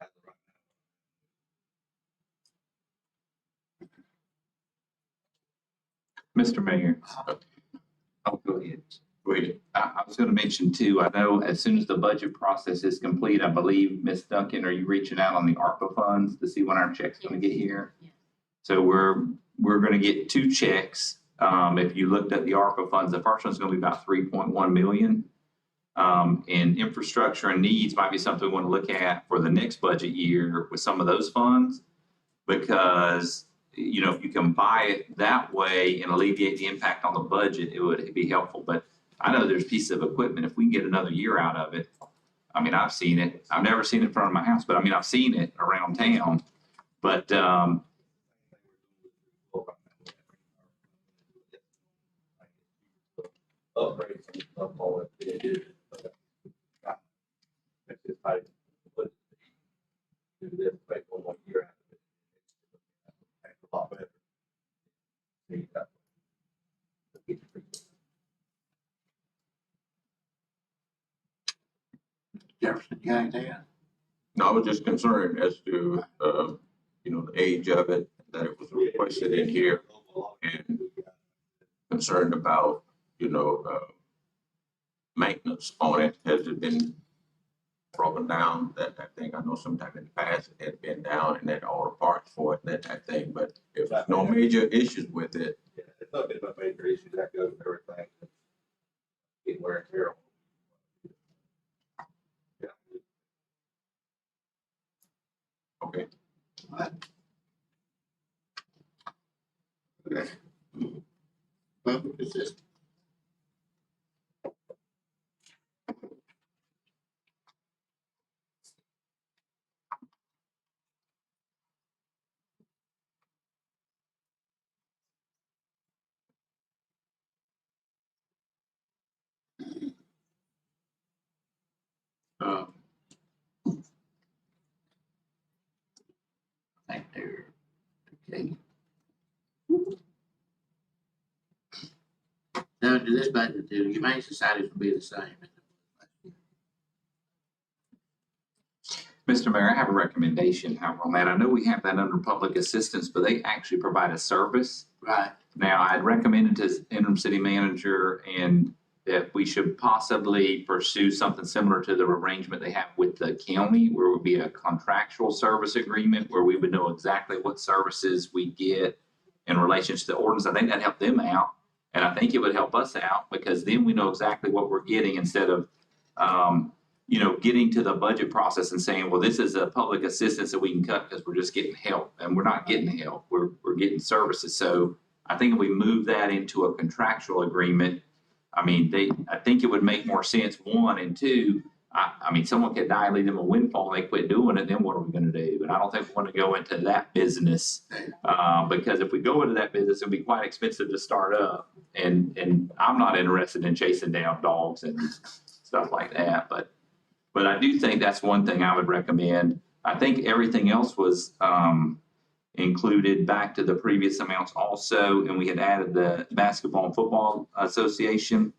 as of right Mr. Mayor. Oh, go ahead. Wait, I was gonna mention too, I know as soon as the budget process is complete, I believe, Ms. Duncan, are you reaching out on the ARPA funds to see when our check's gonna get here? Yes. So we're gonna get 2 checks. If you looked at the ARPA funds, the first one's gonna be about 3.1 million. And infrastructure and needs might be something we want to look at for the next budget year with some of those funds. Because, you know, if you can buy it that way and alleviate the impact on the budget, it would be helpful. But I know there's pieces of equipment, if we can get another year out of it. I mean, I've seen it. I've never seen it in front of my house, but I mean, I've seen it around town. But, upgrade some stuff on it. It is. It's just like, but do this, make one more year out of it. It's a lot better. See that. Jefferson, you got anything? no, I was just concerned as to, you know, the age of it, that it was requested in here, and concerned about, you know, maintenance on it. Has it been broken down, that type thing? I know sometime in the past it had been down and then all the parts for it, that type thing, but if there's no major issues with it, Yeah, it's not been a major issue, that goes with everything. Getting wear and tear on. Yeah. okay. Okay. Public assistance. I think they're, okay. Now, to this budget, the Humane Society will be the same. Mr. Mayor, I have a recommendation, however, on that. I know we have that under public assistance, but they actually provide a service. Right. Now, I'd recommended to interim city manager and that we should possibly pursue something similar to the arrangement they have with the county, where it would be a contractual service agreement where we would know exactly what services we get in relation to the ordinance. I think that'd help them out. And I think it would help us out because then we know exactly what we're getting instead of, you know, getting to the budget process and saying, well, this is a public assistance that we can cut because we're just getting help, and we're not getting help. We're getting services. So I think if we move that into a contractual agreement, I mean, I think it would make more sense, one, and two, I mean, someone could die, leave them a windfall, and they quit doing it, then what are we gonna do? And I don't think we wanna go into that business. Because if we go into that business, it'll be quite expensive to start up. And I'm not interested in chasing down dogs and stuff like that, but I do think that's one thing I would recommend. I think everything else was, included back to the previous amounts also, and we had added the Basketball and Football Association.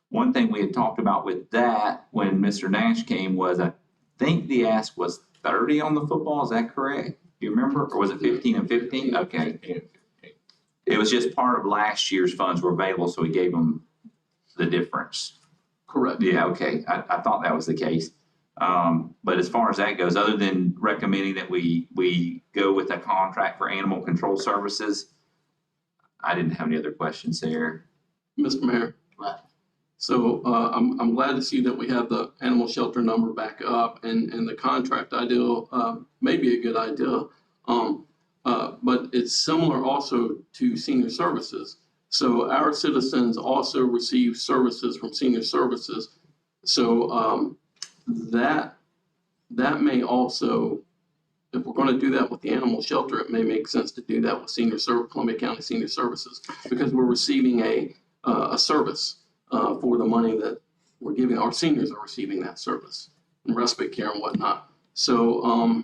One thing we had talked about with that when Mr. Nash came was, I think the ask was 30 on the football, is that correct? Do you remember, or was it 15 and 15? Okay. It was just part of last year's funds were available, so we gave them the difference. Correct. Yeah, okay, I thought that was the case. But as far as that goes, other than recommending that we go with a contract for animal control services, I didn't have any other questions there. Mr. Mayor. Right. So, I'm glad to see that we have the animal shelter number back up and the contract idea, may be a good idea. But it's similar also to senior services. So our citizens also receive services from senior services. So, that may also, if we're gonna do that with the animal shelter, it may make sense to do that with Columbia County Senior Services, because we're receiving a service, for the money that we're giving, our seniors are receiving that service, and respite care and whatnot. So,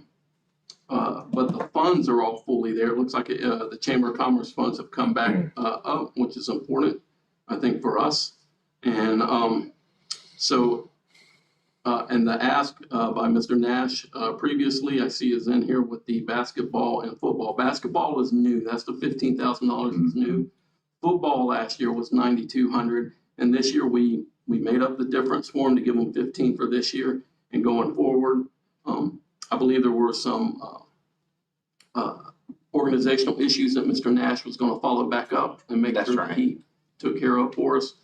but the funds are all fully there. It looks like, the Chamber of Commerce funds have come back, up, which is important, I think, for us. And, and the ask by Mr. Nash previously, I see is in here with the basketball and football. Basketball is new. That's the $15,000 is new. Football last year was $9,200, and this year we made up the difference for them to give them 15 for this year. And going forward, I believe there were some organizational issues that Mr. Nash was going to follow back up and make sure that he took care of for us.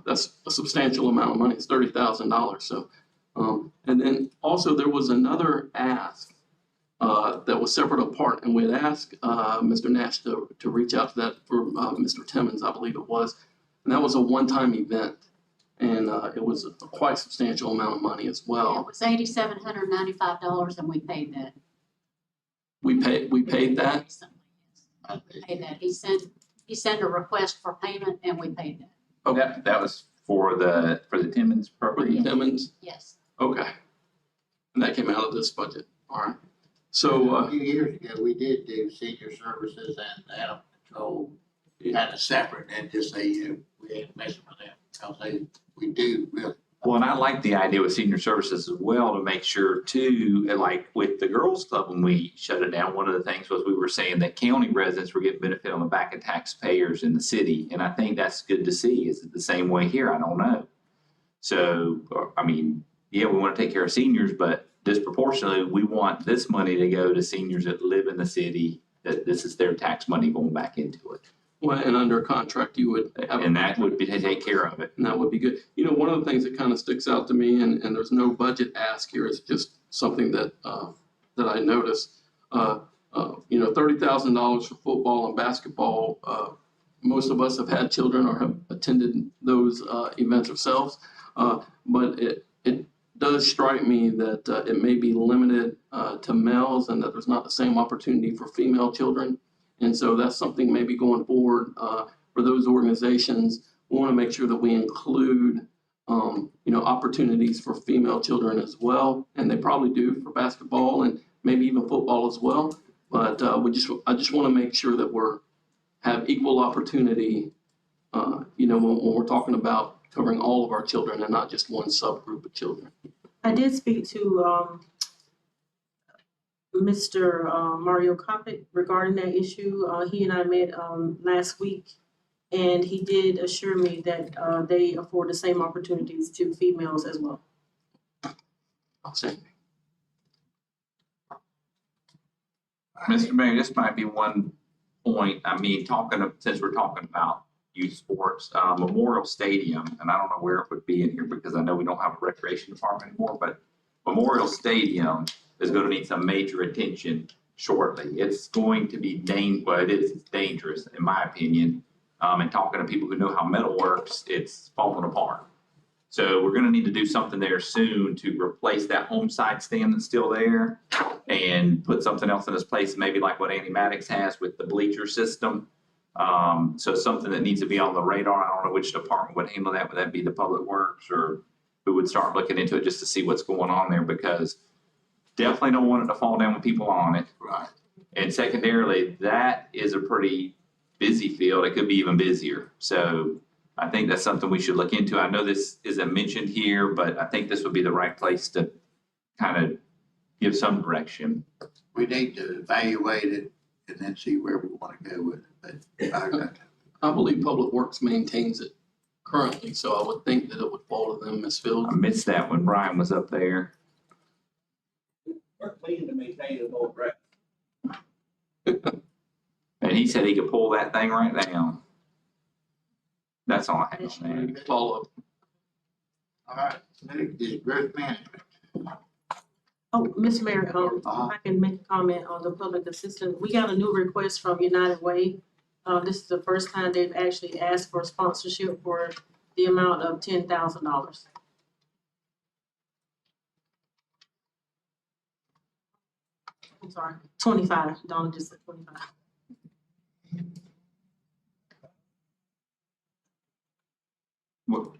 That's a substantial amount of money. It's $30,000. So. And then also there was another ask that was separate apart, and we had asked Mr. Nash to reach out to that for Mr. Timmons, I believe it was, and that was a one-time event, and it was a quite substantial amount of money as well. It was $8,795, and we paid that. We paid that. Paid that. He sent a request for payment, and we paid that. Okay, that was for the Timmons property. For the Timmons. Yes. Okay. And that came out of this budget. All right. So, a few years ago, we did do senior services and animal control kind of separate and just say, we ain't messing with them, because we do really. Well, and I like the idea with senior services as well, to make sure too, and like with the girls club, when we shut it down, one of the things was we were saying that county residents were getting benefit on the back of taxpayers in the city. And I think that's good to see. Is it the same way here? I don't know. So, I mean, yeah, we want to take care of seniors, but disproportionately, we want this money to go to seniors that live in the city, that this is their tax money going back into it. Well, and under contract, you would have. And that would be to take care of it. And that would be good. You know, one of the things that kind of sticks out to me, and there's no budget ask here, it's just something that that I noticed. You know, $30,000 for football and basketball. Most of us have had children or have attended those events ourselves. But it does strike me that it may be limited to males, and that there's not the same opportunity for female children. And so that's something maybe going forward for those organizations. We want to make sure that we include, you know, opportunities for female children as well. And they probably do for basketball and maybe even football as well. But I just want to make sure that have equal opportunity, you know, when we're talking about covering all of our children and not just one subgroup of children. I did speak to Mr. Mario Copic regarding that issue. He and I met last week, and he did assure me that they afford the same opportunities to females as well. Outstanding. Mr. Mayor, this might be one point. I mean, since we're talking about youth sports, Memorial Stadium, and I don't know where it would be in here because I know we don't have a recreation department anymore, but Memorial Stadium is going to need some major attention shortly. It's going to be it's dangerous in my opinion. And talking to people who know how metal works, it's falling apart. So we're gonna need to do something there soon to replace that home side stand that's still there and put something else in its place, maybe like what Andy Maddox has with the bleacher system. So something that needs to be on the radar. I don't know which department would handle that. Would that be the Public Works, or who would start looking into it just to see what's going on there? Because definitely don't want it to fall down with people on it. Right. And secondarily, that is a pretty busy field. It could be even busier. So I think that's something we should look into. I know this isn't mentioned here, but I think this would be the right place to kind of give some direction. We need to evaluate it and then see where we want to go with it, but I believe Public Works maintains it currently, so I would think that it would fall to them, Ms. Fields. I missed that when Brian was up there. We're clean to maintain the whole grass. And he said he could pull that thing right down. That's all I have on that. Follow up. all right, next is growth management. Oh, Mr. Mayor, if I can make a comment on the public assistance. We got a new request from United Way. This is the first time they've actually asked for sponsorship for the amount of $10,000. I'm sorry, 25, Donna just said 25.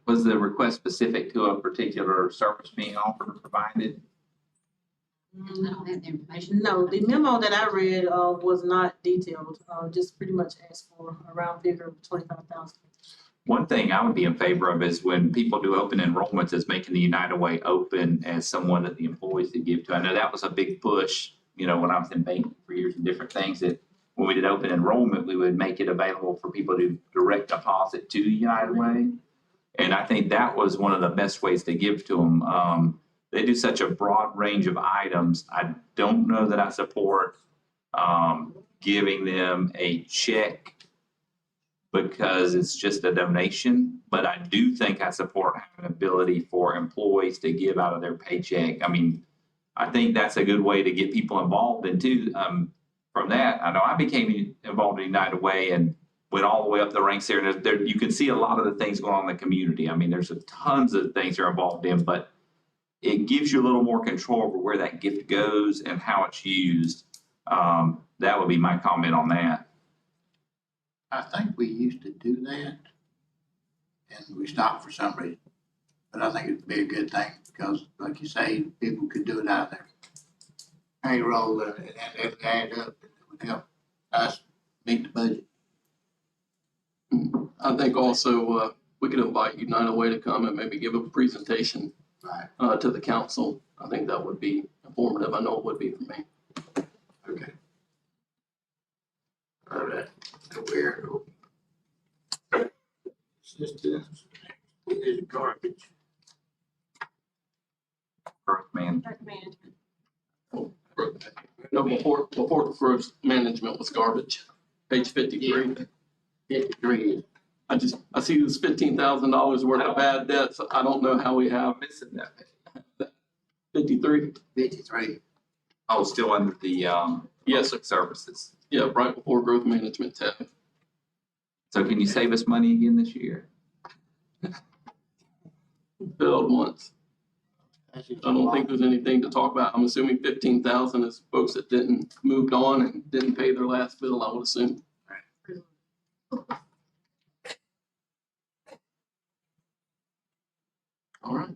Was the request specific to a particular service being offered or provided? I don't have the information. No, the memo that I read, was not detailed, just pretty much asked for a round figure of 25,000. One thing I would be in favor of is when people do open enrollments, is making the United Way open as someone that the employees could give to. I know that was a big push, you know, when I was in banking for years and different things, that when we did open enrollment, we would make it available for people to direct deposit to United Way. And I think that was one of the best ways to give to them. They do such a broad range of items. I don't know that I support giving them a check because it's just a donation, but I do think I support having an ability for employees to give out of their paycheck. I mean, I think that's a good way to get people involved. And too, from that, I know I became involved in United Way and went all the way up the ranks there. And there, you can see a lot of the things going on in the community. I mean, there's tons of things they're involved in, but it gives you a little more control over where that gift goes and how it's used. That would be my comment on that. I think we used to do that, and we stopped for some reason. But I think it'd be a good thing, because like you say, people could do it out of their payroll, and it would add up, and it would help us meet the budget. I think also, we could invite United Way to come and maybe give a presentation Right. to the council. I think that would be informative. I know it would be for me. Okay. All right, where? Assistance, is garbage. Growth man. Growth management. No, before the first management was garbage, page 53. 53. I see this $15,000 worth of bad debts. I don't know how we have Missing that. 53. 53. Oh, still under the Yes, public services. Yeah, right before growth management tab. So can you save us money again this year? Failed once. That's just I don't think there's anything to talk about. I'm assuming 15,000 is folks that didn't moved on and didn't pay their last bill, I would assume. All right.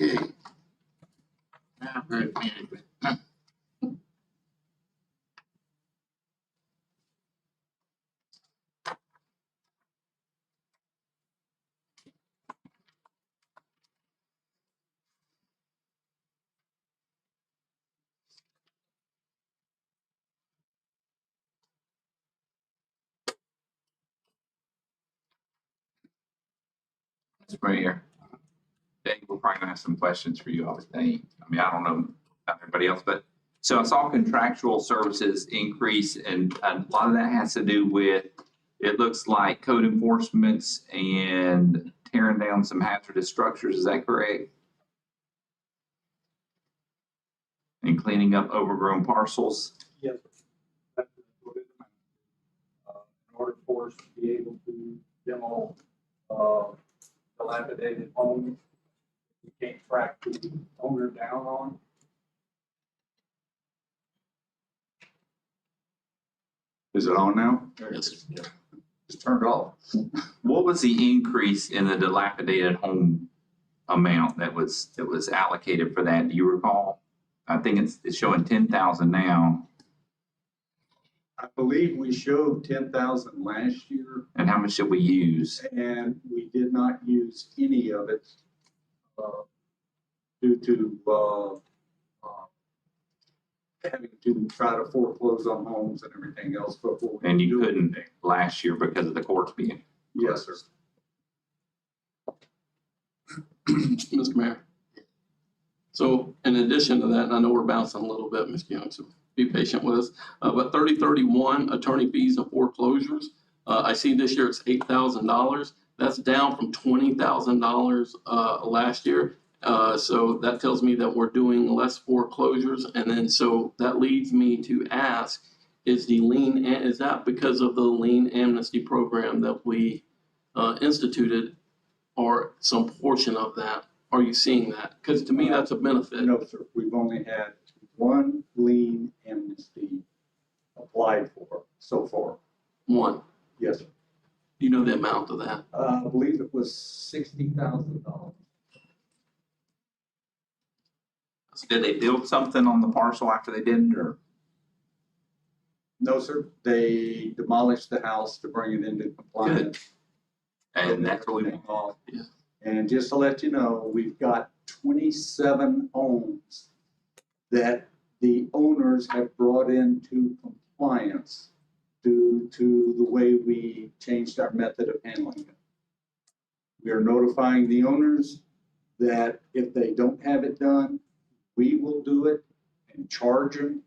Okay. Now, growth management. Mr. Mayor, Dave, we're probably gonna have some questions for you, I would think. I mean, I don't know about everybody else, but so I saw contractual services increase, and a lot of that has to do with, it looks like code enforcements and tearing down some hazardous structures. Is that correct? And cleaning up overgrown parcels. Yes. That's what it amounts to. In order for us to be able to demo, dilapidated homes, you can't track the owner down on. Is it on now? Yes. It's turned off. What was the increase in the dilapidated home amount that was allocated for that? Do you recall? I think it's showing 10,000 now. I believe we showed 10,000 last year, And how much did we use? and we did not use any of it due to having to try to foreclose on homes and everything else before. we And you do couldn't anything. last year because of the courts being. Yes, sir. Mr. Mayor. So in addition to that, and I know we're bouncing a little bit, Mr. Young, so be patient with us. But 3031 attorney fees and foreclosures, I see this year it's $8,000. That's down from $20,000 last year. So that tells me that we're doing less foreclosures. And then so that leads me to ask, is that because of the lien amnesty program that we instituted, or some portion of that? Are you seeing that? Because to me, that's a benefit. No, sir. We've only had one lien amnesty applied for so far. One. Yes, sir. Do you know the amount of that? I believe it was $60,000. Did they build something on the parcel after they didn't, or? No, sir. They demolished the house to bring it into compliance. And that's what we Everything off. Yeah. And just to let you know, we've got 27 homes that the owners have brought into compliance due to the way we changed our method of handling it. We are notifying the owners that if they don't have it done, we will do it and charge them.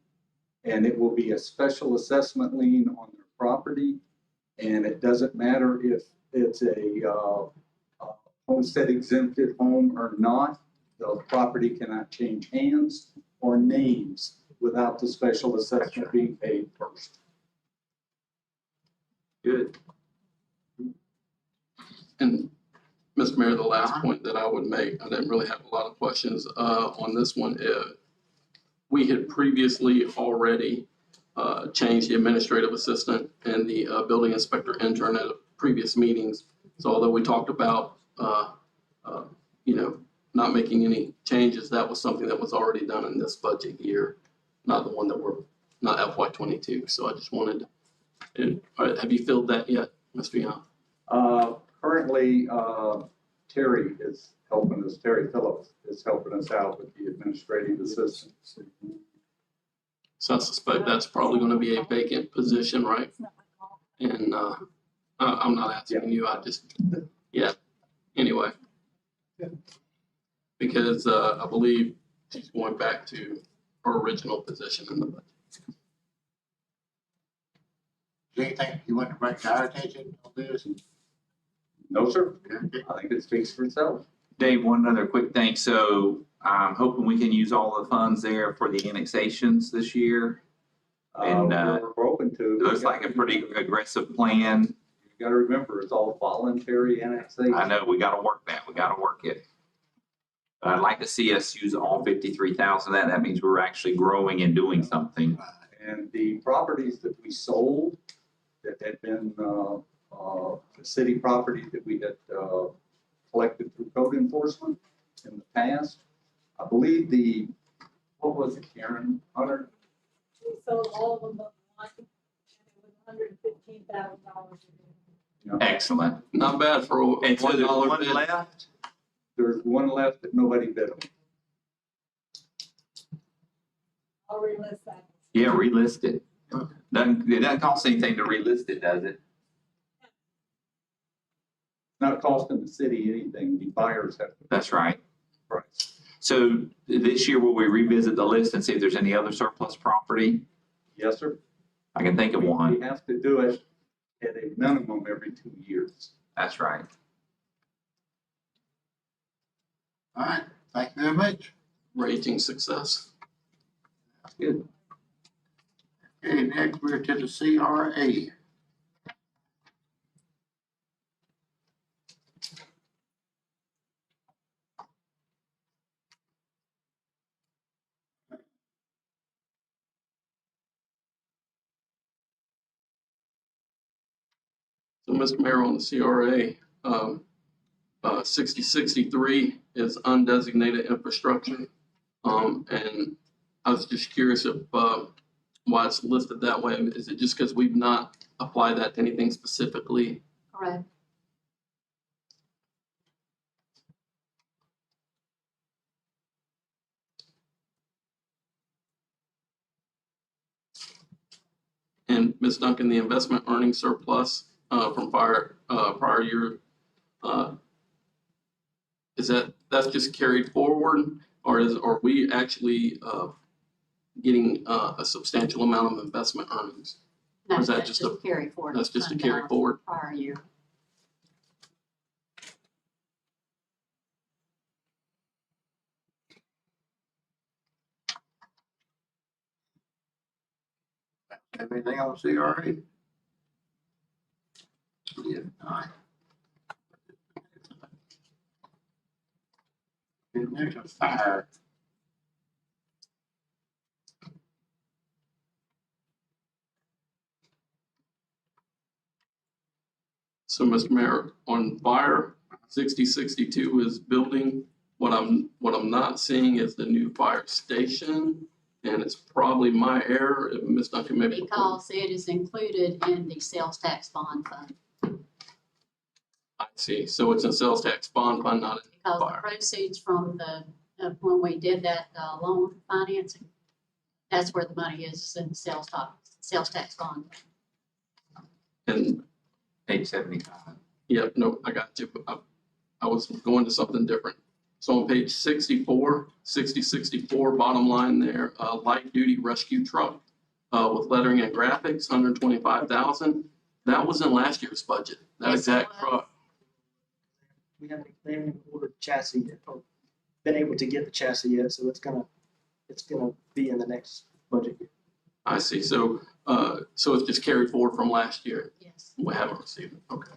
And it will be a special assessment lien on their property. And it doesn't matter if it's a homestead exempted home or not. The property cannot change hands or names without the special assessment being paid first. Good. And Mr. Mayor, the last point that I would make, I didn't really have a lot of questions on this one. We had previously already changed the administrative assistant and the building inspector intern at previous meetings. So although we talked about, not making any changes, that was something that was already done in this budget year, not the one that we're, not FY22. So I just wanted, have you filled that yet, Mr. Young? Currently, Terry is helping us, Terry Phillips is helping us out with the administrative assistant. So I suspect that's probably going to be a vacant position, right? It's not my fault. And I'm not asking you, I just, yeah, anyway. Because I believe she's going back to her original position in the budget. Is there anything you want to bring to our attention on this? No, sir. I think it speaks for itself. Dave, one other quick thing. So I'm hoping we can use all the funds there for the annexations this year. And, We're open to. It looks like a pretty aggressive plan. You gotta remember, it's all voluntary annexation. I know, we gotta work that. We gotta work it. But I'd like to see us use all 53,000 of that. That means we're actually growing and doing something. And the properties that we sold that had been, city property that we had, collected through code enforcement in the past, I believe what was it, Karen? Hunter? We sold all of them but one, and it was $115,000. Excellent. Not bad for a And so there's $1 one bid. left? There's one left that nobody bid on. I'll relist that. Yeah, relist it. It doesn't cost anything to relist it, does it? Not costing the city anything, the buyers have to. That's right. Price. So this year, will we revisit the list and see if there's any other surplus property? Yes, sir. I can think of one. We have to do it at a minimum every 2 years. That's right. All right, thank you very much. Raging success. Good. Okay, next we're to the CRA. So, Mr. Mayor, on the CRA, 6063 is undesignated infrastructure. And I was just curious if, why it's listed that way. Is it just because we've not applied that to anything specifically? Correct. And Ms. Duncan, the investment earnings surplus from prior year, that's just carried forward, or are we actually getting a substantial amount of investment earnings? No, Or is that that's just just carry forward. That's just a fund carry balance forward. Prior year. Everything on CRA? Yeah, all right. And there's a fire. So, Mr. Mayor, on fire, 6062 is building. What I'm not seeing is the new fire station, and it's probably my error. If Ms. Duncan maybe. Because it is included in the sales tax bond fund. I see. So it's a sales tax bond fund, not a Because the fire. proceeds from the, when we did that loan financing, that's where the money is in the sales tax bond. And Page 75. Yep, no, I got you. But I was going to something different. So on page 64, 6064, bottom line there, light duty rescue truck with lettering and graphics, 125,000. That was in last year's budget. That Yes, it exact was. truck. They haven't ordered chassis yet, or been able to get the chassis yet, so it's gonna be in the next budget year. I see. So so it's just carried forward from last year. Yes. We haven't received it. Okay.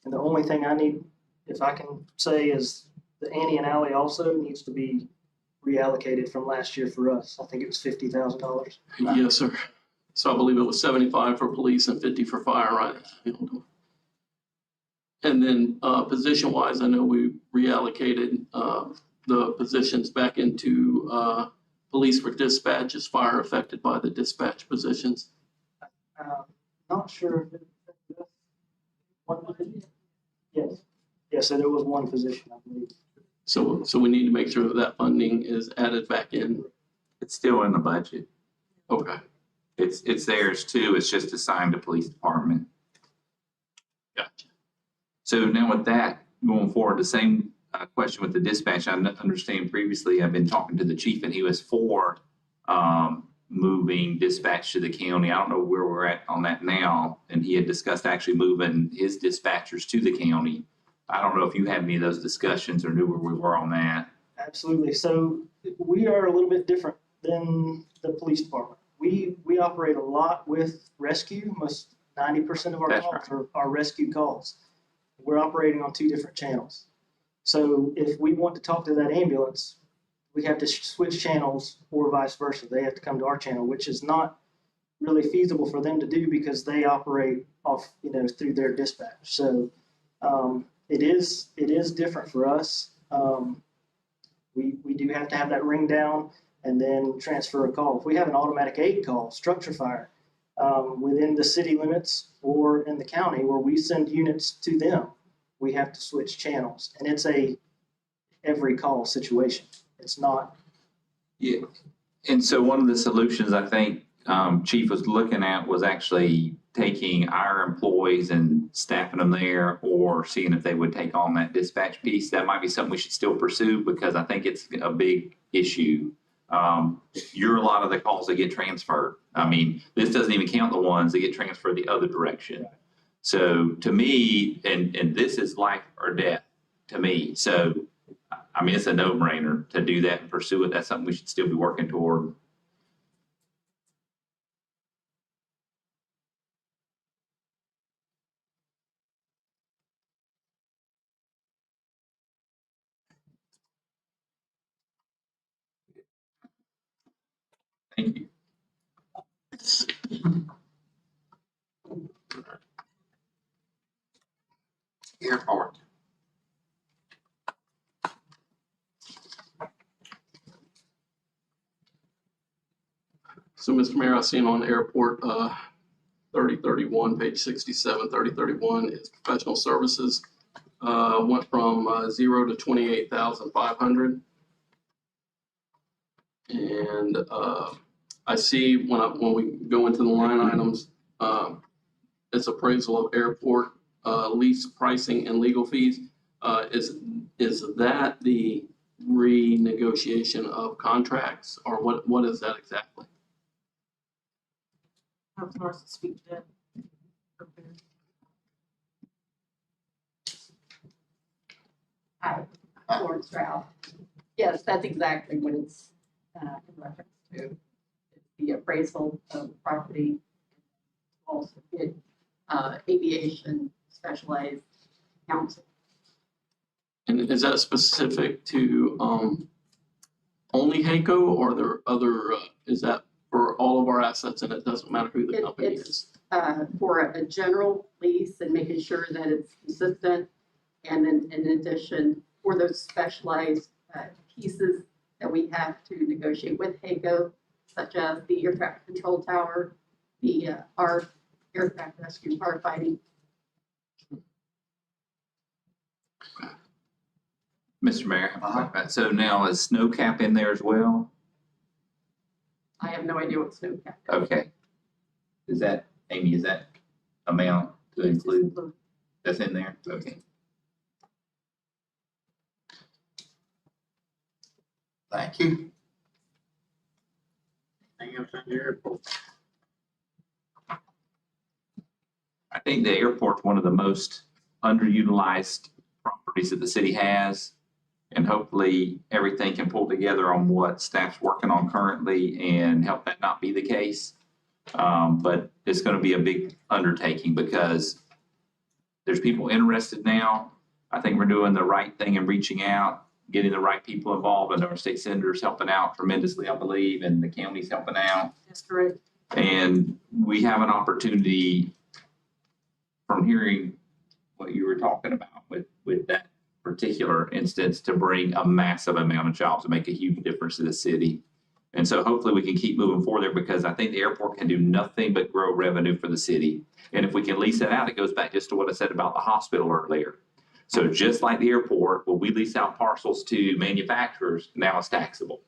And the only thing I need, if I can say, is the Annie and Alley also needs to be reallocated from last year for us. I think it was $50,000. Yes, sir. So I believe it was 75 for police and 50 for fire, right? And then position wise, I know we reallocated the positions back into police for dispatch. Is fire affected by the dispatch positions? Not sure if it, one position? Yes. Yeah, so there was one position, I believe. So we need to make sure that that funding is added back in. It's still in the budget. Okay. It's theirs too. It's just assigned to police department. Gotcha. So now with that, going forward, the same question with the dispatch. I understand previously I've been talking to the chief and he was for moving dispatch to the county. I don't know where we're at on that now. And he had discussed actually moving his dispatchers to the county. I don't know if you had any of those discussions or knew where we were on that. Absolutely. So we are a little bit different than the police department. We operate a lot with rescue. Most 90% of our That's calls are rescue calls. We're operating on two different channels. So if we want to talk to that ambulance, we have to switch channels or vice versa. They have to come to our channel, which is not really feasible for them to do because they operate off, through their dispatch. So it is different for us. We do have to have that ring down and then transfer a call. If we have an automatic aid call, structure fire, within the city limits or in the county where we send units to them, we have to switch channels. And it's a every call situation. It's not. Yeah. And so one of the solutions I think Chief was looking at was actually taking our employees and staffing them there or seeing if they would take on that dispatch piece. That might be something we should still pursue because I think it's a big issue. You're a lot of the calls that get transferred. I mean, this doesn't even count the ones that get transferred the other direction. So to me, and this is life or death to me. So, I mean, it's a no-brainer to do that and pursue it. That's something we should still be working toward. Thank you. Airport. So, Mr. Mayor, I seen on airport, 3031, page 67, 3031 is professional services. Went from 0 to 28,500. And I see when we go into the line items, it's appraisal of airport lease pricing and legal fees. Is that the renegotiation of contracts, or what is that exactly? Have Florence speak to that. Hi, Florence Stroud. Yes, that's exactly what it's in reference to. It's the appraisal of the property, also get aviation specialized counsel. And is that specific to only HACO, or are there other, is that for all of our assets and it doesn't matter who the company is? It's for a general lease and making sure that it's consistent. And then in addition, for those specialized pieces that we have to negotiate with HACO, such as the air traffic control tower, the our aircraft rescue firefighting. Mr. Mayor, so now is snow cap in there as well? I have no idea what snow cap is. Okay. Is that, Amy, is that amount to include? That's in there? Okay. Thank you. Anything else on the airport? I think the airport's one of the most underutilized properties that the city has. And hopefully everything can pull together on what staff's working on currently and help that not be the case. But it's going to be a big undertaking because there's people interested now. I think we're doing the right thing and reaching out, getting the right people involved, and our state senators helping out tremendously, I believe, and the county's helping out. That's correct. And we have an opportunity from hearing what you were talking about with that particular instance to bring a massive amount of jobs and make a huge difference to the city. And so hopefully we can keep moving forward there because I think the airport can do nothing but grow revenue for the city. And if we can lease that out, it goes back just to what I said about the hospital earlier. So just like the airport, when we lease out parcels to manufacturers, now it's taxable.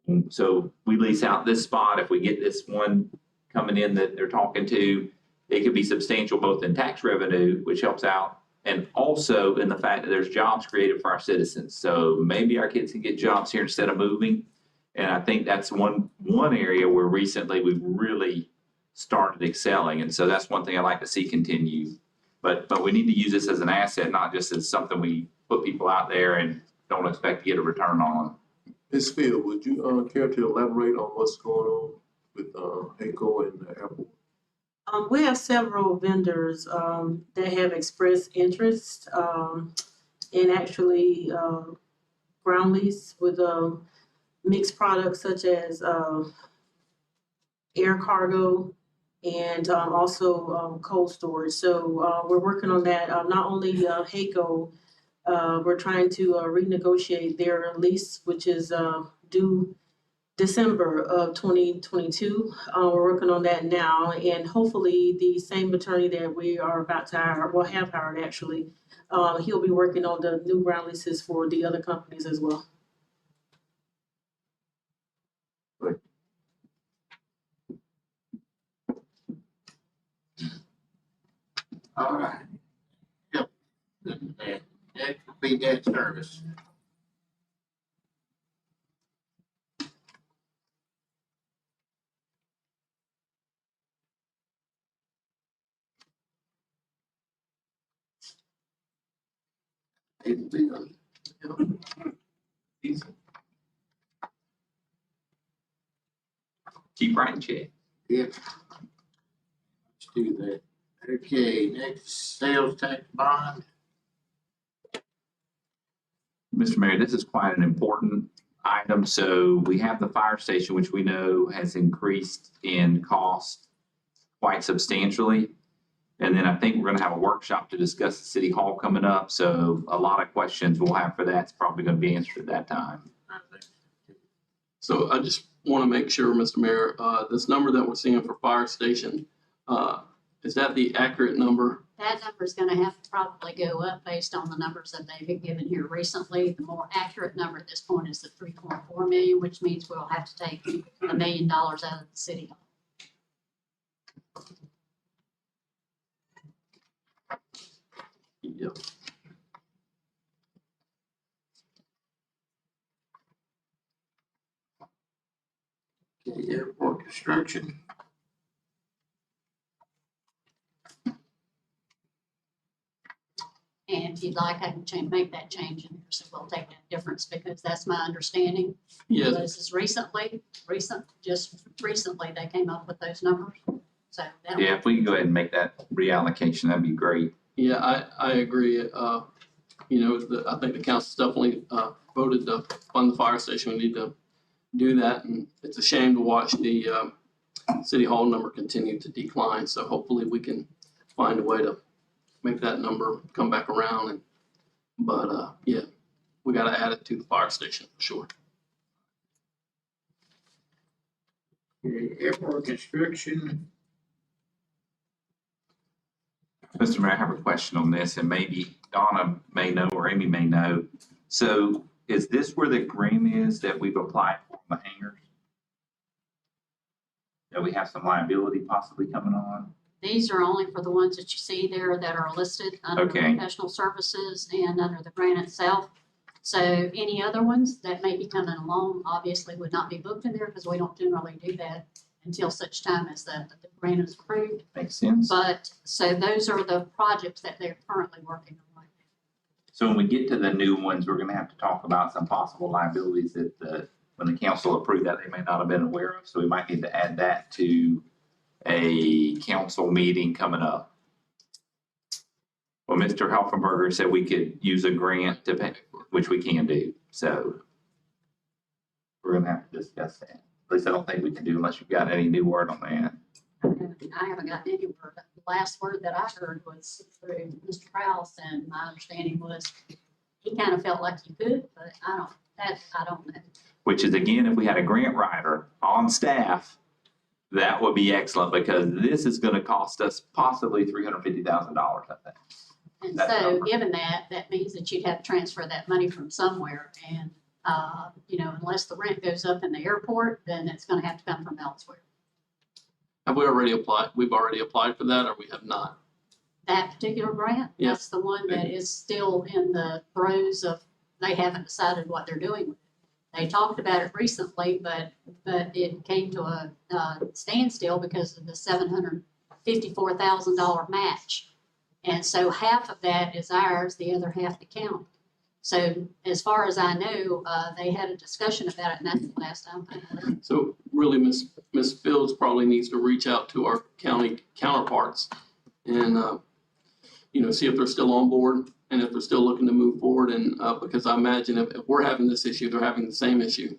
And so we lease out this spot, if we get this one coming in that they're talking to, it could be substantial both in tax revenue, which helps out, and also in the fact that there's jobs created for our citizens. So maybe our kids can get jobs here instead of moving. And I think that's one area where recently we've really started excelling. And so that's one thing I'd like to see continue. But we need to use this as an asset, not just as something we put people out there and don't expect to get a return on. Ms. Phil, would you care to elaborate on what's going on with HACO and the airport? We have several vendors that have expressed interest in actually ground lease with mixed products such as air cargo and also cold storage. So we're working on that. Not only HACO, we're trying to renegotiate their lease, which is due December of 2022. We're working on that now, and hopefully the same attorney that we are about to hire, well, have hired actually, he'll be working on the new ground leases for the other companies as well. All right. Yep. Next will be debt service. Keep writing check. Yep. Let's do that. Okay, next, sales tax bond. Mr. Mayor, this is quite an important items. So we have the fire station, which we know has increased in cost quite substantially. And then I think we're gonna have a workshop to discuss the city hall coming up. So a lot of questions we'll have for that's probably gonna be answered at that time. So I just want to make sure, Mr. Mayor, this number that we're seeing for fire station, is that the accurate number? That number's gonna have to probably go up based on the numbers that they've given here recently. The more accurate number at this point is the 3.4 million, which means we'll have to take $1 million out of the city hall. Yep. Okay, airport construction. And if you'd like, I can make that change in here, so we'll take that difference, because that's my understanding. Yes. This is just recently they came up with those numbers, so. that Yeah, if we can go ahead and make that reallocation, that'd be great. Yeah, I agree. I think the council's definitely voted to fund the fire station. We need to do that, and it's a shame to watch the city hall number continue to decline. So hopefully we can find a way to make that number come back around. But yeah, we got to add it to the fire station for sure. Okay, airport construction. Mr. Mayor, I have a question on this, and maybe Donna may know or Amy may know. So is this where the grant is that we've applied for the hangars? That we have some liability possibly coming on? These are only for the ones that you see there that are listed under Okay. professional services and under the grant itself. So any other ones that may be coming along, obviously would not be booked in there, because we don't generally do that until such time as the grant is approved. Makes sense. But, so those are the projects that they're currently working on right now. So when we get to the new ones, we're gonna have to talk about some possible liabilities that when the council approved that, they may not have been aware of. So we might need to add that to a council meeting coming up. Well, Mr. Helfenberger said we could use a grant to pay, which we can do. So we're gonna have to discuss that. At least I don't think we can do unless you've got any new word on that. I haven't gotten any word. The last word that I heard was through Mr. Krause, and my understanding was he kind of felt like he could, but I don't know. Which is, again, if we had a grant writer on staff, that would be excellent, because this is gonna cost us possibly $350,000, I think. And That so, number. given that, that means that you'd have to transfer that money from somewhere, and, unless the rent goes up in the airport, then it's gonna have to come from elsewhere. Have we already applied? We've already applied for that, or we have not? That particular grant, Yeah. that's the one that is still in the throes of, they haven't decided what they're doing with it. They talked about it recently, but it came to a standstill because of the $754,000 match. And so half of that is ours, the other half the county. So as far as I know, they had a discussion about it, and that's the last time. So really, Ms. Fields probably needs to reach out to our county counterparts and, see if they're still on board and if they're still looking to move forward. And, because I imagine if we're having this issue, they're having the same issue.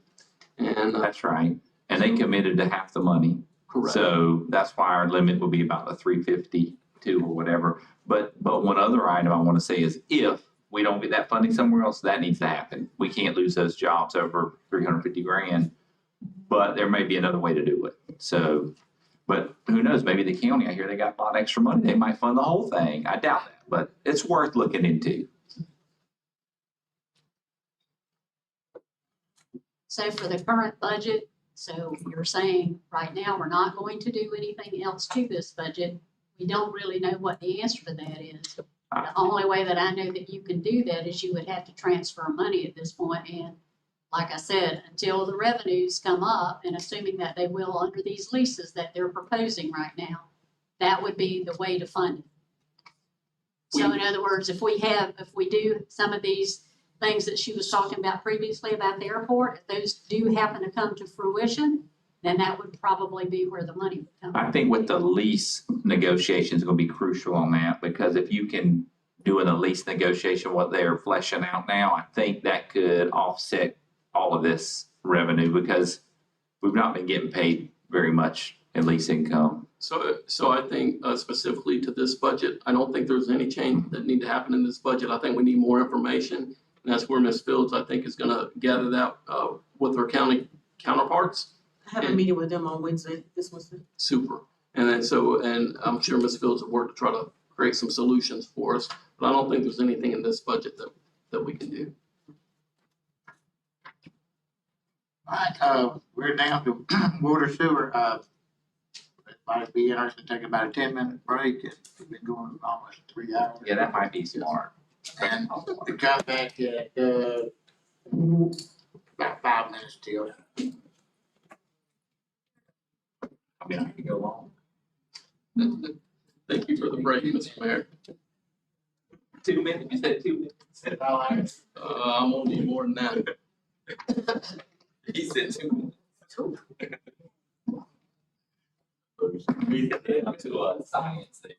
And, That's right. And they committed to half the money. correct. So that's why our limit will be about the 352 or whatever. But one other item I want to say is, if we don't get that funding somewhere else, that needs to happen. We can't lose those jobs over 350 grand, but there may be another way to do it. So, but who knows, maybe the county, I hear they got a lot of extra money. They might fund the whole thing. I doubt that, but it's worth looking into. So for the current budget, so you're saying right now, we're not going to do anything else to this budget. We don't really know what the answer to that is. The only way that I know that you can do that is you would have to transfer money at this point. And like I said, until the revenues come up, and assuming that they will under these leases that they're proposing right now, that would be the way to fund it. So in other words, if we do some of these things that she was talking about previously about the airport, if those do happen to come to fruition, then that would probably be where the money would come. I think with the lease negotiations going to be crucial on that, because if you can do in a lease negotiation what they're fleshing out now, I think that could offset all of this revenue because we've not been getting paid very much in lease income. So I think specifically to this budget, I don't think there's any change that need to happen in this budget. I think we need more information. And that's where Ms. Fields, I think, is gonna gather that with her county counterparts. I have a meeting with them on Wednesday, this Wednesday. Super. And then so, and I'm sure Ms. Fields will work to try to create some solutions for us. But I don't think there's anything in this budget that we can do. All right, we're down to water sewer, everybody be interested in taking about a 10-minute break, we've been going almost 3 hours. Yeah, that might be smart. And we come back at, about 5 minutes till. I mean, I could go long. Thank you for the break, Mr. Mayor. 2 minutes, you said 2 minutes. I'm gonna need more than that. He said 2 minutes. We get into science there.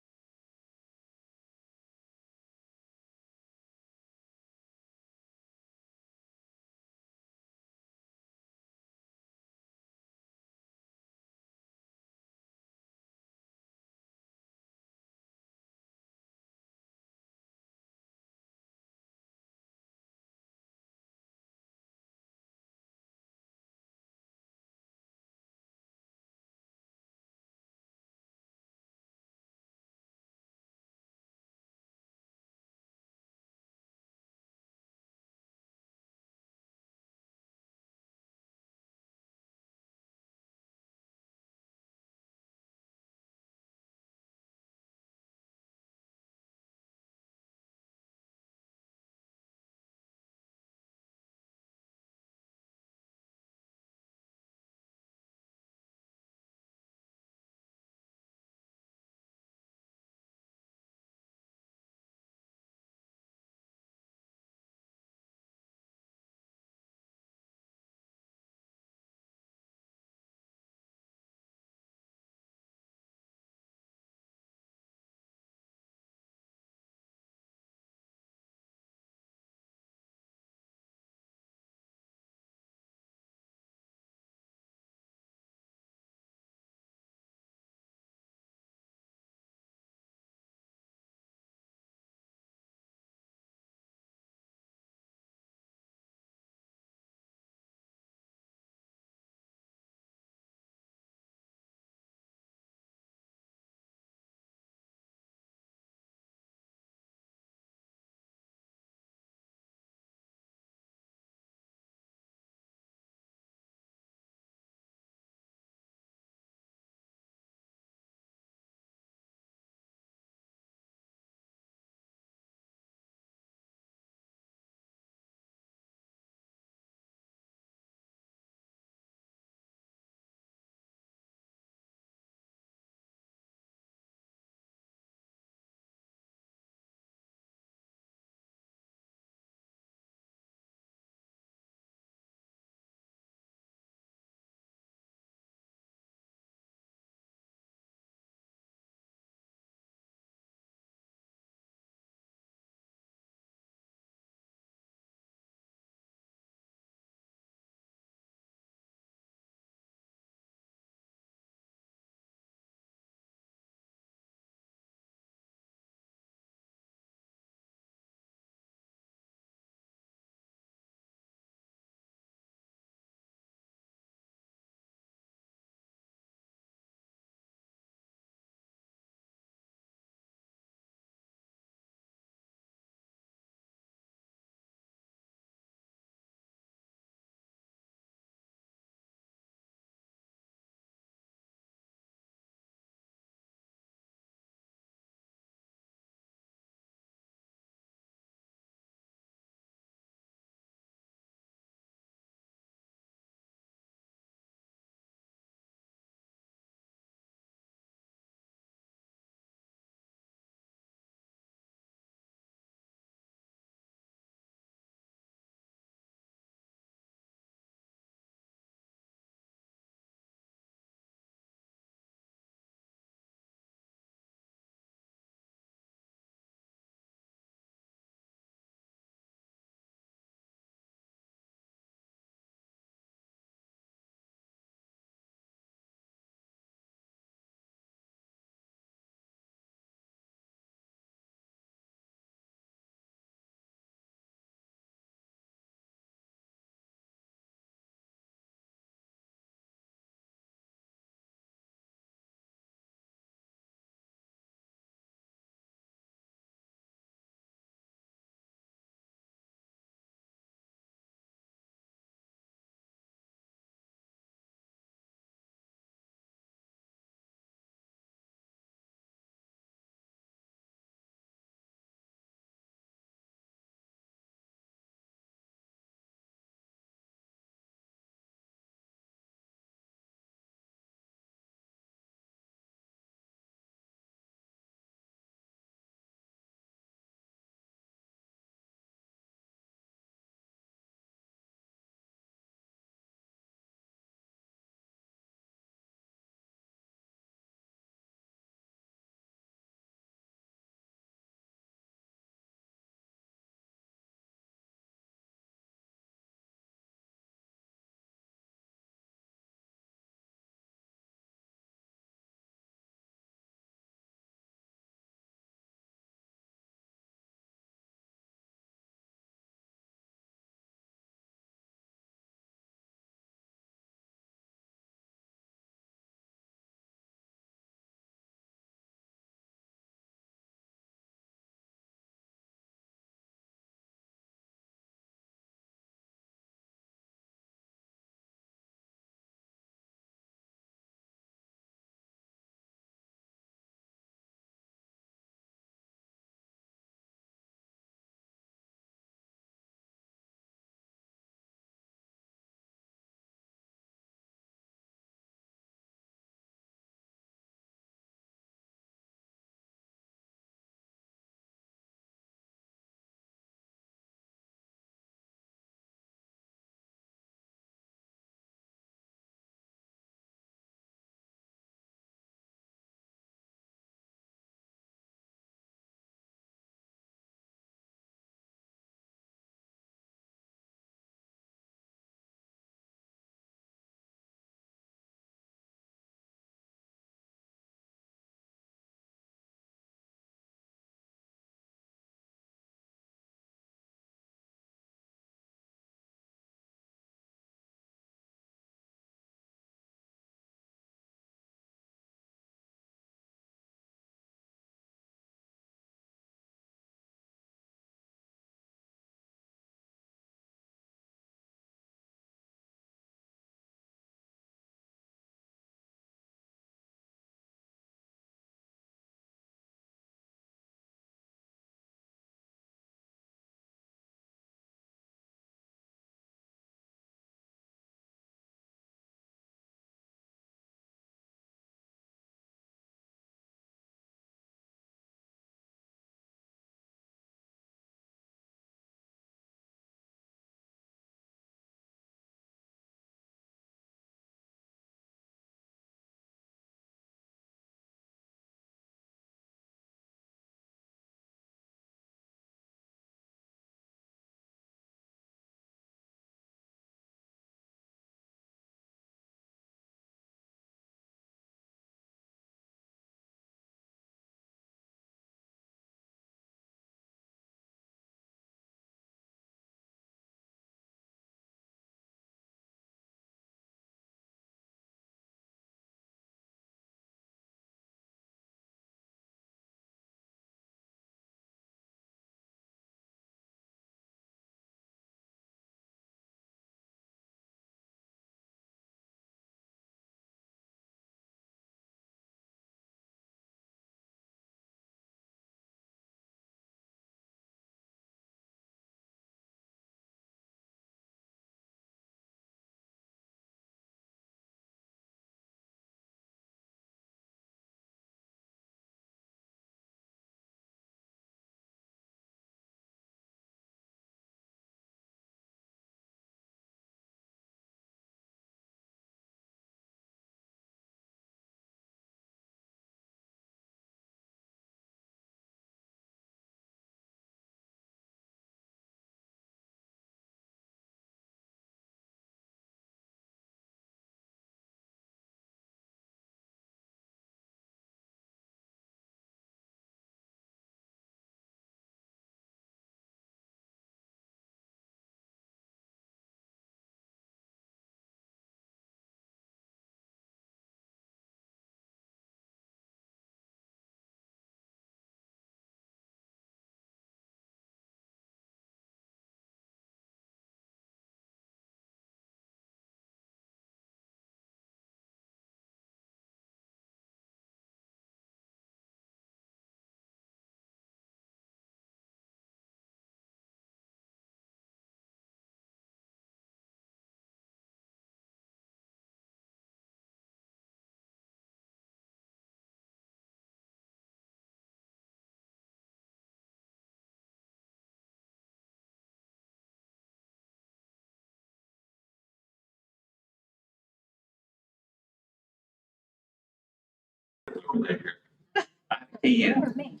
Can.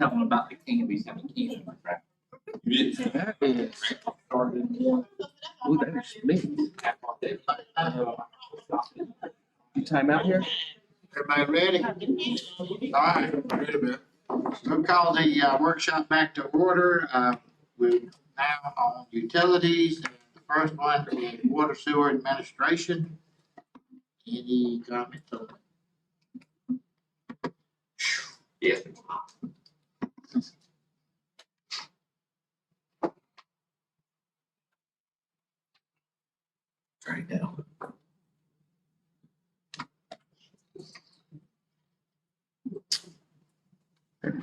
Tell them about the candies and the candy. That is, ooh, that is me. You time out here? Everybody ready? All right, wait a minute. We'll call the workshop back to order. We're now on utilities. The first one is water sewer administration. Any comments on that? Yes. Right now.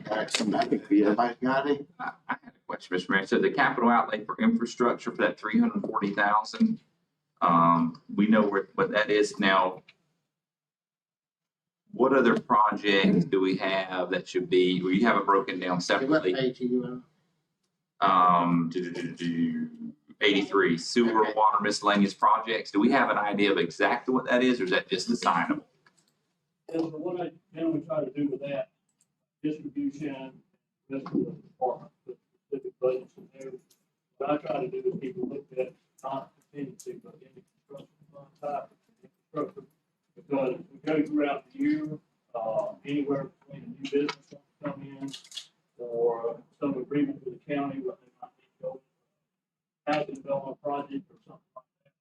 Everybody got it? I had a question, Mr. Mayor. So the capital outlay for infrastructure for that 340,000, we know what that is now. What other projects do we have that should be, or you have it broken down What separately? page are you on? 83, sewer, water miscellaneous projects. Do we have an idea of exactly what that is, or is that just assignable? And so what I generally try to do with that, distribution, rest of the department, with specific budgets in there. What I try to do is keep a look at not contingency, but any construction fund type of infrastructure. Because we go throughout the year, anywhere between a new business come in or some agreement with the county, what they might need to go, housing development project or something like that.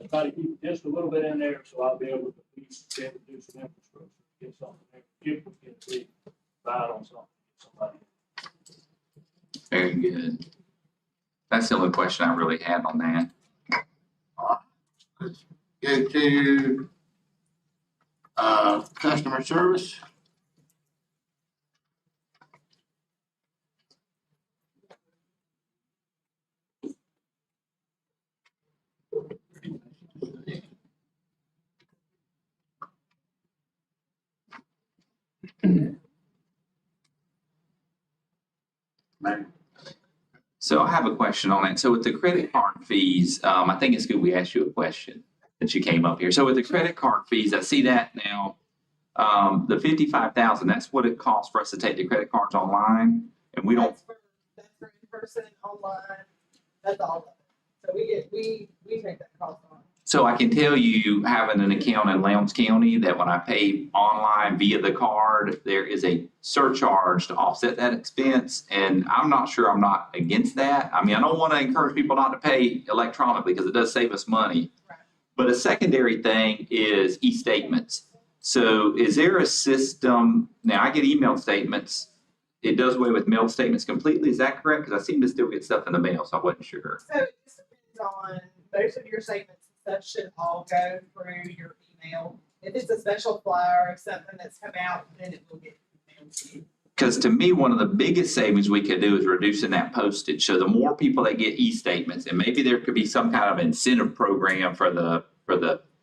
I try to keep just a little bit in there so I'll be able to at least be able to do some infrastructure, get something there, if we get a big buy on something, somebody. Very good. That's the only question I really had on that. Let's go to customer service. So I have a question on that. So with the credit card fees, I think it's good we asked you a question that you came up here. So with the credit card fees, I see that now, the 55,000, that's what it costs for us to take the credit cards online, and we don't. That's for in-person, online, that's all of it. So we take that cost on. So I can tell you, having an account in Lowndes County, that when I pay online via the card, there is a surcharge to offset that expense. And I'm not sure I'm not against that. I mean, I don't want to encourage people not to pay electronically because it does save us money. Right. But a secondary thing is e-statements. So is there a system, now I get email statements. It does away with mail statements completely. Is that correct? Because I seem to still get stuff in the mail, so I wasn't sure. So it just depends on, most of your statements and stuff should all go through your email. If it's a special flyer or something that's come out, then it will get emailed to you. Because to me, one of the biggest savings we could do is reducing that postage. So the more people that get e-statements, and maybe there could be some kind of incentive program for the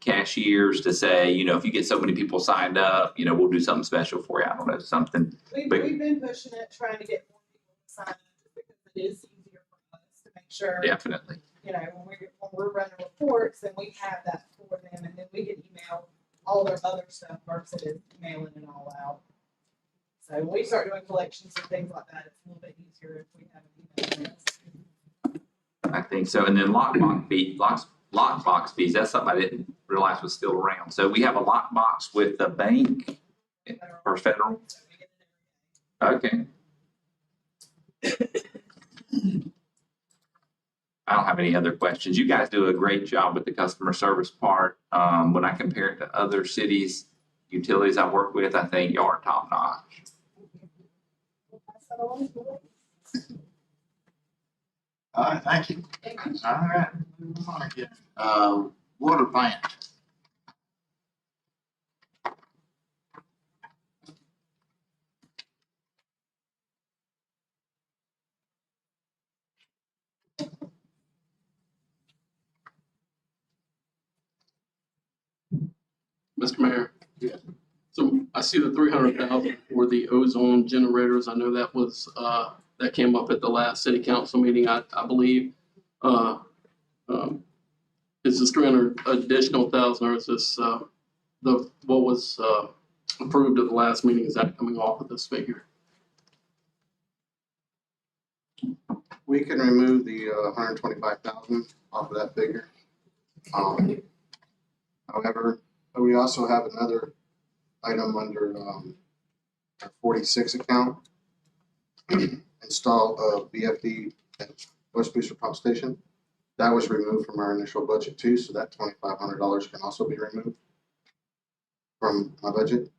cashiers to say, you know, if you get so many people signed up, you know, we'll do something special for you. I don't know, something. We've been pushing it, trying to get more people to sign up because it is easier for us to make sure. Definitely. You know, when we're running reports, then we have that for them, and then we can email all their other stuff versus mailing it all out. So when we start doing collections and things like that, it's a little bit easier if we have an email address. I think so. And then lockbox fees, that's something I didn't realize was still around. So we have a lockbox with the bank or federal. Okay. I don't have any other questions. You guys do a great job with the customer service part. When I compare it to other cities, utilities I work with, I think y'all are top notch. All right, thank you. All right, move on again. Water plant. Mr. Mayor? Yes. So I see the 300,000 for the ozone generators. I know that was, that came up at the last city council meeting, I believe. Is this 300 additional thousand, or is this, what was, approved at the last meeting, is that coming off of this figure? We can remove the 125,000 off of that figure. However, we also have another item under our 46 account. Install a VFD at West Booster Pump Station. That was removed from our initial budget too, so that $2,500 can also be removed from my budget.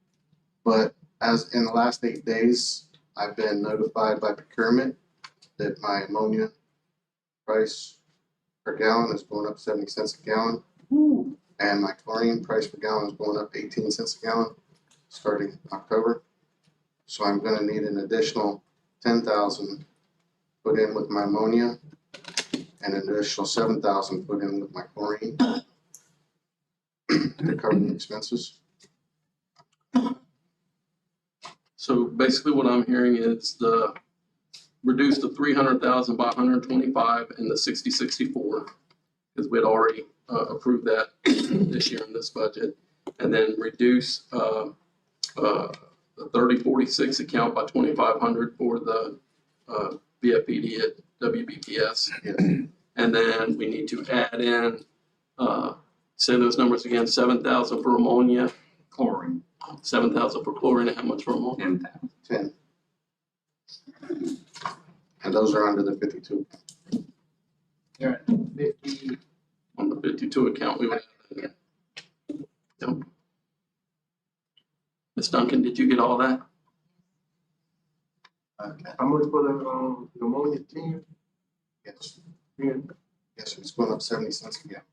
But as in the last 8 days, I've been notified by procurement that my ammonia price per gallon is going up 70 cents a gallon. And my chlorine price per gallon is going up 18 cents a gallon starting October. So I'm gonna need an additional 10,000 put in with my ammonia and an additional 7,000 put in with my chlorine to cover the expenses. So basically what I'm hearing is reduce the 300,000 by 125 and the 6064, because we had already approved that this year in this budget. And then reduce the 3046 account by 2,500 for the VFPD at WBPS. Yes. And then we need to add in, say those numbers again, 7,000 for ammonia, Chlorine, 7,000 for chlorine, and how much for ammonia? 10,000. 10. And those are under the 52. You're at 50. On the 52 account, we would add that in. Yep. Ms. Duncan, did you get all that? Okay. How much for the ammonia 10? Yes. 10. Yes, it's going up 70 cents a gallon.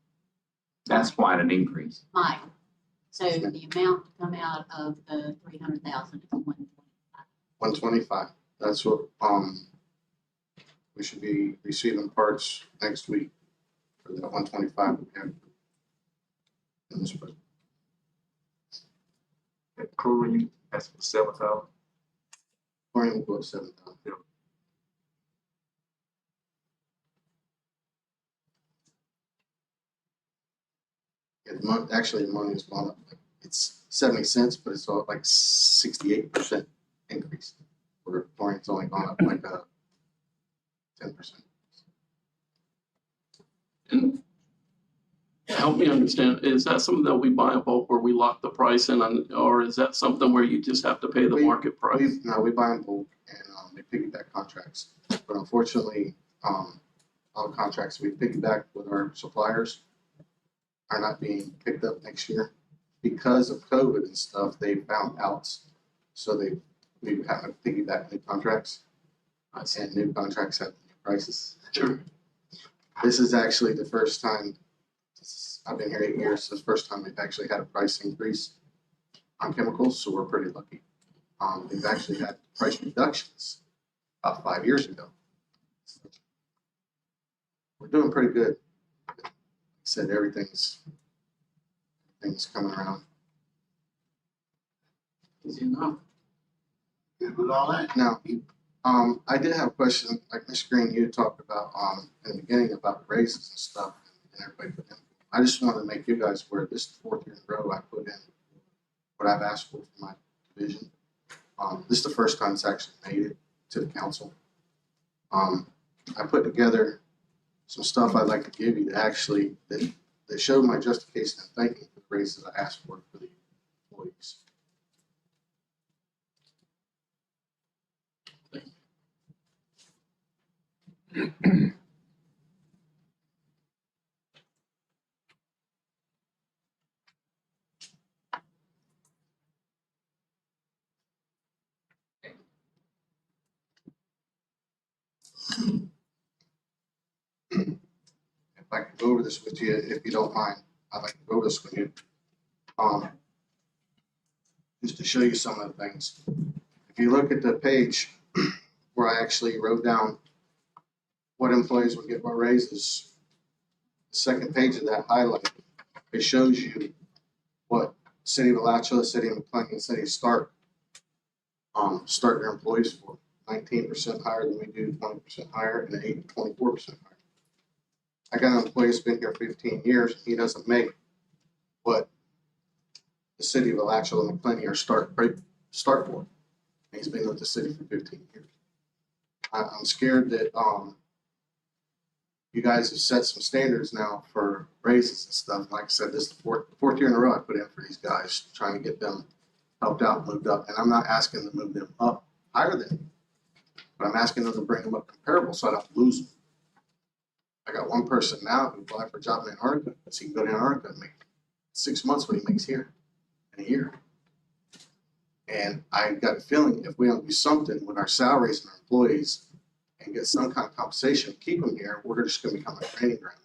That's quite an increase. Mike, so the amount to come out of the 300,000 is 125. 125. That's what we should be receiving parts next week for that 125 we have in this budget. Chlorine, that's for 7,000. Chlorine will go up 7,000. Yeah. Actually, ammonia has gone up. It's 70 cents, but it's all like 68% increase. Where chlorine's only gone up like 10%. And help me understand, is that something that we buy in bulk where we lock the price in, or is that something where you just have to pay the market price? We buy in bulk and we piggyback contracts. But unfortunately, all the contracts we piggyback with our suppliers are not being picked up next year because of COVID and stuff. They found outs, so we have to piggyback new contracts. And new contracts have new prices. Sure. This is actually the first time. I've been here 8 years. This is the first time we've actually had a price increase on chemicals, so we're pretty lucky. We've actually had price reductions about 5 years ago. We're doing pretty good. Like I said, everything's coming around. Easy enough. Good with all that? Now, I did have a question, like Ms. Green, you talked about in the beginning about raises and stuff, and everybody put in. I just wanted to make you guys aware, this is the 4th year in a row I put in what I've asked for my division. This is the first time it's actually made it to the council. I put together some stuff I'd like to give you that show my justification and thanking for the raises I asked for the employees. If I could go over this with you, if you don't mind, I'd like to go over this with you. Just to show you some of the things. If you look at the page where I actually wrote down what employees would get what raises, the second page of that highlight, it shows you what City of Alachua, City of McClain, and City of Stark start their employees for. 19% higher than we do, 20% higher, and 24% higher. I got an employee who's been here 15 years. He doesn't make what the city of Alachua and McClenny are start board. And he's been with the city for 15 years. I'm scared that, you guys have set some standards now for raises and stuff. Like I said, this is the fourth year in a row I put in for these guys, trying to get them helped out, moved up. And I'm not asking to move them up higher than me, but I'm asking them to bring them up comparable so I don't lose them. I got one person now who applied for a job in Antarctica, so he can go to Antarctica and make 6 months what he makes here in a year. And I got a feeling if we don't do something with our salaries and our employees and get some kind of compensation to keep them here, we're just gonna become a training ground.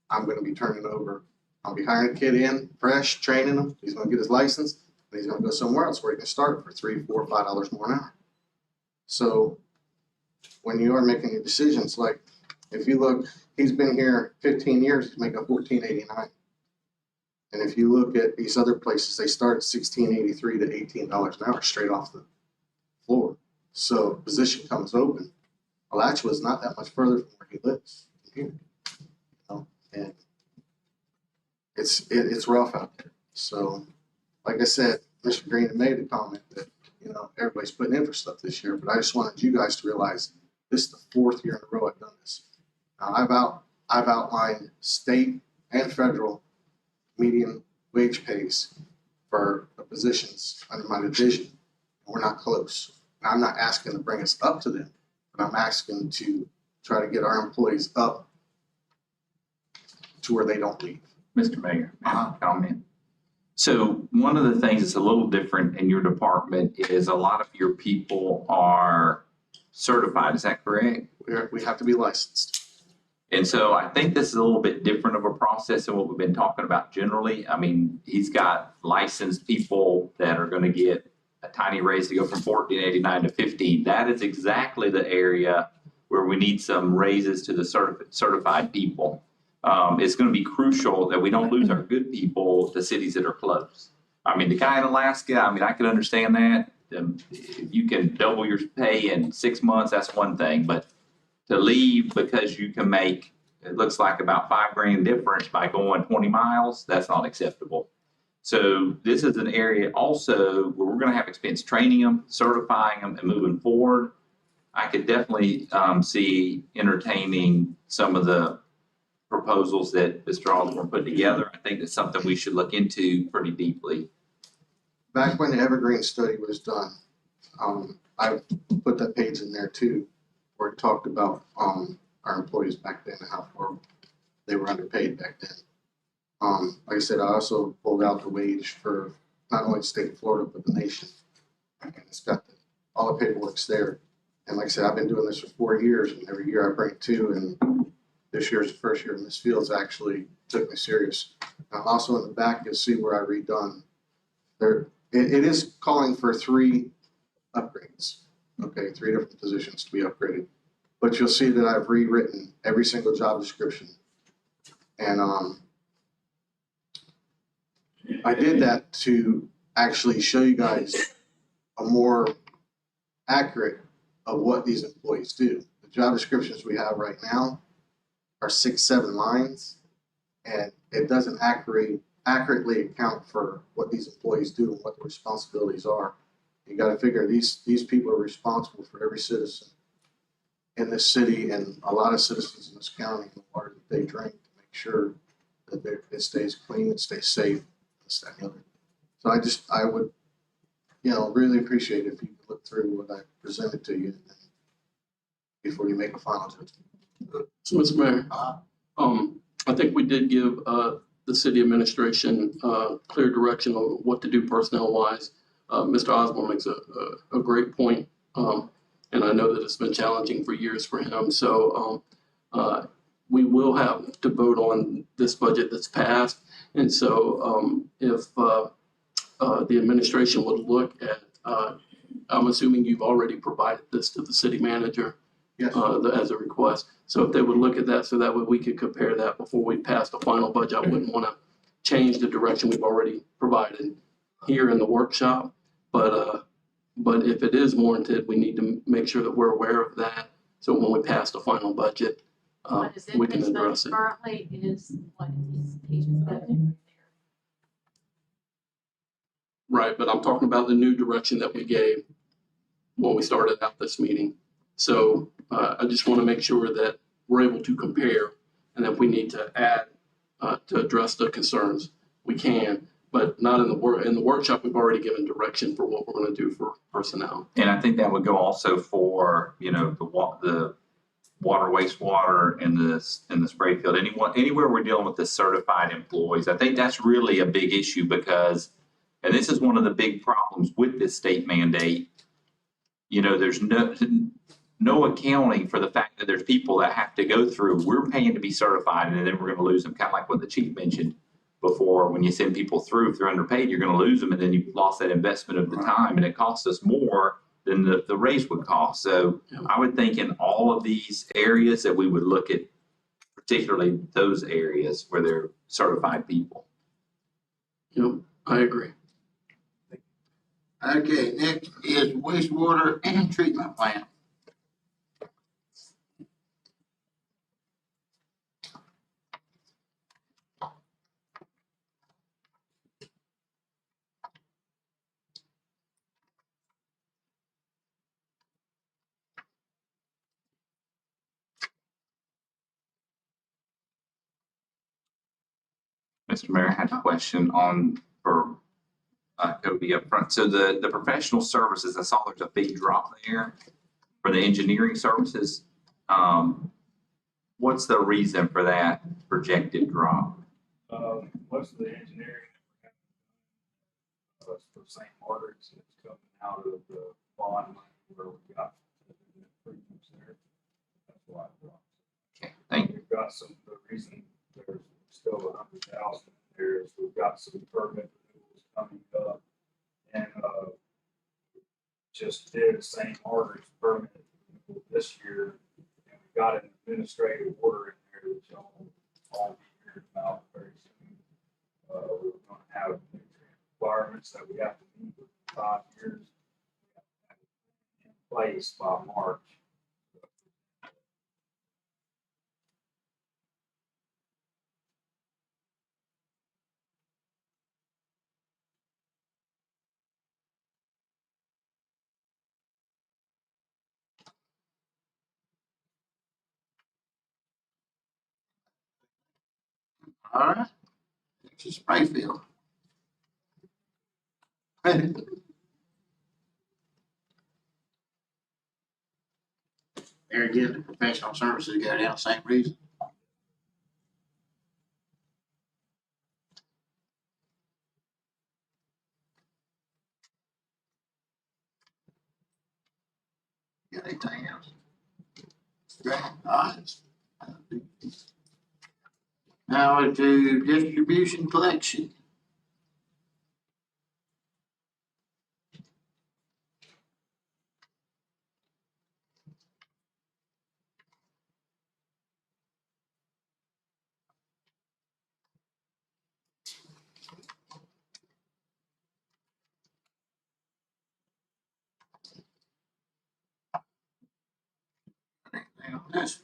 I'm gonna be turning over, I'll be hiring a kid in fresh, training him, he's gonna get his license, and he's gonna go somewhere else where he can start for $3, $4, $5 more an hour. So when you are making your decisions, like if you look, he's been here 15 years, he's making $14.89. And if you look at these other places, they start at $16.83 to $18 an hour straight off the floor. So position comes open. Alachua is not that much further from where he lives here, you know, and it's rough out there. So, like I said, Mr. Green made a comment that, you know, everybody's putting in for stuff this year, but I just wanted you guys to realize this is the 4th year in a row I've done this. Now, I've outlined state and federal median wage pays for the positions under my division. We're not close. And I'm not asking to bring us up to them, but I'm asking to try to get our employees up to where they don't leave. Mr. Mayor, may I comment? So one of the things that's a little different in your department is a lot of your people are certified. Is that correct? We have to be licensed. And so I think this is a little bit different of a process than what we've been talking about generally. I mean, he's got licensed people that are going to get a tiny raise to go from $14.89 to $15. That is exactly the area where we need some raises to the certified people. It's going to be crucial that we don't lose our good people to cities that are close. I mean, the guy in Alaska, I mean, I can understand that. If you can double your pay in 6 months, that's one thing. But to leave because you can make, it looks like about $5,000 difference by going 20 miles, that's not acceptable. So this is an area also where we're going to have expense training them, certifying them, and moving forward. I could definitely see entertaining some of the proposals that Mr. Osborne put together. I think that's something we should look into pretty deeply. Back when the Evergreen study was done, I put that page in there too, where it talked about our employees back then and how far they were underpaid back then. Like I said, I also pulled out the wage for not only the state of Florida, but the nation. And it's got all the paperwork's there. And like I said, I've been doing this for 4 years, and every year I bring 2, and this year's the first year Ms. Fields actually took me serious. Now, also in the back, you'll see where I redone. It is calling for 3 upgrades. Okay, 3 different positions to be upgraded. But you'll see that I've rewritten every single job description. And I did that to actually show you guys a more accurate of what these employees do. The job descriptions we have right now are 6, 7 lines, and it doesn't accurately account for what these employees do and what the responsibilities are. You got to figure these people are responsible for every citizen in this city and a lot of citizens in this county, the water that they drink, to make sure that it stays clean and stays safe. This, that, and the other. So I would, you know, really appreciate it if you could look through what I presented to you before you make a final judgment. So, Mr. Mayor, I think we did give the city administration clear direction on what to do personnel-wise. Mr. Osborne makes a great point, and I know that it's been challenging for years for him. So we will have to vote on this budget that's passed. And so if the administration would look at, I'm assuming you've already provided this to the city manager. Yes. As a request. So if they would look at that, so that way we could compare that before we pass the final budget. I wouldn't want to change the direction we've already provided here in the workshop. But if it is warranted, we need to make sure that we're aware of that. So when we pass the final budget, What is we in can his address budget it. currently is what his agent's budget right there. Right, but I'm talking about the new direction that we gave when we started out this meeting. So I just want to make sure that we're able to compare, and if we need to add to address the concerns, we can, but not in the workshop. We've already given direction for what we're going to do for personnel. And I think that would go also for, you know, the water, wastewater, and the spray field. Anywhere we're dealing with the certified employees, I think that's really a big issue because, and this is one of the big problems with this state mandate. You know, there's no accounting for the fact that there's people that have to go through. We're paying to be certified, and then we're going to lose them. Kind of like what the chief mentioned before. When you send people through, if they're underpaid, you're going to lose them, and then you've lost that investment of the time, and it costs us more than the raise would cost. So I would think in all of these areas that we would look at, particularly those areas where they're certified people. Yep, I agree. Okay, next is wastewater and treatment plant. Mr. Mayor, I had a question for Cody up front. So the professional services, I saw there's a big drop there for the engineering services. What's the reason for that projected drop? Most of the engineering for St. Margaret's is coming out of the bond money where we got the improvements there. That's why it dropped. Okay, thank you. We've got the reason there's still 100,000 there is we've got some permit renewals coming up, and just did St. Margaret's permit this year, and we got an administrative order in there that y'all all be hearing about very soon. We're going to have requirements that we have to meet within 5 years in place by March. All right, it's a spray field. There again, the professional services go down the same reason. Got anything else? Great, all right. Now to distribution collection. This.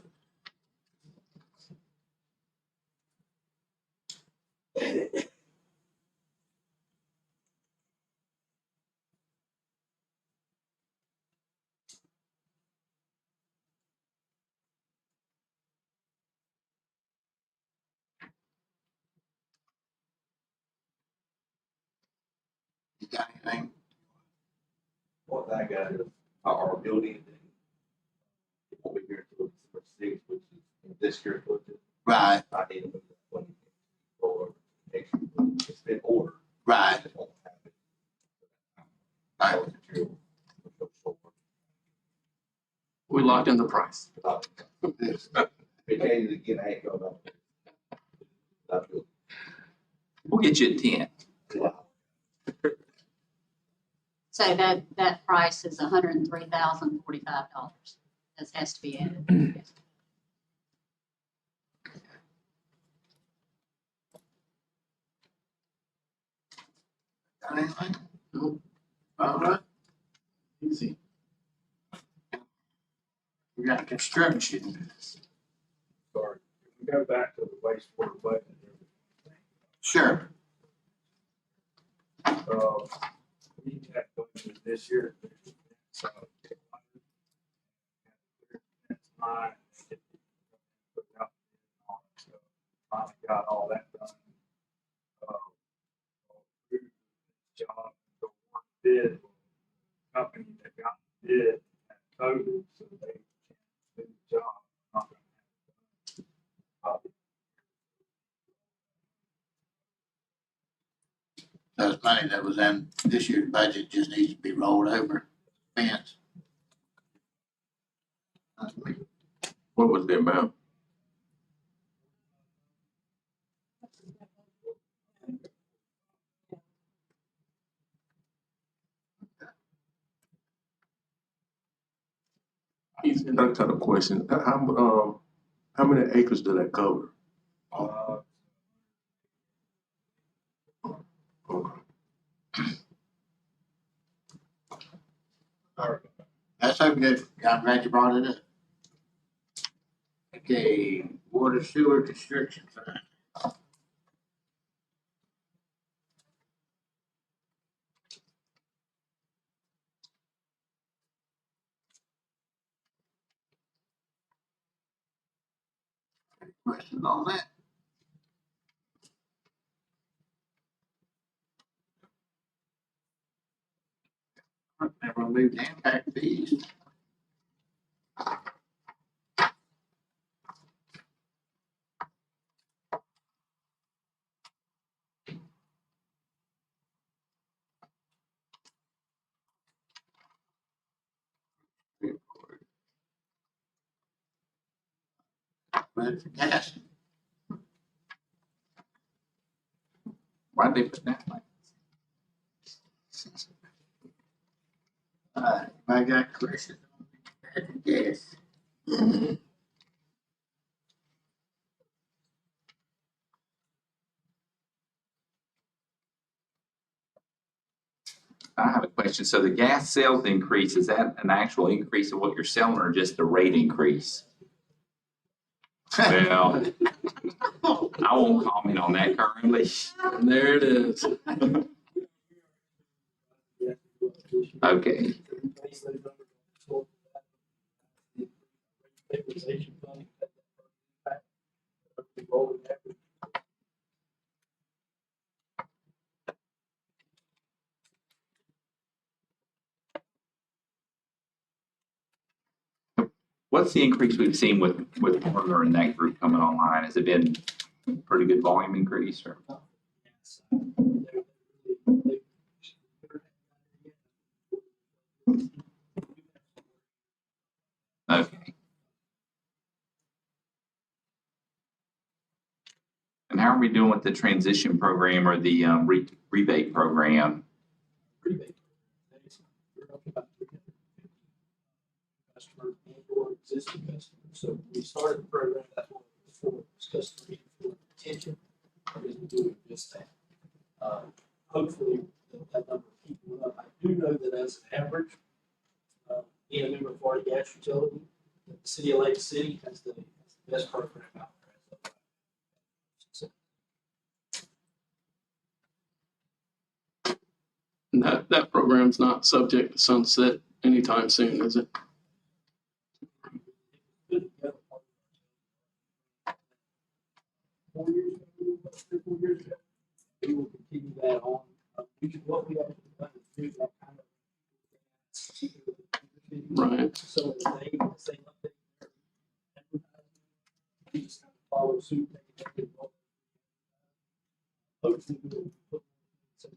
You got anything? What I got is our building thing. It won't be here until December 6th, which is in this year's budget. Right. I need to move that money or next year. It's been ordered. Right. It won't happen. Right. We locked in the price. If it changes again, I ain't going up. We'll get you a 10. So that price is $103,045. That has to be added. Got anything? Nope. All right. Easy. We got construction. Sorry. If we go back to the wastewater budget. Sure. each have budgeted this year. So that's mine. So finally got all that done. Job, the work bid, company that got the bid and total, so they can't do the job. Not gonna have it done. Those money that was in this year's budget just needs to be rolled over fence. What was the amount? That kind of question, how many acres did that cover? That's so good. I'm glad you brought it up. Okay, water sewer construction fund. Any questions on that? And we'll move to impact fees. Ready for gas? Why'd they put that like? I got questions on gas. I have a question. So the gas sales increase, is that an actual increase of what you're selling or just a rate increase? Well, I won't comment on that currently. And there it is. Okay. What's the increase we've seen with Warner and that group coming online? Has it been a pretty good volume increase or? Okay. And how are we doing with the transition program or the rebate program? Customers and/or existing customers. So we started the program that was for customer retention, because we're doing just that. Hopefully that number will keep going up. I do know that as an average, being a member of Florida Gas Utility, the city of Lake City has the best program out there. And that program's not subject to sunset anytime soon, is it? 4 years ago, 4 years ago, we will continue that on. What we have to do that kind of. Right. So that they update their advertising, we just kind of follow suit. Hopefully we'll put to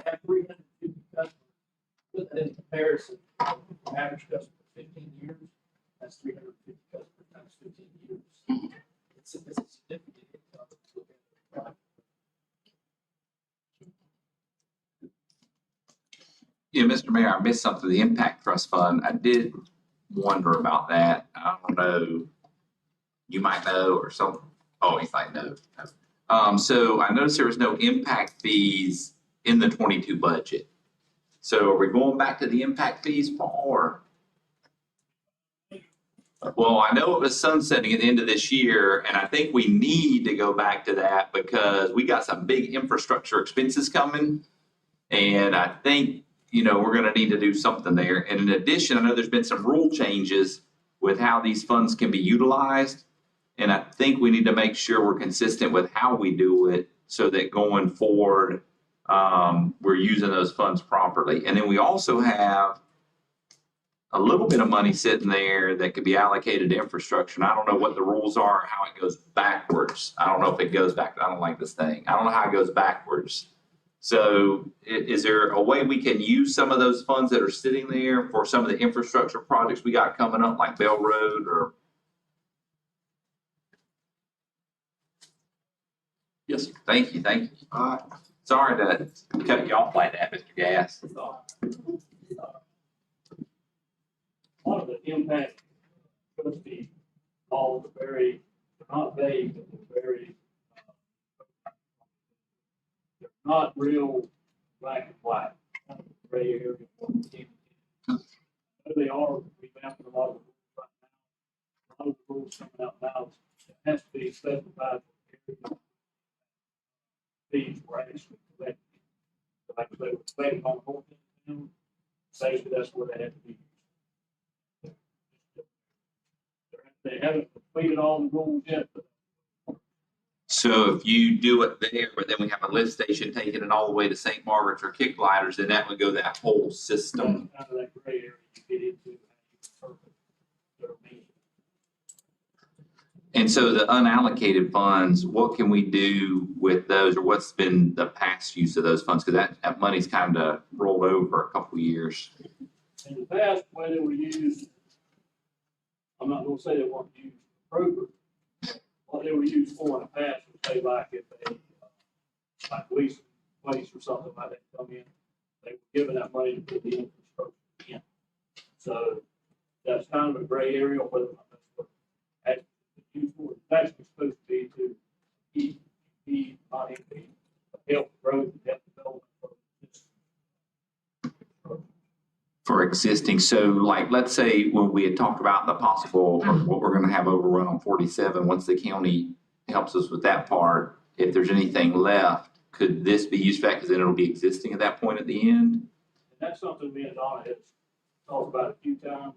have 350 customers, put that in comparison, average customer 15 years, that's 350 customers times 15 years. It's a significant income to look at. Yeah, Mr. Mayor, I missed something, the Impact Trust Fund. I did wonder about that. I don't know. You might know or some, oh, he's like, no. So I noticed there was no impact fees in the 22 budget. So are we going back to the impact fees, Paul, or? Well, I know it was sunsetting at the end of this year, and I think we need to go back to that because we got some big infrastructure expenses coming. And I think, we're gonna need to do something there. And in addition, I know there's been some rule changes with how these funds can be utilized. And I think we need to make sure we're consistent with how we do it so that going forward, we're using those funds properly. And then we also have a little bit of money sitting there that could be allocated to infrastructure. And I don't know what the rules are, how it goes backwards. I don't know if it goes back. I don't like this thing. I don't know how it goes backwards. So is there a way we can use some of those funds that are sitting there for some of the infrastructure projects we got coming up, like Bell Road or? Yes, sir. Thank you. Sorry to cut you off like that, Mr. Gass. One of the impact trustee laws are very, they're not vague, but they're very, they're not real black and white, kind of gray area. They are revamping a lot of the rules right now. A lot of the rules coming out now, it has to be specified. Fees were actually collected. Like they were collected on the whole thing, safety, that's where they had to be. They haven't completed all the rules yet, but So if you do it there, but then we have a lift station taking it all the way to St. Margaret's or Kick Gliders, then that would go that whole system. kind of that gray area you get into. And so the unallocated funds, what can we do with those, or what's been the past use of those funds? Because that money's kind of rolled over a couple of years. In the past, when they were used, I'm not gonna say they weren't used appropriately. What they were used for in the past was say like if they, like lease place or something like that come in, they were given that money to put the infrastructure in. So that's kind of a gray area, whether or not that's what it's used for. It's actually supposed to be to keep not impede, help growth and help development for this. For existing, so like, let's say when we had talked about the possible, or what we're gonna have overrun on 47, once the county helps us with that part, if there's anything left, could this be used for that? Because then it'll be existing at that point at the end? And that's something me and Donna has talked about a few times.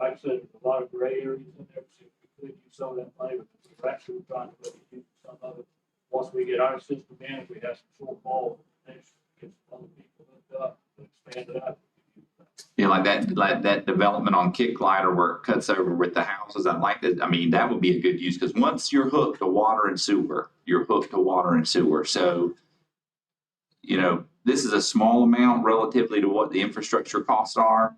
Like I said, there's a lot of gray areas in there, so we could use some of that money, but we're actually trying to let you use some of it. Once we get our system in, if we have some shortfall, next, get some other people hooked up, expand it out. You know, like that development on Kick Glider where it cuts over with the houses. I like that. I mean, that would be a good use because once you're hooked to water and sewer, you're hooked to water and sewer. So, this is a small amount relatively to what the infrastructure costs are,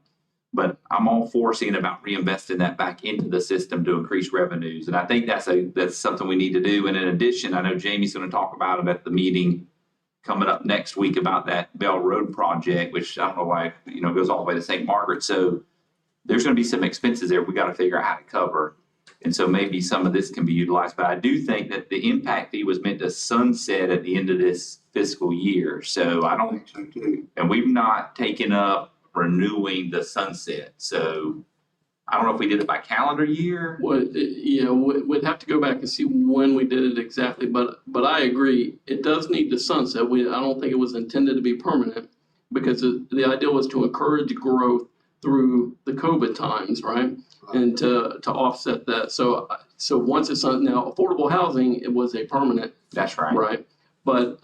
but I'm all for seeing about reinvesting that back into the system to increase revenues. And I think that's something we need to do. And in addition, I know Jamie's going to talk about it at the meeting coming up next week about that Bell Road project, which I don't know why, goes all the way to St. Margaret. So there's going to be some expenses there we got to figure out how to cover. And so maybe some of this can be utilized, but I do think that the impact fee was meant to sunset at the end of this fiscal year. So I don't, and we've not taken up renewing the sunset. So I don't know if we did it by calendar year. Well, yeah, we'd have to go back and see when we did it exactly, but I agree, it does need to sunset. I don't think it was intended to be permanent because the idea was to encourage growth through the COVID times, right? And to offset that. So once it's on, now affordable housing, it was a permanent. That's right. Right. But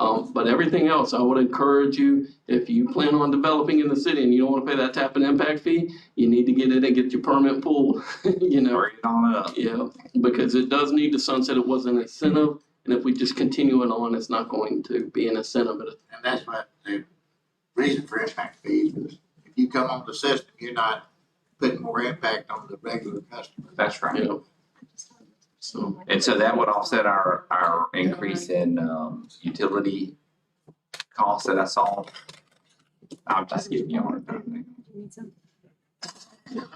everything else, I would encourage you, if you plan on developing in the city and you don't want to pay that tap and impact fee, you need to get in and get your permit pulled, Bring it on up. Yeah, because it does need to sunset. It was an incentive. And if we just continue it on, it's not going to be an incentive. And that's what the reason for impact fees is if you come on the system, you're not putting more impact on the regular customer. That's right. Yeah. So. And so that would offset our increase in utility costs that I saw. I'm just giving you a hard time.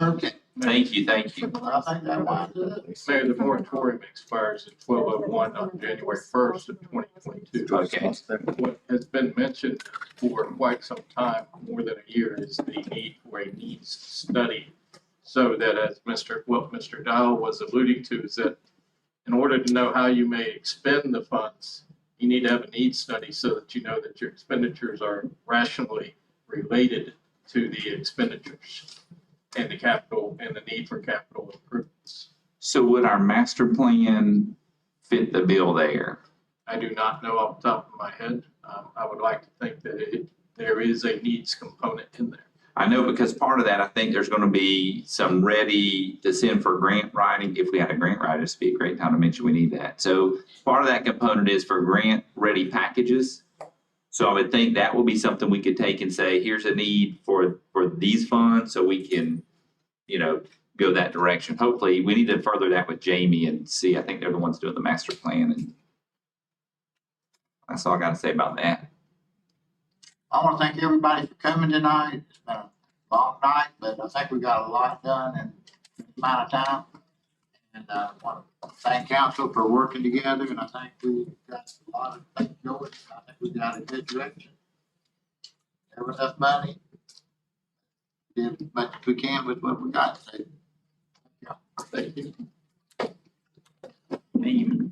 Okay. Thank you. I think that winds it up. Mayor, the moratorium expires at 12/01 on January 1st of 2022. Okay. What has been mentioned for quite some time, more than a year, is the need for a needs study So that as Mr. Dial was alluding to, is that in order to know how you may expend the funds, you need to have a needs study so that you know that your expenditures are rationally related to the expenditures and the capital and the need for capital improvements. So would our master plan fit the bill there? I do not know off the top of my head. I would like to think that there is a needs component in there. I know because part of that, I think there's gonna be some ready to send for grant writing. If we had a grant writer, this would be a great time to mention we need that. So part of that component is for grant ready packages. So I would think that will be something we could take and say, here's a need for these funds, so we can, go that direction. Hopefully, we need to further that with Jamie and see. I think they're the ones doing the master plan, and that's all I gotta say about that. I want to thank everybody for coming tonight. It's been a long night, but I think we got a lot done in a amount of time. And I want to thank council for working together, and I think we got a lot of things going. I think we got a good direction. There was enough money. Did as much as we can with what we got. So, Thank you. Maybe.